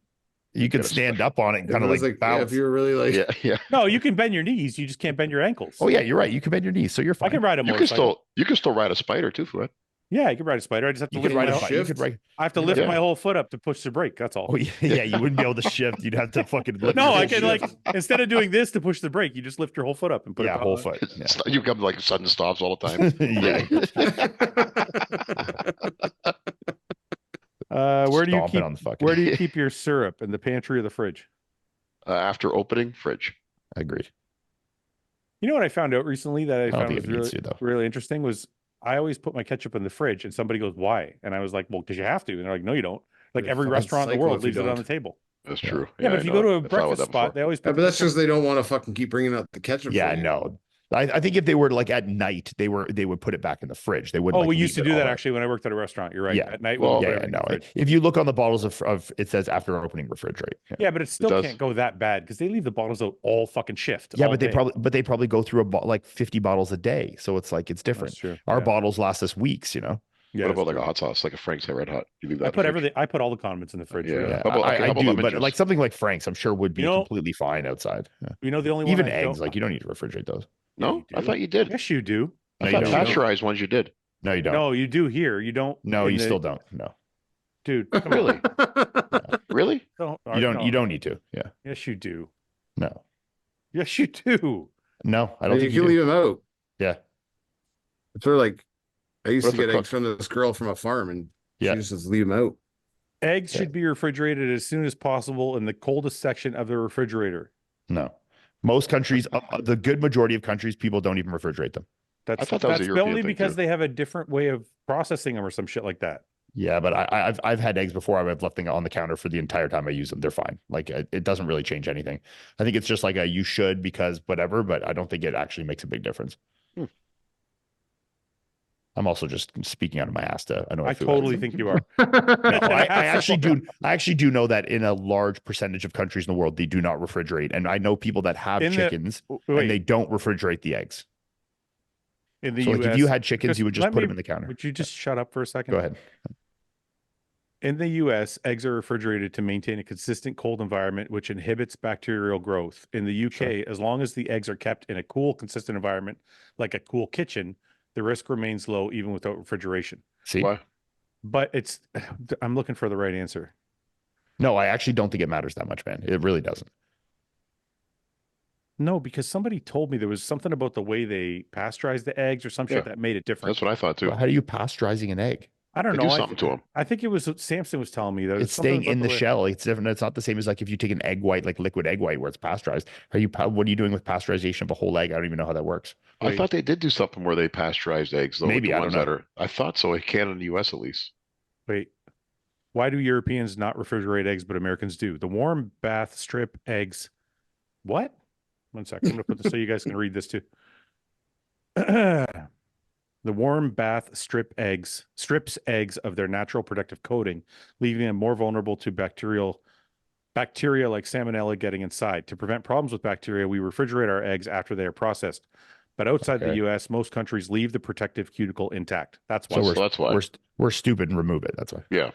You could Gotta stand up on it and If kind it of was like yeah, bounce. if you're really like Yeah. No, you can bend your knees. You just can't bend your ankles. Oh yeah, you're right. You can bend your knees, so you're fine. I can ride a You motorcycle. can still ride a spider too, Fouad. Yeah, I can ride a spider. I just have to You lift could ride my a whole, bike. You could ride. I have to lift Yeah. my whole foot up to push the brake. That's all. Oh yeah, you wouldn't be able to shift. You'd have to fucking lift No, your I whole can shit. like instead of doing this to push the brake, you just lift your whole foot up and put it whole foot. Yeah. You come like sudden stops all the time. Yeah. Where do you Stomping keep on the fucking- where do you keep your syrup? In the pantry or the fridge? After opening, fridge. Agreed. You know what I found out recently that I don't found think was it needs really, to, though. really interesting was I always put my ketchup in the fridge and somebody goes, why? And I was like, well, because you have to. And they're like, no, you don't. Like You're every fucking restaurant in the psycho world if you leaves it on don't. the table. That's true. Yeah, but I if you know. go to a I found breakfast that spot, before. they always Yeah, put but that's because they don't want to fucking keep bringing out the ketchup. Yeah, for you. no. I think if they were like at night, they would put it back in the fridge. They wouldn't. Oh, like, we used to leave it do all that out. actually when I worked at a restaurant. You're right. Yeah. At night, Well, we would put Yeah, everything in no. the fridge. If you look on the bottles of it says after opening refrigerate. Yeah, Yeah, but it still does. can't go that bad because they leave the bottles out all fucking shift. yeah, all but day. they probably go through like 50 bottles a day. So it's like it's different. That's true. Our Yeah. bottles last us weeks, you know. Yeah, What that's about like true. a hot sauce, like a Frank's Red Hot? You leave that. I in put the fridge? everything. I put all the condiments in the fridge. Yeah. really. Yeah, How about- I how about do, lemon but juice? like something like Frank's, I'm sure would be You know- completely fine outside. Yeah. You know, the only Even one I eggs, don't- like you don't need to refrigerate those. No, you I do. thought you did. Yes, you do. No, I you thought don't. pasteurized ones you did. No, you don't. No, you do here. You don't. No, in you the- still don't. No, dude. Come Really? on. Really? Don't, you don't. no. You don't need to. Yeah. Yes, you do. No. Yes, you do. No, I don't You think can you do. leave them out. Yeah. It's sort of like I used What to if they're get eggs cooked? from this girl from a farm, and Yeah. she used to just leave them out. Eggs Yeah. should be refrigerated as soon as possible in the coldest section of the refrigerator. No. Most countries, the good majority of countries, people don't even refrigerate them. That's thought that was a that's European only thing, because too. they have a different way of processing them or some shit like that. Yeah, but I've had eggs before. I've left them on the counter for the entire time I use them. They're fine. Like it doesn't really change anything. I think it's just like a you should because whatever, but I don't think it actually makes a big difference. Hmm. I'm also just speaking out of my ass to annoy I Fouad. totally think you are. No, I actually do. I actually do know that in a large percentage of countries in the world, they do not refrigerate, and I know people that have In the- chickens Wait, and they don't refrigerate the eggs. in the So like US, if you had chickens, just you would just let put me- them in the counter. Would you just shut up for a second? Go ahead. In the US, eggs are refrigerated to maintain a consistent cold environment, which inhibits bacterial growth. In the UK, as long as the eggs are kept in a cool, consistent environment, like a cool kitchen, the risk remains low even without refrigeration. See, Why? But it's, I'm looking for the right answer. no, I actually don't think it matters that much, man. It really doesn't. No, because somebody told me there was something about the way they pasteurize the eggs or some shit Yeah. that made it different. That's what I thought too. Well, how are you pasteurizing an egg? I don't They know. do I- something to them. I think it was Samson was telling me that It's staying in the shell. It's different. It's not the same as like if you take an egg white, like liquid egg white, where it's pasteurized. What are you doing with pasteurization of a whole egg? I don't even know how that works. I Wait. thought they did do something where they pasteurized eggs though. with Maybe, the I don't ones know. that are. I thought so. In Canada and the US at least. Wait, why do Europeans not refrigerate eggs, but Americans do? The warm bath strip eggs. What? 1 second. I'm going to put this so you guys can read this too. The warm bath strips eggs of their natural protective coating, leaving them more vulnerable to bacteria like salmonella getting inside. To prevent problems with bacteria, we refrigerate our eggs after they are processed. But outside the Okay. US, most countries leave the protective cuticle intact. That's why. So So that's why. we're stupid and remove it. That's why. Yeah.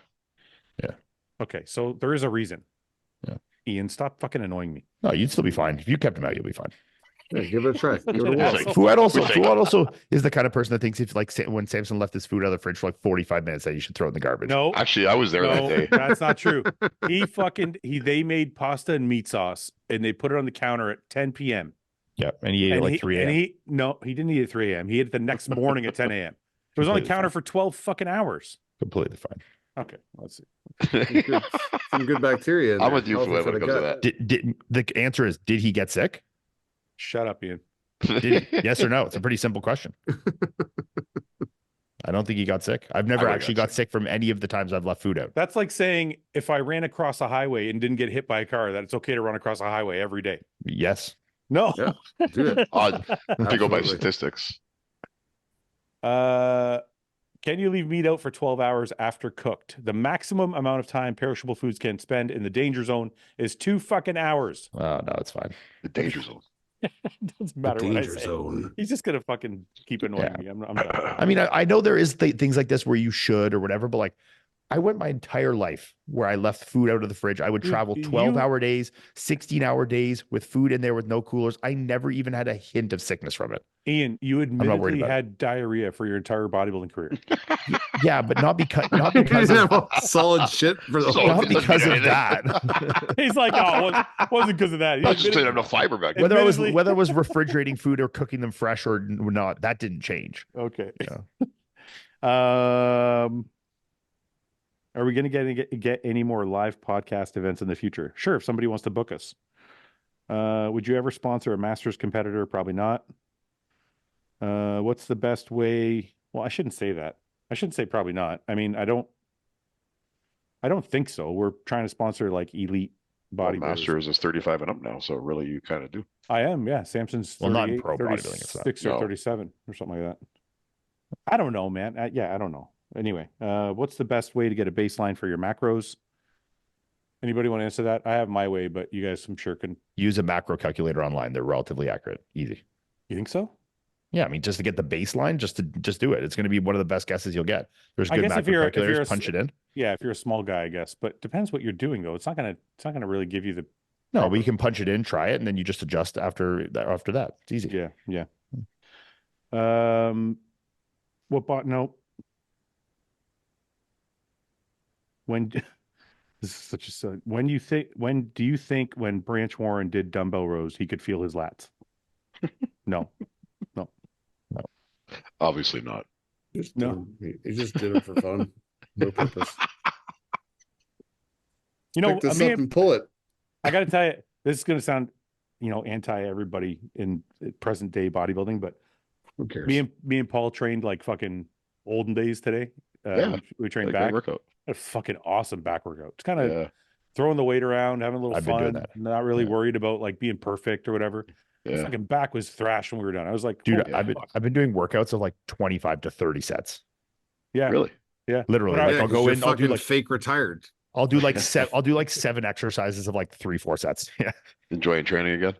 Okay, so there is a reason. Yeah. Ian, stop fucking annoying me. No, you'd still be fine if you kept them out. You'll be fine. Yeah, give it a try. Give it a an whirl. asshole. Fuad also is the kind of person that thinks if like when Samson left his food out of the fridge for like 45 minutes that you should throw it in the garbage. No, Actually, I was there that no, day. that's not true. They made pasta and meat sauce and they put it on the counter at 10 p.m. Yeah, and he ate at like 3 a.m. He didn't eat at 3 a.m. He ate it the next morning at 10 a.m. It was on the Completely counter fine. for 12 fucking hours. Completely fine. Okay, let's see. Some good bacteria. In I'm there. with you, Healthy Fouad, for when it the comes to gut. that. The answer is, did he get sick? Shut up, Ian. Did he? Yes or no? It's a pretty simple question. I don't think he got sick. I've never would've actually got got sick from any of the times I've left food out. That's like saying if I ran across a highway and didn't get hit by a car, that it's okay to run across a highway every day. Yes. No. Yeah. Do it. Odd to go by Absolutely. statistics. Can you leave meat out for 12 hours after cooked? The maximum amount of time perishable foods can spend in the danger zone is 2 fucking hours. Oh, no, it's fine. The danger zone. It doesn't matter what I Danger say. zone. He's just gonna fucking keep annoying me. I'm done. I mean, I know there is things like this where you should or whatever, but like I went my entire life where I left food out of the fridge. I would Dude, travel 12-hour days, 16-hour days with food in there with no coolers. I never even had a hint of sickness from it. Ian, you not worried admittedly about it. had diarrhea for your entire bodybuilding career. Yeah, but not because You of, didn't have solid shit for the whole not because of Okay. that. He's like, oh, it wasn't because of that. He I just didn't admitted- have enough fiber back then. Admittedly- whether it was refrigerating food or cooking them fresh or not, that didn't change. Okay. Yeah. Are we going to get any more live podcast events in the future? Sure, if somebody wants to book us. Would you ever sponsor a Masters competitor? Probably not. What's the best way? Well, I shouldn't say that. I shouldn't say probably not. I mean, I don't think so. We're trying to sponsor like elite Well, bodybuilders. Masters is 35 and up now, so really you kind of do. I am, yeah. Samson's Well, not in 38, pro bodybuilding, it's not. 36 or No. 37 or something like that. I don't know, man. I don't know. Anyway, what's the best way to get a baseline for your macros? Anybody want to answer that? I have my way, but you guys, I'm sure, can. Use a macro calculator online. They're relatively accurate. Easy. You think so? Yeah, I mean, just to get the baseline, just do it. It's going to be one of the best guesses you'll get. There's I good guess if macro you're calculators. a- Punch it in. Yeah, if you're a small guy, I guess. But depends what you're doing, though. It's not gonna really give you the. No, but you can punch it in, try it, and then you just adjust after that. It's easy. Yeah, yeah. What bot? No. When this is such a silly. When do you think when Branch Warren did dumbbell rows, he could feel his lats? No. Obviously not. No. He just did it for fun. No purpose. You know, Pick this I mean, up and pull it. I got to tell you, this is going to sound, anti everybody in present day bodybuilding, but Who cares? me and Paul trained like fucking olden days today. Yeah, we trained Like, great back. workout. A fucking awesome back workout. It's kind of Yeah, throwing the weight around, having a little I've been doing fun, that. not really Yeah. worried about like being perfect or whatever. yeah. Fucking back was thrashed when we were done. I was like, Dude, holy yeah. I've been doing workouts of like 25 to 30 sets. yeah, Really? yeah. Literally. But Like Yeah, I'll 'cause go you're in, I'll do fucking like fake retired. I'll do like 7 exercises of like 3-4 sets. Yeah. Enjoying training again?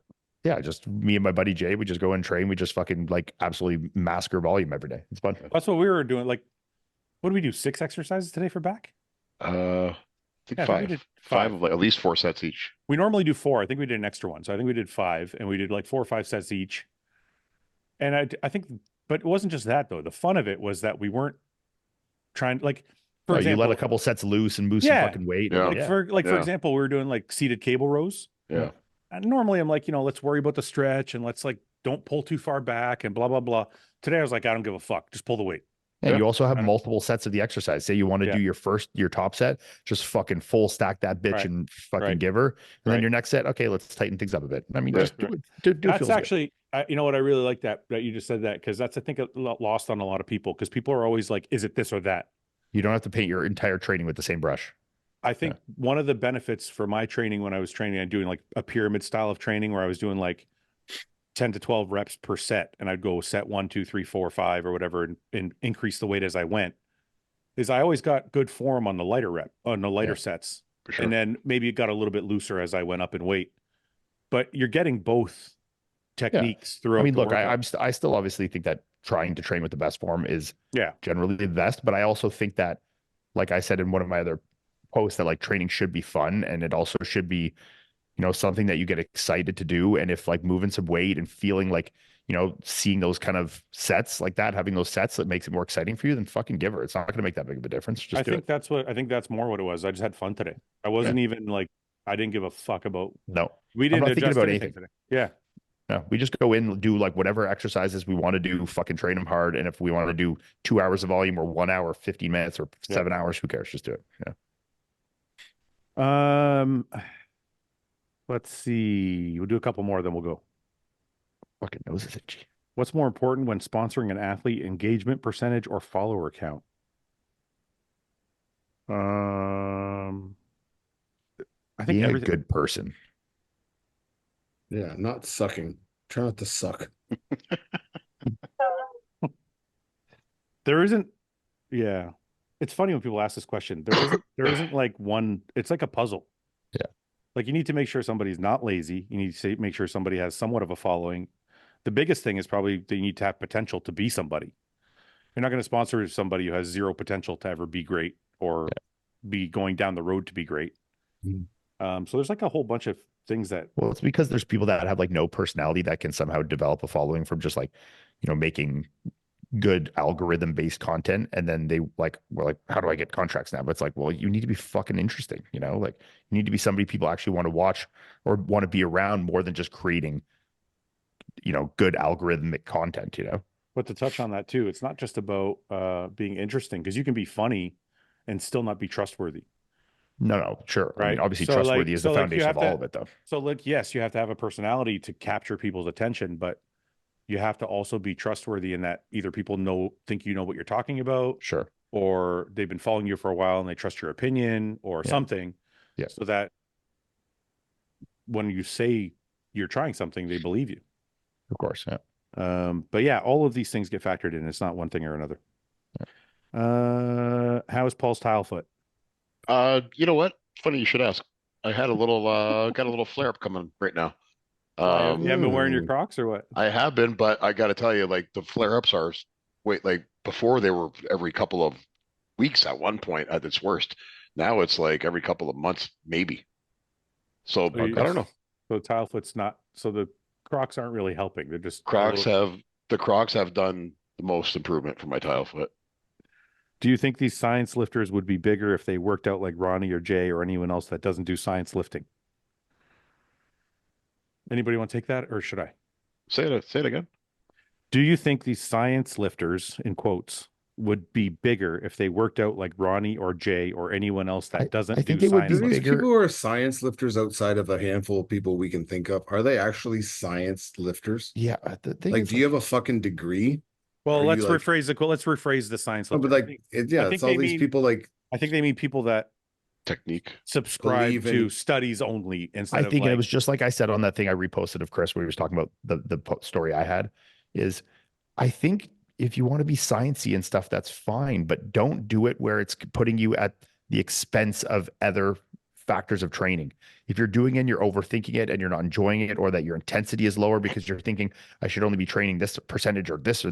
Yeah, just me and my buddy Jay, we just go and train. We just fucking like absolutely masker volume every day. It's fun. That's what we were doing. Like, what did we do? 6 exercises today for back? I think Yeah, I think we five. did Five five. of like at least 4 sets each. We normally do 4. I think we did an extra one. So I think we did 5 and we did like 4 or 5 sets each. And I think, but it wasn't just that though. The fun of it was that we weren't trying like, for Oh, example, you let a couple sets loose and boost Yeah. some fucking weight. Yeah. like Yeah. for Yeah. example, we were doing like seated cable rows. Yeah. And normally I'm like, let's worry about the stretch and let's like, don't pull too far back and blah, blah, blah. Today I was like, I don't give a fuck. Just pull the weight. And Yeah. you also have Right. multiple sets of the exercise. Say you want to Yeah. do your top set, just fucking full stack that bitch Right. and fucking Right. give her. And then Right. your next set, okay, let's tighten things up a bit. I mean, Right. just do it. Do it That's feels good. actually, you know what? I really like that you just said that because that's, I think, lost on a lot of people because people are always like, is it this or that? You don't have to paint your entire training with the same brush. I think one of the benefits for my training when I was training, I'm doing like a pyramid style of training where I was doing like 10 to 12 reps per set. And I'd go set 1, 2, 3, 4, 5 or whatever and increase the weight as I went. Is I always got good form on the lighter sets. For sure. And then maybe it got a little bit looser as I went up in weight. But you're getting both techniques throughout. I mean, the look, workout. I still obviously think that trying to train with the best form is Yeah. generally the best, but I also think that, like I said in one of my other posts, that like training should be fun and it also should be something that you get excited to do. And if like moving some weight and feeling like, seeing those kind of sets like that, having those sets that makes it more exciting for you, then fucking give her. It's not going to make that big of a difference. Just do it. I think that's more what it was. I just had fun today. I wasn't even like, I didn't give a fuck about. No, we didn't I'm not thinking adjust about anything anything. today. Yeah. No, we just go in, do like whatever exercises we want to do, fucking train them hard. And if we want to do 2 hours of volume or 1 hour, 15 minutes or 7 hours, who cares? Just do it. Yeah. Let's see. We'll do a couple more, then we'll go. Fucking nose is itchy. What's more important when sponsoring an athlete, engagement percentage or follower count? I think being everything. a good person. Yeah, not sucking. Try not to suck. There isn't. Yeah, it's funny when people ask this question. There isn't like one. It's like a puzzle. Yeah. Like you need to make sure somebody's not lazy. You need to make sure somebody has somewhat of a following. The biggest thing is probably they need to have potential to be somebody. You're not going to sponsor somebody who has zero potential to ever be great or be going down the road to be great. So there's like a whole bunch of things that. Well, it's because there's people that have like no personality that can somehow develop a following from just like, making good algorithm based content. And then we're like, how do I get contracts now? But it's like, well, you need to be fucking interesting, like you need to be somebody people actually want to watch or want to be around more than just creating, good algorithmic content, But to touch on that too, it's not just about being interesting because you can be funny and still not be trustworthy. No, sure. Right. I mean, obviously trustworthy is the foundation of all of it though. So like, yes, you have to have a personality to capture people's attention, but you have to also be trustworthy in that either people think you know what you're talking about. Sure. Or they've been following you for a while and they trust your opinion or something. Yeah. So that when you say you're trying something, they believe you. Of course. Yeah. But yeah, all of these things get factored in. It's not one thing or another. Yeah. How is Paul's tile foot? You know what? Funny you should ask. I had a little got a little flare up coming right now. You haven't been wearing your Crocs or what? I have been, but I got to tell you, like the flare ups are like before they were every couple of weeks at one point at its worst. Now it's like every couple of months, maybe. So I don't know. So tile foot's not. So the Crocs aren't really helping. They're just Crocs have done the most improvement for my tile foot. Do you think these science lifters would be bigger if they worked out like Ronnie or Jay or anyone else that doesn't do science lifting? Anybody want to take that or should I? Say it again. Do you think these science lifters, in quotes, would be bigger if they worked out like Ronnie or Jay or anyone else that doesn't do science Do these lifting? people who are science lifters outside of a handful of people we can think of, are they actually science lifters? Yeah. Like, do you have a fucking degree? Well, let's rephrase the science lifter. But like, it's all these people like. I think they mean people that technique subscribe to studies only instead I think of it was just like I said on that thing I reposted of Chris where he was talking about the story I had is I think if you want to be sciencey and stuff, that's fine, but don't do it where it's putting you at the expense of other factors of training. If you're doing it and you're overthinking it and you're not enjoying it, or that your intensity is lower because you're thinking I should only be training this percentage or this,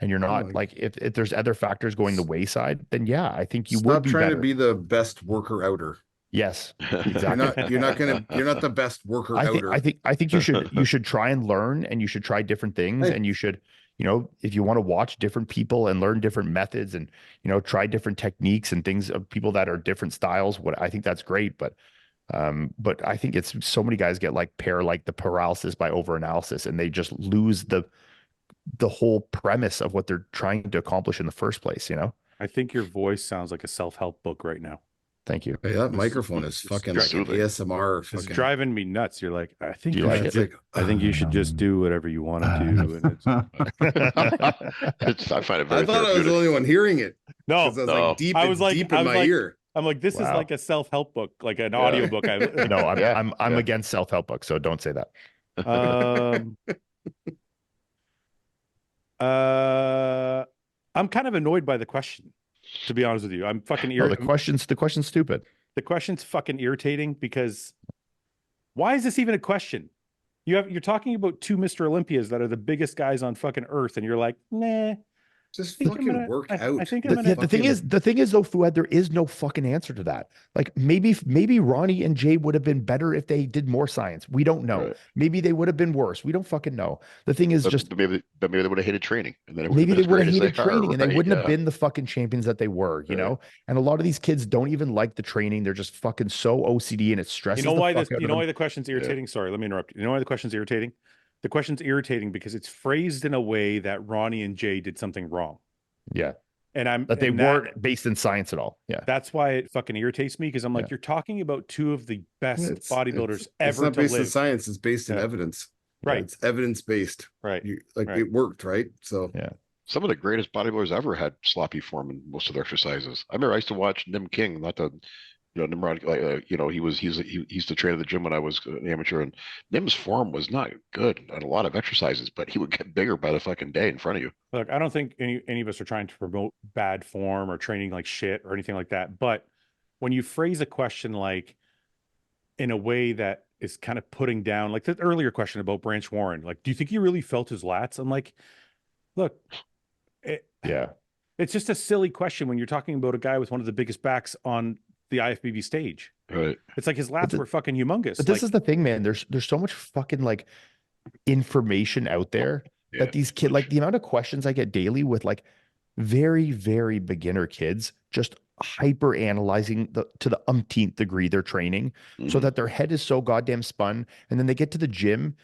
and you're not, like if there's other factors going the wayside, then yeah, I think you would be trying better. to be the best worker outer. Yes, exactly. You're not the best worker outer. I think you should try and learn, and you should try different things, and you should, if you want to watch different people and learn different methods and, try different techniques and things of people that are different styles, I think that's great. But I think it's so many guys get like the paralysis by overanalysis, and they just lose the whole premise of what they're trying to accomplish in the first place. I think your voice sounds like a self-help book right now. Thank you. Hey, that microphone is fucking like an ASMR. It's driving me nuts. You're like, I think I think you should just do whatever you want to do. And I find it very. I thought I was the only one hearing it. No, I was like deep in my ear. I'm like, this is like a self-help book, like an audio book. I'm against self-help books, so don't say that. I'm kind of annoyed by the question, to be honest with you. I'm fucking irritated. The question's stupid. The question's fucking irritating because why is this even a question? You're talking about two Mr. Olympias that are the biggest guys on fucking earth, and you're like, nah. Just think I'm fucking gonna- work I out. think I'm The, gonna. the thing is, though, Fouad, there is no fucking answer to that. Like maybe Ronnie and Jay would have been better if they did more science. We don't know. Right. Maybe they would have been worse. We don't fucking know. The thing is just But maybe they would have hated training, and then it would maybe have they been would as have great hated as they are, training and they right? wouldn't have Yeah. been the fucking champions that they were, you Right. know? And a lot of these kids don't even like the training. They're just fucking so OCD and it stresses You know the why fuck this? out You of know them. why the question's irritating? Sorry, let me interrupt you. You know why the question's irritating? The question's irritating because it's phrased in a way that Ronnie and Jay did something wrong, Yeah. and That they and weren't based in science at all. Yeah. That's why it fucking irritates me because I'm like, Yeah. you're talking about two of the best bodybuilders It's ever not to based in live. science. It's based in Yeah. evidence. Right. It's evidence based. Right. Like Right. it worked, right? So Yeah. Some of the greatest bodybuilders ever had sloppy form in most of their exercises. I remember I used to watch Nim King, not to, Nimrod, he used to train at the gym when I was an amateur, and Nim's form was not good on a lot of exercises, but he would get bigger by the fucking day in front of you. Look, I don't think any of us are trying to promote bad form or training like shit or anything like that. But when you phrase a question like in a way that is kind of putting down, like the earlier question about Branch Warren, like, do you think he really felt his lats? I'm like, look, Yeah. it's just a silly question when you're talking about a guy with one of the biggest backs on the IFBB stage. Right. It's like his lats were fucking humongous. But this is the thing, man. There's so much fucking like information out there that these kids, like the amount of questions I get daily with like very, very beginner kids just hyper analyzing to the umpteenth degree their training so that their head is so goddamn spun. And then they get to the gym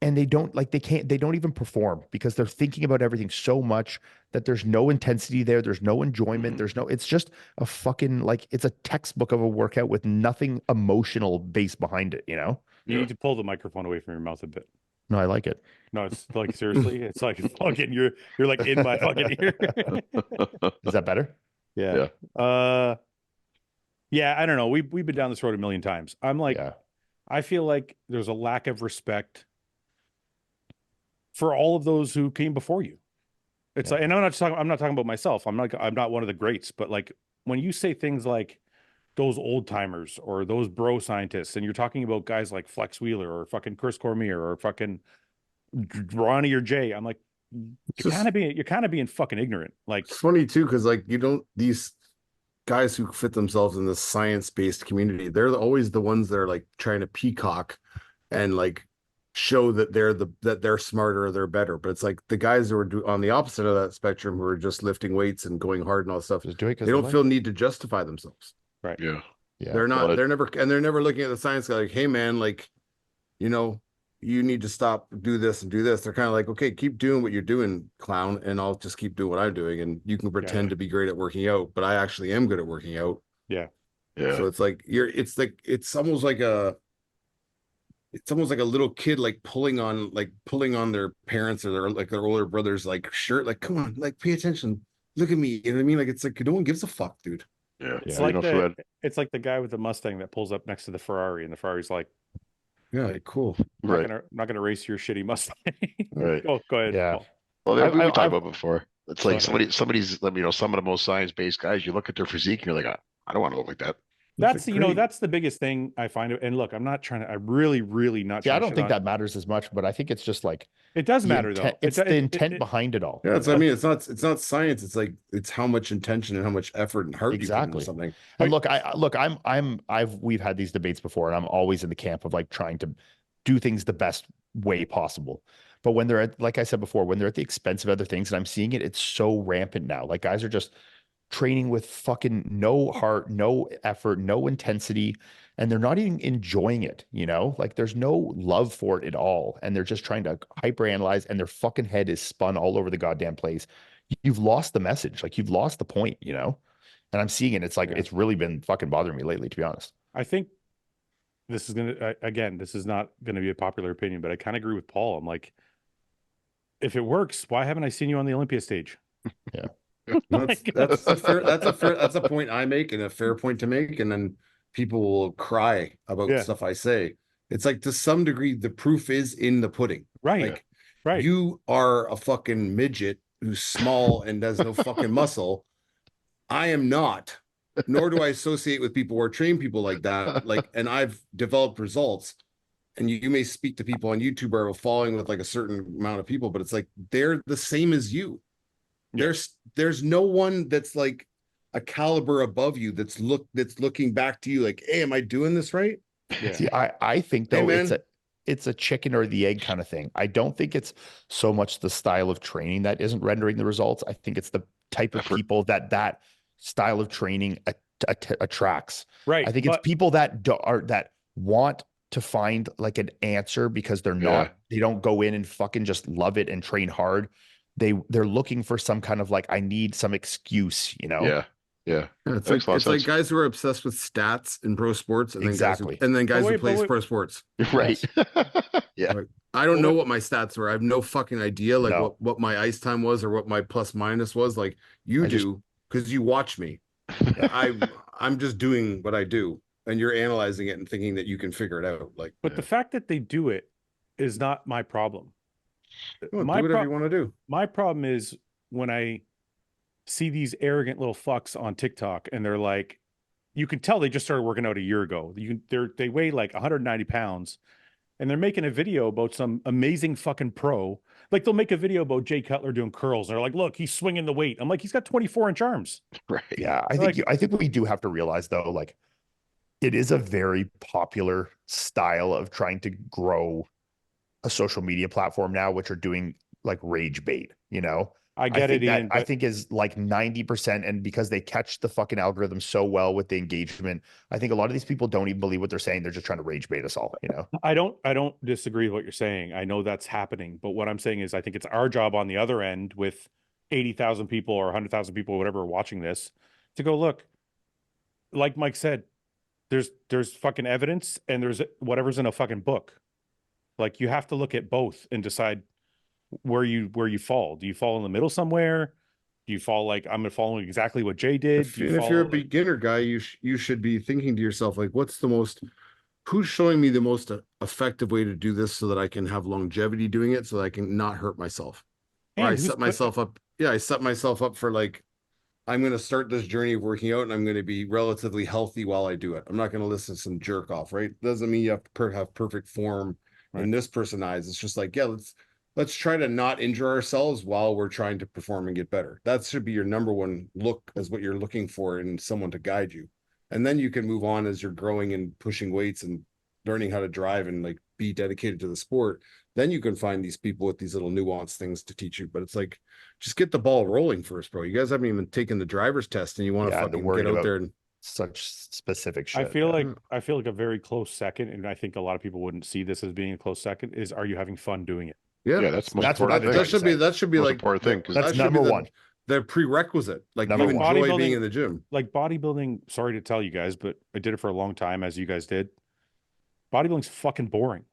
and they don't even perform because they're thinking about everything so much that there's no intensity there. There's no enjoyment. It's just a fucking, like, it's a textbook of a workout with nothing emotional base behind it, you know? You need to pull the microphone away from your mouth a bit. No, I like it. No, it's like, seriously, it's like fucking, you're like in my fucking ear. Is that better? Yeah. Yeah, I don't know. We've been down this road a million times. I'm like, I feel like there's a lack of respect for all of those who came before you. It's like, and I'm not talking about myself. I'm not one of the greats, but like when you say things like those old timers or those bro scientists, and you're talking about guys like Flex Wheeler or fucking Chris Cormier or fucking Ronnie or Jay, I'm like, you're kind of being fucking ignorant. Like, it's funny too, because like these guys who fit themselves in this science-based community, they're always the ones that are like trying to peacock and like show that they're smarter or they're better. But it's like the guys who are on the opposite of that spectrum, who are just lifting weights and going hard and all that stuff, they don't feel need to justify themselves. Right. Yeah. They're not, they're never looking at the science like, hey man, like, you need to stop, do this and do this. They're kind of like, okay, keep doing what you're doing, clown, and I'll just keep doing what I'm doing. And you can pretend to be great at working out, but I actually am good at working out. Yeah. Yeah. So it's like it's almost like a little kid like pulling on their parents or their older brother's like shirt, like, come on, like pay attention. Look at me. You know what I mean? Like it's like no one gives a fuck, dude. Yeah. It's like it's like the guy with the Mustang that pulls up next to the Ferrari, and the Ferrari's like, yeah, cool. Right. Not gonna race your shitty Mustang. Right. Go ahead. Yeah. Well, we talked about before. It's like somebody's, some of the most science-based guys, you look at their physique and you're like, I don't want to look like that. That's that's the biggest thing I find. And look, I'm really, really not. Yeah, I don't think that matters as much, but I think it's just like it does matter though. It's the intent behind it all. Yeah, I mean, it's not science. It's like it's how much intention and how much effort and heart you put into something. And we've had these debates before, and I'm always in the camp of like trying to do things the best way possible. But when they're at, like I said before, when they're at the expense of other things, and I'm seeing it, it's so rampant now. Like guys are just training with fucking no heart, no effort, no intensity, and they're not even enjoying it, like there's no love for it at all. And they're just trying to hyperanalyze, and their fucking head is spun all over the goddamn place. You've lost the message. Like you've lost the point, and I'm seeing it. It's like, it's really been fucking bothering me lately, to be honest. I think this is this is not going to be a popular opinion, but I kind of agree with Paul. I'm like, if it works, why haven't I seen you on the Olympia stage? Yeah. That's a point I make, and a fair point to make, and then people will cry about stuff I say. It's like, to some degree, the proof is in the pudding. Right. Like, right. You are a fucking midget who's small and has no fucking muscle. I am not, nor do I associate with people or train people like that. Like, and I've developed results. And you may speak to people on YouTube or following with like a certain amount of people, but it's like they're the same as you. There's no one that's like a caliber above you that's looking back to you like, hey, am I doing this right? Yeah. See, I think though Hey, man. it's a chicken or the egg kind of thing. I don't think it's so much the style of training that isn't rendering the results. I think it's the type of Effort. people that style of training attracts. Right. I think it's people that that want to find like an answer because they're not, they don't go in and fucking just love it and train hard. They're looking for some kind of like, I need some excuse, you know? Yeah. It's Makes a lot of like sense. guys who are obsessed with stats in pro sports, and Exactly. then guys But who play wait. pro sports. Right. Yeah. Like, I don't know what my stats were. I have no fucking idea like No. what my ice time was or what my plus minus was. Like you do because you watch me. I'm just doing what I do, and you're analyzing it and thinking that you can figure it out. Like, But the fact that they do it is not my problem. do whatever you want to do. My problem is when I see these arrogant little fucks on TikTok and they're like, you can tell they just started working out a year ago. They weigh like 190 pounds and they're making a video about some amazing fucking pro. Like they'll make a video about Jay Cutler doing curls. And they're like, look, he's swinging the weight. I'm like, he's got 24-inch arms. Right. Yeah. I think we do have to realize though, like it is a very popular style of trying to grow a social media platform now, which are doing like rage bait, you know? I get it, Ian. I think is like 90%. And because they catch the fucking algorithm so well with the engagement, I think a lot of these people don't even believe what they're saying. They're just trying to rage bait us all, you know? I don't disagree with what you're saying. I know that's happening, but what I'm saying is I think it's our job on the other end with 80,000 people or 100,000 people, or whatever, are watching this to go, look, like Mike said, there's fucking evidence and there's whatever's in a fucking book. Like you have to look at both and decide where you fall. Do you fall in the middle somewhere? Do you fall like I'm following exactly what Jay did? If you're a beginner guy, you should be thinking to yourself like, who's showing me the most effective way to do this so that I can have longevity doing it, so that I can not hurt myself. Or I set myself up. Yeah, I set myself up for like, I'm going to start this journey of working out and I'm going to be relatively healthy while I do it. I'm not going to listen to some jerk off, right? Doesn't mean you have to have perfect form in this person's eyes. It's just like, yeah, let's try to not injure ourselves while we're trying to perform and get better. That should be your number one look, as what you're looking for in someone to guide you. And then you can move on as you're growing and pushing weights and learning how to drive and like be dedicated to the sport. Then you can find these people with these little nuanced things to teach you. But it's like, just get the ball rolling first, bro. You guys haven't even taken the driver's test and you want to fucking get out there and such specific shit. I feel like a very close second, and I think a lot of people wouldn't see this as being a close second, is, are you having fun doing it? Yeah, that's the most important thing. That should be Most like important thing, 'cause that's number one. The prerequisite. Like Number you one. enjoy being in the gym. Like bodybuilding, sorry to tell you guys, but I did it for a long time, as you guys did. Bodybuilding's fucking boring.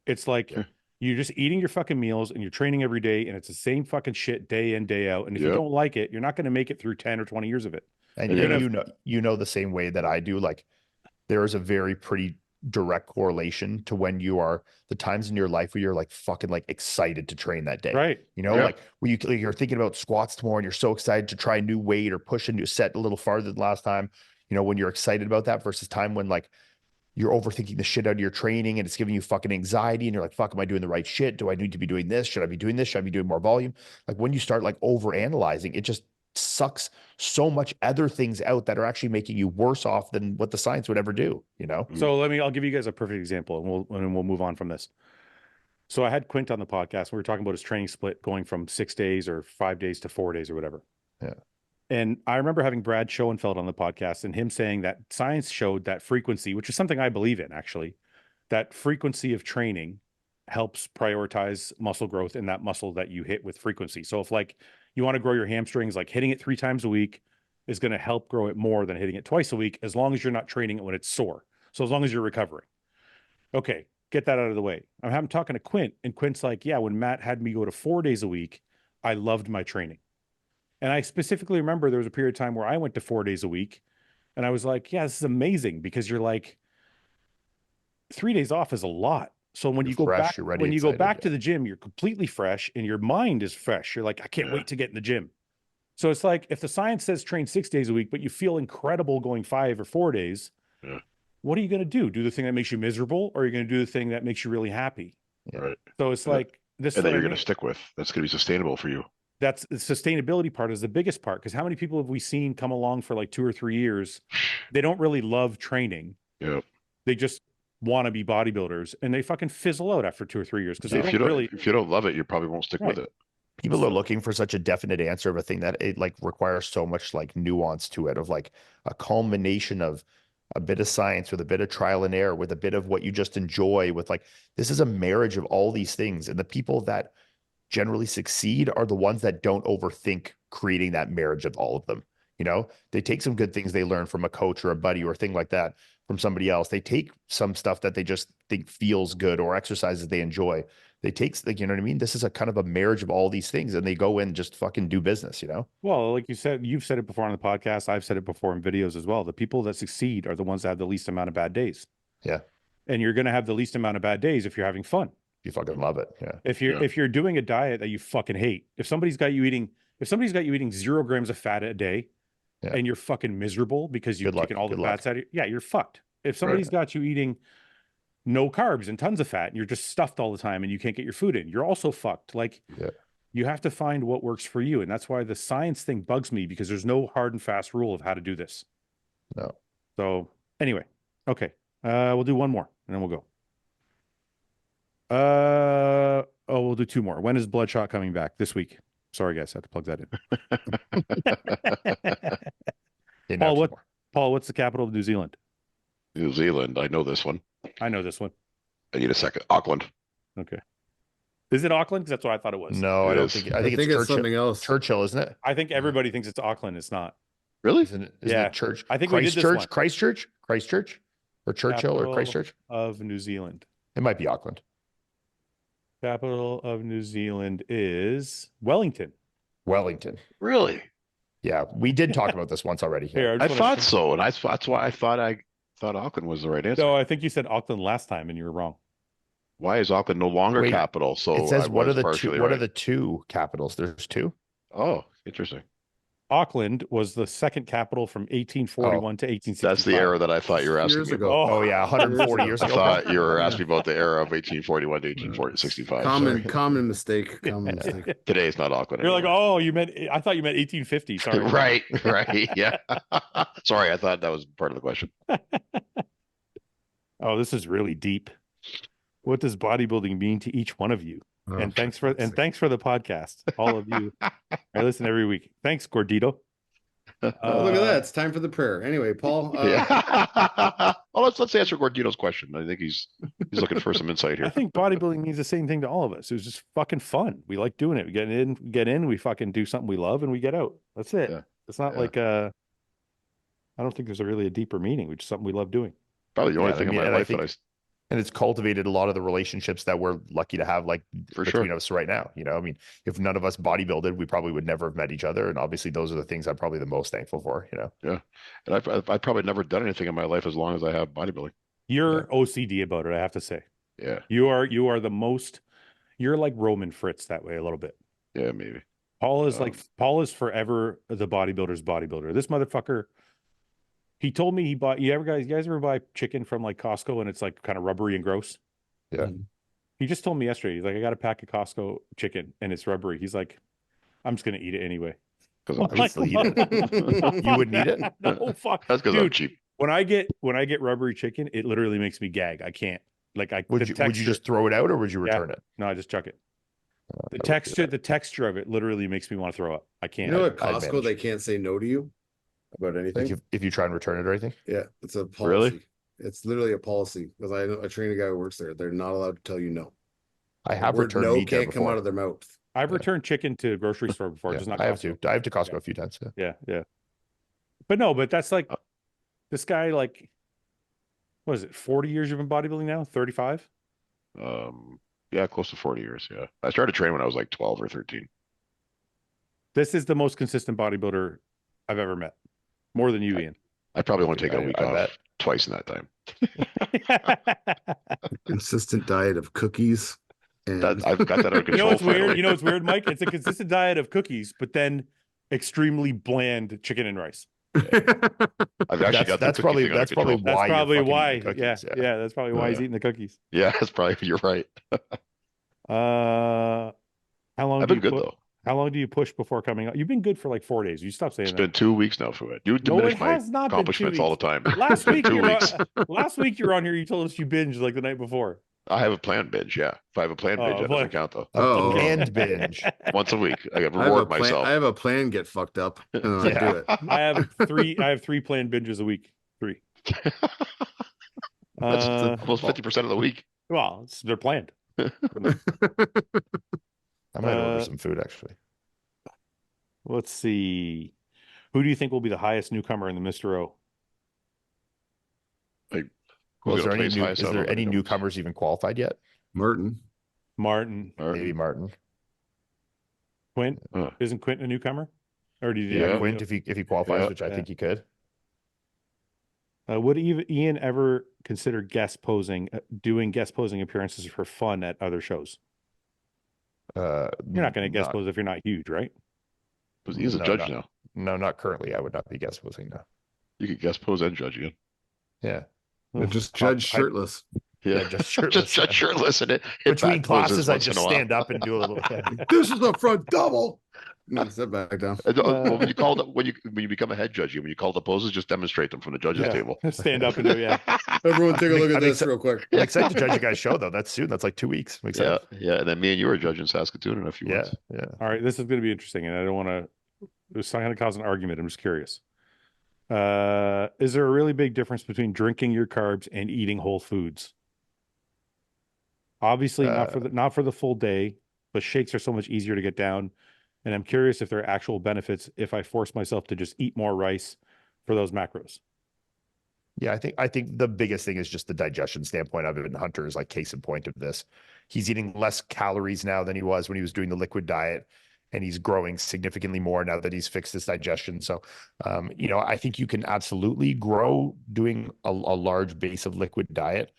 It's like you're just eating your fucking meals and you're training every day, and it's the same fucking shit day in, day out. And if you don't like it, you're not going to make it through 10 or 20 years of it. And you know the same way that I do. Like there is a very pretty direct correlation to when you are the times in your life where you're like fucking like excited to train that day. Right. You know, like when you're thinking about squats tomorrow and you're so excited to try a new weight or push a new set a little farther than last time, you know, when you're excited about that versus time when like you're overthinking the shit out of your training and it's giving you fucking anxiety and you're like, fuck, am I doing the right shit? Do I need to be doing this? Should I be doing this? Should I be doing more volume? Like when you start like over analyzing, it just sucks so much other things out that are actually making you worse off than what the science would ever do, you know? So I'll give you guys a perfect example and we'll move on from this. So I had Quint on the podcast. We were talking about his training split going from 6 days or 5 days to 4 days or whatever. Yeah. And I remember having Brad Schoenfeld on the podcast and him saying that science showed that frequency, which is something I believe in actually, that frequency of training helps prioritize muscle growth in that muscle that you hit with frequency. So if like you want to grow your hamstrings, like hitting it 3 times a week is going to help grow it more than hitting it twice a week, as long as you're not training it when it's sore. So as long as you're recovering. Okay, get that out of the way. I'm talking to Quint, and Quint's like, yeah, when Matt had me go to 4 days a week, I loved my training. And I specifically remember there was a period of time where I went to 4 days a week, and I was like, yeah, this is amazing, because you're like, 3 days off is a lot. So when you go back, to the gym, you're completely fresh and your mind is fresh. You're like, I can't wait to get in the gym. So it's like, if the science says train 6 days a week, but you feel incredible going 5 or 4 days, what are you going to do? Do the thing that makes you miserable, or are you going to do the thing that makes you really happy? Right. So it's like this. And that you're going to stick with. That's going to be sustainable for you. that's the sustainability part is the biggest part. Because how many people have we seen come along for like 2 or 3 years? They don't really love training. Yeah. They just want to be bodybuilders, and they fucking fizzle out after 2 or 3 years because they If don't you don't, really. if you don't love it, you probably won't stick with Right. it. People are looking for such a definite answer of a thing that it like requires so much like nuance to it, of like a culmination of a bit of science with a bit of trial and error with a bit of what you just enjoy with like, this is a marriage of all these things. And the people that generally succeed are the ones that don't overthink creating that marriage of all of them. You know, they take some good things they learn from a coach or a buddy or a thing like that from somebody else. They take some stuff that they just think feels good or exercises they enjoy. They take, like, you know what I mean? This is a kind of a marriage of all these things, and they go in and just fucking do business, you know? Well, like you said, you've said it before on the podcast. I've said it before in videos as well. The people that succeed are the ones that have the least amount of bad days. Yeah. And you're going to have the least amount of bad days if you're having fun. You fucking love it. Yeah. If you're doing a diet that you fucking hate, if somebody's got you eating 0 grams of fat a day, Yeah. and you're fucking miserable because you've Good luck. taken all the Good fats luck. out of yeah, you're fucked. If somebody's got you eating no carbs and tons of fat and you're just stuffed all the time and you can't get your food in, you're also fucked. Like, Yeah. you have to find what works for you. And that's why the science thing bugs me, because there's no hard and fast rule of how to do this. No. So anyway, okay. We'll do one more and then we'll go. We'll do 2 more. When is Bloodshot coming back? This week. Sorry, guys, I have to plug that in. Paul, what's the capital of New Zealand? New Zealand. I know this one. I know this one. I need a second. Auckland. Okay. Is it Auckland? Because that's what I thought it was. No, I It don't is. think. I think it's Churchill. something else. Churchill, isn't it? I think everybody thinks it's Auckland. It's not. Really? Isn't it Yeah. Church? I think we did this Christchurch, one. Christchurch, or Churchill, or Capital Christchurch. of New Zealand. It might be Auckland. Capital of New Zealand is Wellington. Wellington. Really? Yeah, we did talk about this once already. Here, I just thought wanna- so, and that's why I thought Auckland was the right answer. No, I think you said Auckland last time and you were wrong. Why is Auckland no longer Wait, capital? So It says I what was are the two? partially What are right. the 2 capitals? There's 2. Oh, interesting. Auckland was the second capital from 1841 to 1865. That's the era that I thought you were asking Years me ago. about. Oh yeah, 140 years I ago. thought you were asking me about the era of 1841 to 1865. Common mistake. Common mistake. Today it's not Auckland. You're like, anymore. oh, I thought you meant 1850. Sorry. right, yeah. Sorry, I thought that was part of the question. Oh, this is really deep. What does bodybuilding mean to each one of you? Oh, And thanks for the podcast. All of you. I listen every week. Thanks, Gordito. Oh, look at that. It's time for the prayer. Anyway, Paul. Yeah. Well, let's answer Gordito's question. I think he's looking for some insight I here. think bodybuilding means the same thing to all of us. It was just fucking fun. We like doing it. We get in, we fucking do something we love, and we get out. That's it. Yeah. It's not Yeah. like I don't think there's really a deeper meaning, which is something we love doing. Probably the only Yeah, thing I mean, in my and I life that think- I And it's cultivated a lot of the relationships that we're lucky to have, like For between sure. us right now. You know, I mean, if none of us bodybuilded, we probably would never have met each other. And obviously, those are the things I'm probably the most thankful for. You know, and I've probably never done anything in my life as long as I have bodybuilding. You're OCD about it, I have to say. Yeah, You are the most. You're like Roman Fritz that way a little bit. yeah, maybe. Paul is Um, Paul is forever the bodybuilder's bodybuilder. This motherfucker. He told me he bought. You guys ever buy chicken from like Costco and it's like kind of rubbery and gross? Yeah. He just told me yesterday. He's like, I got a pack of Costco chicken and it's rubbery. He's like, I'm just gonna eat it anyway. Because I'm I'm like, still eat it. You wouldn't eat it? No, fuck. That's because I'm Dude, cheap. when I get rubbery chicken, it literally makes me gag. I can't. Like Would the you just throw it out or would you Yeah. return it? No, I just chuck it. I The would do texture of it literally makes me want to throw up. I can't. You know at I'd Costco manage. they can't say no to you about that. anything. If you try and return it or anything. Yeah, it's a policy. Really? It's literally a policy because I train a guy who works there. They're not allowed to tell you no. I have Word returned no meat there can't come before. out of their mouth. I've returned chicken to a grocery store before, Yeah, just not I have Costco. to. I have to Costco a few times. Yeah. Yeah. But that's like this guy, like, what is it, 40 years you've been bodybuilding now? 35? Yeah, close to 40 years. Yeah, I started training when I was like 12 or 13. This is the most consistent bodybuilder I've ever met. More than you, Ian. I probably want to take a I- week I off bet. twice in that time. Consistent diet of cookies. And I've got that under You know control. what's weird? finally. You know what's weird, Mike? It's a consistent diet of cookies, but then extremely bland chicken and rice. I've actually got the That's cookie probably thing under that's probably control. That's why. you're probably fucking why. eating Yeah, cookies, yeah, that's probably why he's Yeah. eating the cookies. Yeah, that's probably. You're right. How long? I've do been you good put, though. How long do you push before coming out? You've been good for like 4 days. You stop saying It's that. been 2 weeks now for it. You No, diminish it my has not been 2 accomplishments all the weeks. time. Last week, 2 you're weeks. last week you're on here. You told us you binged like the night before. I have a planned binge. Yeah, if I have a planned binge, that doesn't count though. A Oh. bland binge. Once a week, I I have a reward plan. myself. I have a plan. Get fucked up. And then I do it. I have three planned binges a week. 3. That's almost 50% of the week. Well, they're planned. I might order some food actually. Let's see. Who do you think will be the highest newcomer in the Mr. O? Well, is there any Place highest is out there of any the newcomers even qualified yet? Martin. Martin. Maybe Martin. Quint. Huh. Isn't Quint a newcomer? Or do you Yeah. Quint, if he qualifies, Yeah. which I think he could. Would Ian ever consider doing guest posing appearances for fun at other shows? You're not going to guest pose if you're not huge, right? Because he's a judge now. No, not currently. I would not be guest posing now. You could guest pose and judge again. Yeah. Just judge shirtless. Yeah, just shirtless. just judge shirtless and it. Between classes, I just stand up and do a little. This is the front double. No, sit back down. Well, when you become a head judge, when you call the poses, just demonstrate them from the judges table. Stand up and do Everyone, take a look at I'm this real quick. I'm excited to judge you guys' show though. That's soon. That's like 2 weeks. I'm excited. Yeah. And then me and you are judging Saskatoon in a few months. Yeah. All right, this is going to be interesting, and I don't want to. It's not going to cause an argument. I'm just curious. Is there a really big difference between drinking your carbs and eating whole foods? Obviously, not for the full day, but shakes are so much easier to get down. And I'm curious if there are actual benefits if I force myself to just eat more rice for those macros. Yeah, I think the biggest thing is just the digestion standpoint of it. And Hunter is like case in point of this. He's eating less calories now than he was when he was doing the liquid diet, and he's growing significantly more now that he's fixed his digestion. So, I think you can absolutely grow doing a large base of liquid diet,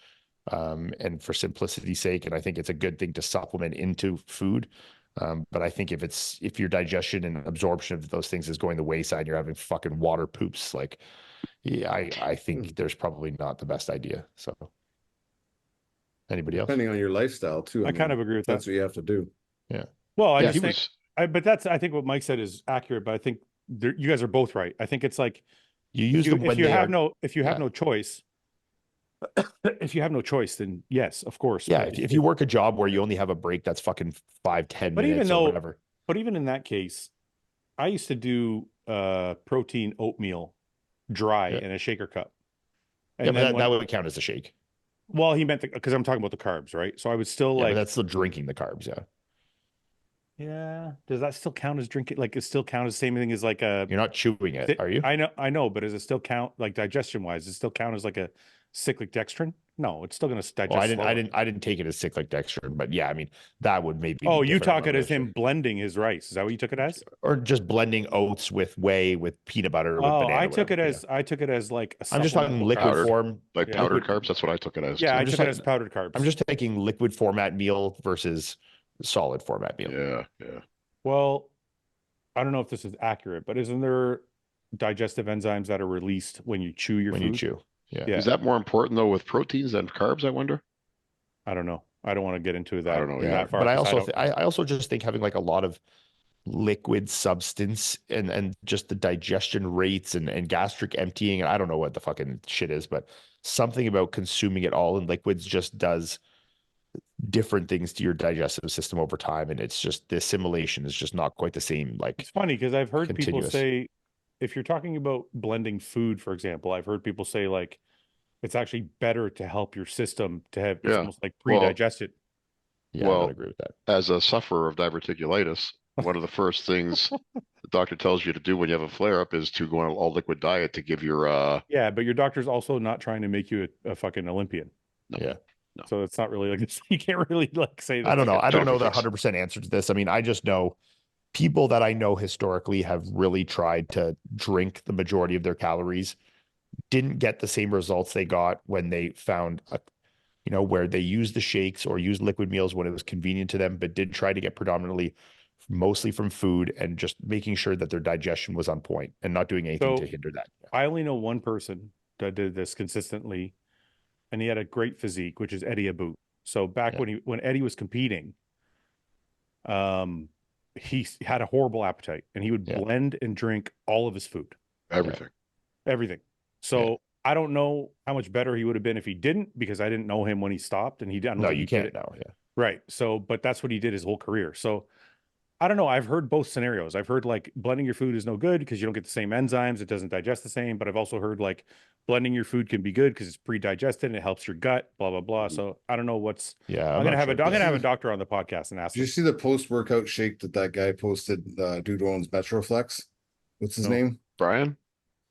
and for simplicity's sake. And I think it's a good thing to supplement into food. But I think if your digestion and absorption of those things is going the wayside, you're having fucking water poops. Like, yeah, I think there's probably not the best idea. So, anybody else? Depending on your lifestyle too. I kind of agree with that. That's what you have to do. Yeah. Well, I Yeah, just think, I think what Mike said is accurate, but I think you guys are both right. I think it's like You use them when if you have no choice. If you have no choice, then yes, of course. Yeah, But if you work a job where you only have a break that's fucking 5-10 But minutes or whatever. But even in that case, I used to do protein oatmeal dry in a shaker cup. And Yeah, but then that would count as a shake. Well, he meant because I'm talking about the carbs, right? So I would still Yeah, like but that's still drinking the carbs. Yeah. Yeah. Does that still count as drinking? Like, it still count as the same thing as like a. You're not chewing it, are you? I know, but does it still count like digestion wise? Does it still count as like a cyclic dextrin? No, it's still going to digest. Well, I didn't take it as cyclic dextrin, but yeah, I mean that would maybe. Oh, you talk it as him blending his rice. Is that what you took it as? Or just blending oats with whey with peanut butter. With Oh, banana, I took it as like. I'm just talking liquid form, like powdered carbs. That's what I took it as. Yeah, too. I took it as powdered carbs. I'm just taking liquid format meal versus solid format meal. Yeah. Well, I don't know if this is accurate, but isn't there digestive enzymes that are released when you chew your food? You chew. Yeah. Is that more important though with proteins than carbs? I wonder. I don't know. I don't want to get into that. I don't know. That far, but I also just think having like a lot of liquid substance and just the digestion rates and gastric emptying, and I don't know what the fucking shit is, but something about consuming it all in liquids just does different things to your digestive system over time, and it's just the assimilation is just not quite the same. Like, it's funny because I've heard people continuous. say, if you're talking about blending food, for example, I've heard people say like it's actually better to help your system to have it's almost like pre-digested. Yeah, I would agree with that. As a sufferer of diverticulitis, one of the first things the doctor tells you to do when you have a flare-up is to go on an all-liquid diet to give your Yeah, but your doctor's also not trying to make you a fucking Olympian. Yeah. No. So it's not really like you can't really like say that. I don't know. I don't know the 100% answer to this. I mean, I just know people that I know historically have really tried to drink the majority of their calories, didn't get the same results they got when they found where they used the shakes or used liquid meals when it was convenient to them, but did try to get predominantly mostly from food and just making sure that their digestion was on point and not doing anything to hinder that. I only know one person that did this consistently, and he had a great physique, which is Eddie Aboot. So back when Eddie was competing, he had a horrible appetite, and he would blend and drink all of his food, everything. So I don't know how much better he would have been if he didn't, because I didn't know him when he stopped, and I don't No, think you he did can't it. know. Yeah. Right. So, but that's what he did his whole career. So I don't know. I've heard both scenarios. I've heard like blending your food is no good because you don't get the same enzymes. It doesn't digest the same. But I've also heard like blending your food can be good because it's pre-digested and it helps your gut, blah, blah, blah. So I don't know what's, Yeah. I'm going to have a doctor on the podcast and ask Did you him. see the post-workout shake that guy posted? Dude who owns Metroflex. What's his name? Brian?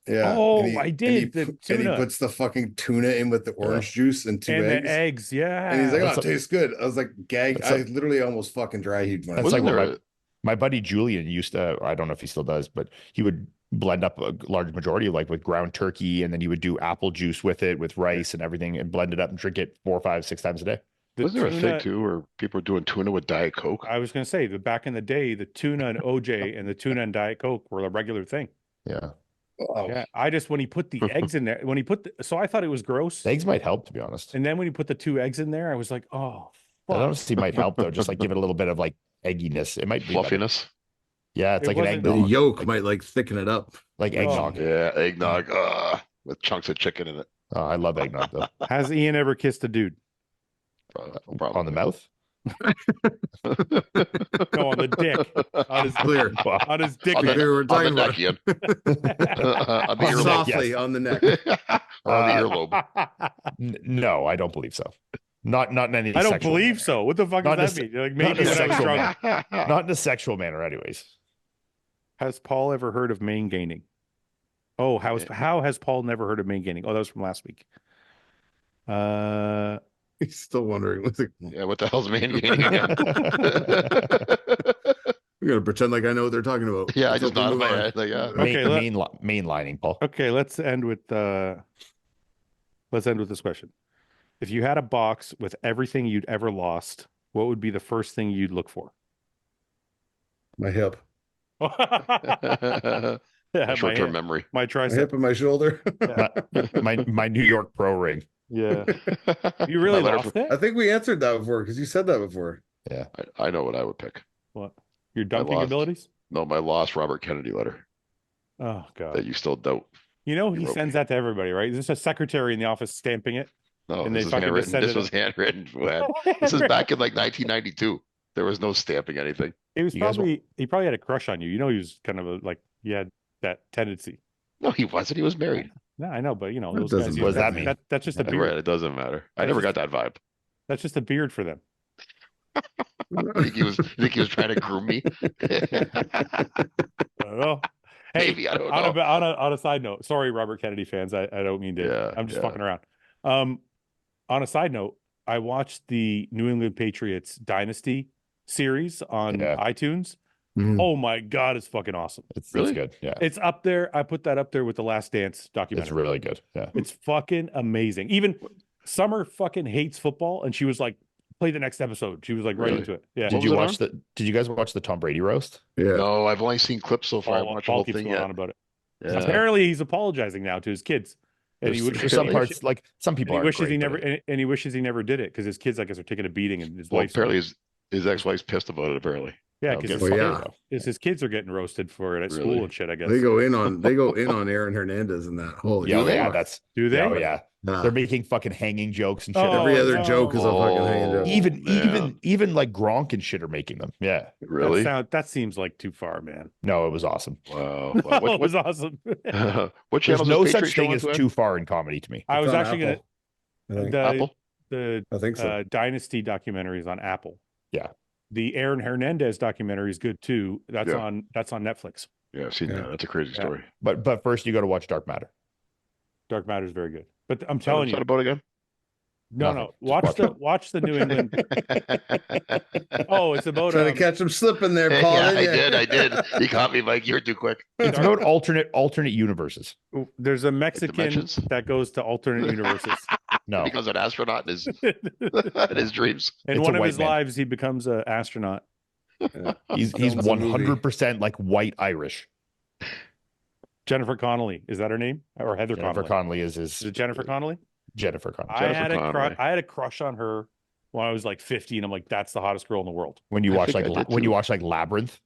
Yeah. Oh, and I did. The and he tuna. puts the fucking tuna in with the orange juice and two And eggs. the eggs. Yeah. And he's like, oh, That's it tastes good. I was like, gag. I literally almost fucking dry heaved when I That's saw like that. what my buddy Julian used to, I don't know if he still does, but he would blend up a large majority, like with ground turkey, and then he would do apple juice with it, with rice and everything, and blend it up and drink it 4, 5, 6 times a day. Wasn't there a thing too where people were doing tuna with Diet Coke? I was going to say that back in the day, the tuna and OJ and the tuna and Diet Coke were a regular thing. Yeah. Wow. Yeah. I just, when he put the eggs in there, when he put so I thought it was gross. Eggs might help, to be honest. And then when he put the 2 eggs in there, I was like, oh, That fuck. honestly might help though. Just like give it a little bit of like egginess. It might be better. Fluffiness. Yeah, it's It like an wasn't- The eggnog. yolk might like thicken it up. Like eggnog. Yeah, eggnog. With chunks of chicken in it. Oh, I love eggnog though. Has Ian ever kissed a dude? Probably. On the mouth? No, on the dick. On his Clear. on his dick. On the, Clear, we're on the talking neck, Ian. On the earlobe. Softly on the neck. Or on the earlobe. No, I don't believe so. Not in any I don't sexual believe manner. so. What the fuck Not does that in mean? Like not maybe in a when I was sexual drunk. manner. Not in a sexual manner, anyways. Has Paul ever heard of main gaining? Oh, how has Paul never heard of main gaining? Oh, that was from last week. He's still wondering. Yeah, what the hell's man gaining again? We're gonna pretend like I know what they're talking about. Yeah, I Let's just hope we nodded my move on. head. Like, yeah. Okay, Mainlining, Paul. Okay, let's end with this question. If you had a box with everything you'd ever lost, what would be the first thing you'd look for? My hip. Yeah, Short-term memory. my My tricep. hip and my shoulder. My New York Pro ring. Yeah. You really My letter lost from- it? I think we answered that before because you said that before. Yeah. I know what I would pick. What? Your dunking lost. abilities? No, my lost Robert Kennedy letter Oh god. that you still doubt. You know you he wrote sends me. that to everybody, right? Is this a secretary in the office stamping it? No, And this they is fucking handwritten. just This said was handwritten. Fuad. This is back in like 1992. There was no stamping anything. He was You guys he probably had a crush on you. You know, he was kind of he had that tendency. No, he wasn't. He was married. No, I know, but you know, That those doesn't guys. What does that mean? That's just a Right, beard. it doesn't matter. I never got that vibe. That's just a beard for them. I think he was trying to groom me. I don't know. Hey, Maybe, I don't know. on a side note, sorry, Robert Kennedy fans. I don't mean to. Yeah, I'm just yeah. fucking around. On a side note, I watched the New England Patriots Dynasty series on Yeah. iTunes. Mhm. Oh my god, it's fucking awesome. It's Really? good. Yeah. It's up there. I put that up there with the Last Dance documentary. It's really good. Yeah. It's fucking amazing. Even Summer fucking hates football, and she was like, "Play the next episode." She was like right Really? into it. Yeah. Did What you was it watch Did you guys watch the Tom Brady roast? Yeah. No, I've only seen clips so far. I Paul, watched the Paul whole keeps thing going yet. on about it. Yeah. Apparently, he's apologizing now to his kids, and he There's some really? parts like some and people he aren't wishes great, he but never and he wishes he never did it because his kids, I guess, are taking a beating, and his Well, wife's apparently his ex-wife's pissed about it. Apparently, yeah, I'll because get Well, fucking yeah. though. his kids are getting roasted for it at Really? school and shit. I guess They go in on Aaron Hernandez and that. Holy Yeah, Do they? yeah, fuck. that's do they? oh yeah. Nah. They're making fucking hanging jokes and shit. Oh, Every other no. joke is a fucking hanging joke. Even like Gronk and shit are making them. Yeah. really? That seems like too far, man. No, it was awesome. Wow. No, What, it was awesome. what There's channel no is such Patriot thing show as on, too far in comedy to me. I It's was on actually Apple, I think. the Apple? the I think so. Dynasty documentary is on Apple. Yeah. The Aaron Hernandez documentary is good too. That's Yeah. on Netflix. Yeah, I've seen Yeah. that. That's a crazy Yeah. story. But first you got to watch Dark Matter. Dark Matter is very good. But I'm telling What's that you, about again? no, Nothing. no. Just Watch the New England. Oh, it's about Trying to catch him slipping there, Paul. Yeah, I did. You caught me, Mike. You were too quick. It's about alternate universes. There's a Mexican dimensions? that goes to alternate universes. No. Becomes an astronaut in his dreams. In It's one a of white his man. lives, he becomes an astronaut. He's Films a movie. 100% like white Irish. Jennifer Connelly, is that her name? Or Heather Jennifer Connelly? Connelly is Is it Jennifer Connelly? Jennifer Connelly. I had a crush on her when I was like 15. I'm like, that's the hottest girl in the world. When you I watch think like I did when you too. watch like Labyrinth.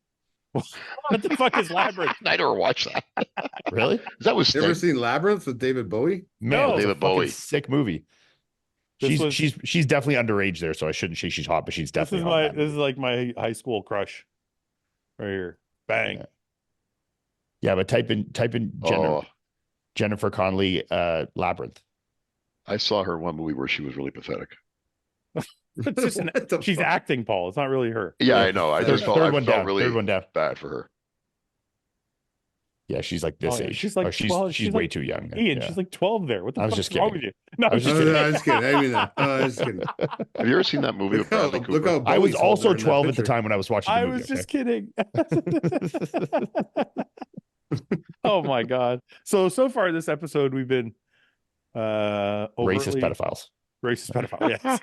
What the fuck is Labyrinth? I never watched that. Really? That was You ever Sting. seen Labyrinth with David Bowie? Man, No. it's a David fucking Bowie. sick movie. This was- She's definitely underage there, so I shouldn't say she's hot, but she's This is definitely hot. in that this is movie. like my high school crush, right here. Bang. Yeah, but type in Oh, Jennifer Connelly Labyrinth. I saw her in one movie where she was really pathetic. It's just What the she's fuck? acting, Paul. It's not really her. Yeah, I know. I Third, just felt, third I one felt down. really Third one down. bad for her. Yeah, she's like this Oh, yeah. age. She's like Oh, she's 12. she's She's way like too young. Ian, Yeah. she's like 12 there. What the I was fuck just is wrong kidding. with you? No, I was just just No, kidding. I was kidding. I mean that. I was kidding. Have you ever seen that movie with Bradley Cooper? Look how I was Bowie's also holding her in that 12 at the picture. time when I was watching the I movie. was just kidding. Oh my god. So far this episode we've been Racist overtly pedophiles. racist pedophile. Yes.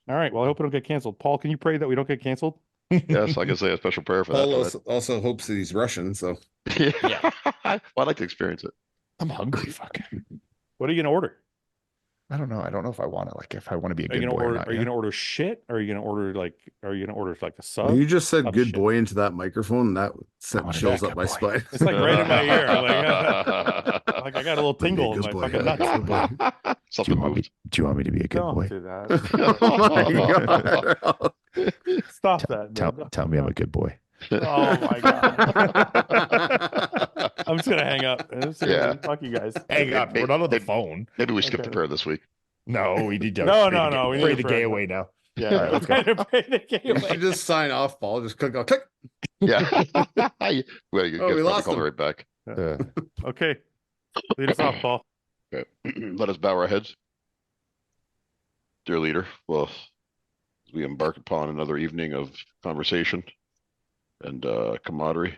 All right. Well, I hope we don't get canceled. Paul, can you pray that we don't get canceled? Yes, I can say a special prayer for that. Paul but also hopes that he's Russian, so yeah. Well, I'd like to experience it. I'm hungry. Fuck. What are you gonna order? I don't know. I don't know if I want to if I want to be a Are you good gonna boy or order? not. Are you yeah. gonna order shit? Or are you gonna order like a sub? when you just said Oh, "good shit. boy" into that microphone, and that sent wanna be chills a up good my boy. spine. It's like right in my ear. I'm like I got a little tingle in Good my boy. fucking nuts. Do Something you want me? moved. Do you want me to be a good Don't boy? do that. Oh my god! Stop that. Tell me I'm a good boy. Oh my god. I'm just gonna hang up. Seriously, Yeah. Fuck you guys. Hang up. We're not on the Maybe- phone. Maybe we skipped the Okay. prayer this week. No, we need to. No, pray no, the no, gay- we need Pray to the pray. gay away now. Yeah. All right, let's go. Pray the game You away. should just sign off, Paul. Just click, click. Yeah. Well, you Oh, we guys lost called him. right back. Okay. Lead us off, Paul. Okay. Let us bow our heads. Dear leader, well, as we embark upon another evening of conversation and camaraderie.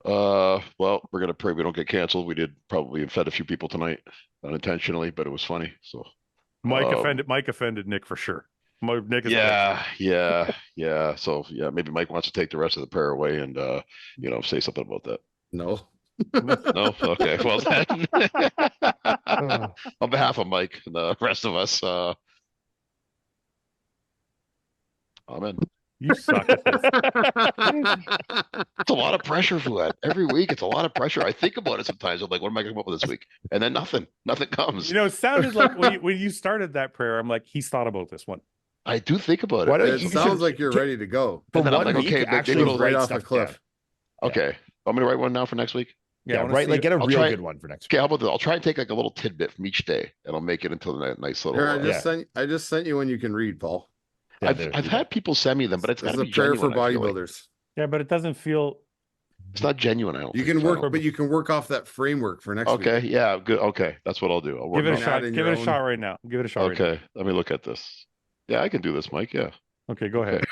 Well, we're gonna pray we don't get canceled. We did probably offend a few people tonight unintentionally, but it was funny. So Mike offended Nick for sure. Nick is yeah. So yeah, maybe Mike wants to take the rest of the prayer away and say something about that. No. No? Okay. Well then on behalf of Mike and the rest of us, amen. You suck at this. It's a lot of pressure, Fouad. Every week it's a lot of pressure. I think about it sometimes. I'm like, what am I gonna come up with this week? And then nothing comes. You know, it sounded like when you started that prayer, I'm like, he's thought about this one. I do think about Why it. don't It you sounds should- like you're ready to go. For And then I'm one like, week, okay, but actually maybe Goes write right off stuff a cliff. down. Okay. I'm gonna write one now for next week. I Yeah, wanna right. see Like it. get a I'll real try- good one for next Okay, how about this? I'll try and take like a little tidbit from each day, and I'll make it into a nice little. Here, I Yeah. just sent you one you can read, Paul. week. I've had people send me them, but it's This got is to a be prayer for genuine. I feel like. bodybuilders. Yeah, but it doesn't feel. It's not genuine. I don't. You think, can work, final. but you can work off that framework for next Okay, week. yeah, good. Okay, that's what I'll do. I'll work Give it a on shot. add in Give your it a own- shot right now. Give it a shot. Right Okay, let me look at this. Yeah, I can do this, Mike. Yeah. now. Okay, go ahead.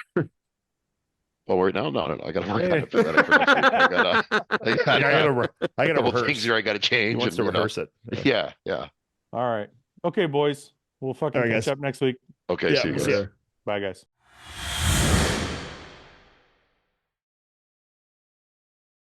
Oh, right now? No. I got to work on Hey. it. For next week. I got I a gotta couple rehearse. things here I got to He change. wants to and, rehearse it. Yeah, yeah. All right. Okay, boys. We'll fucking All right, catch guys. up next week. Okay, Yeah, see you we'll guys. see ya. Bye, guys.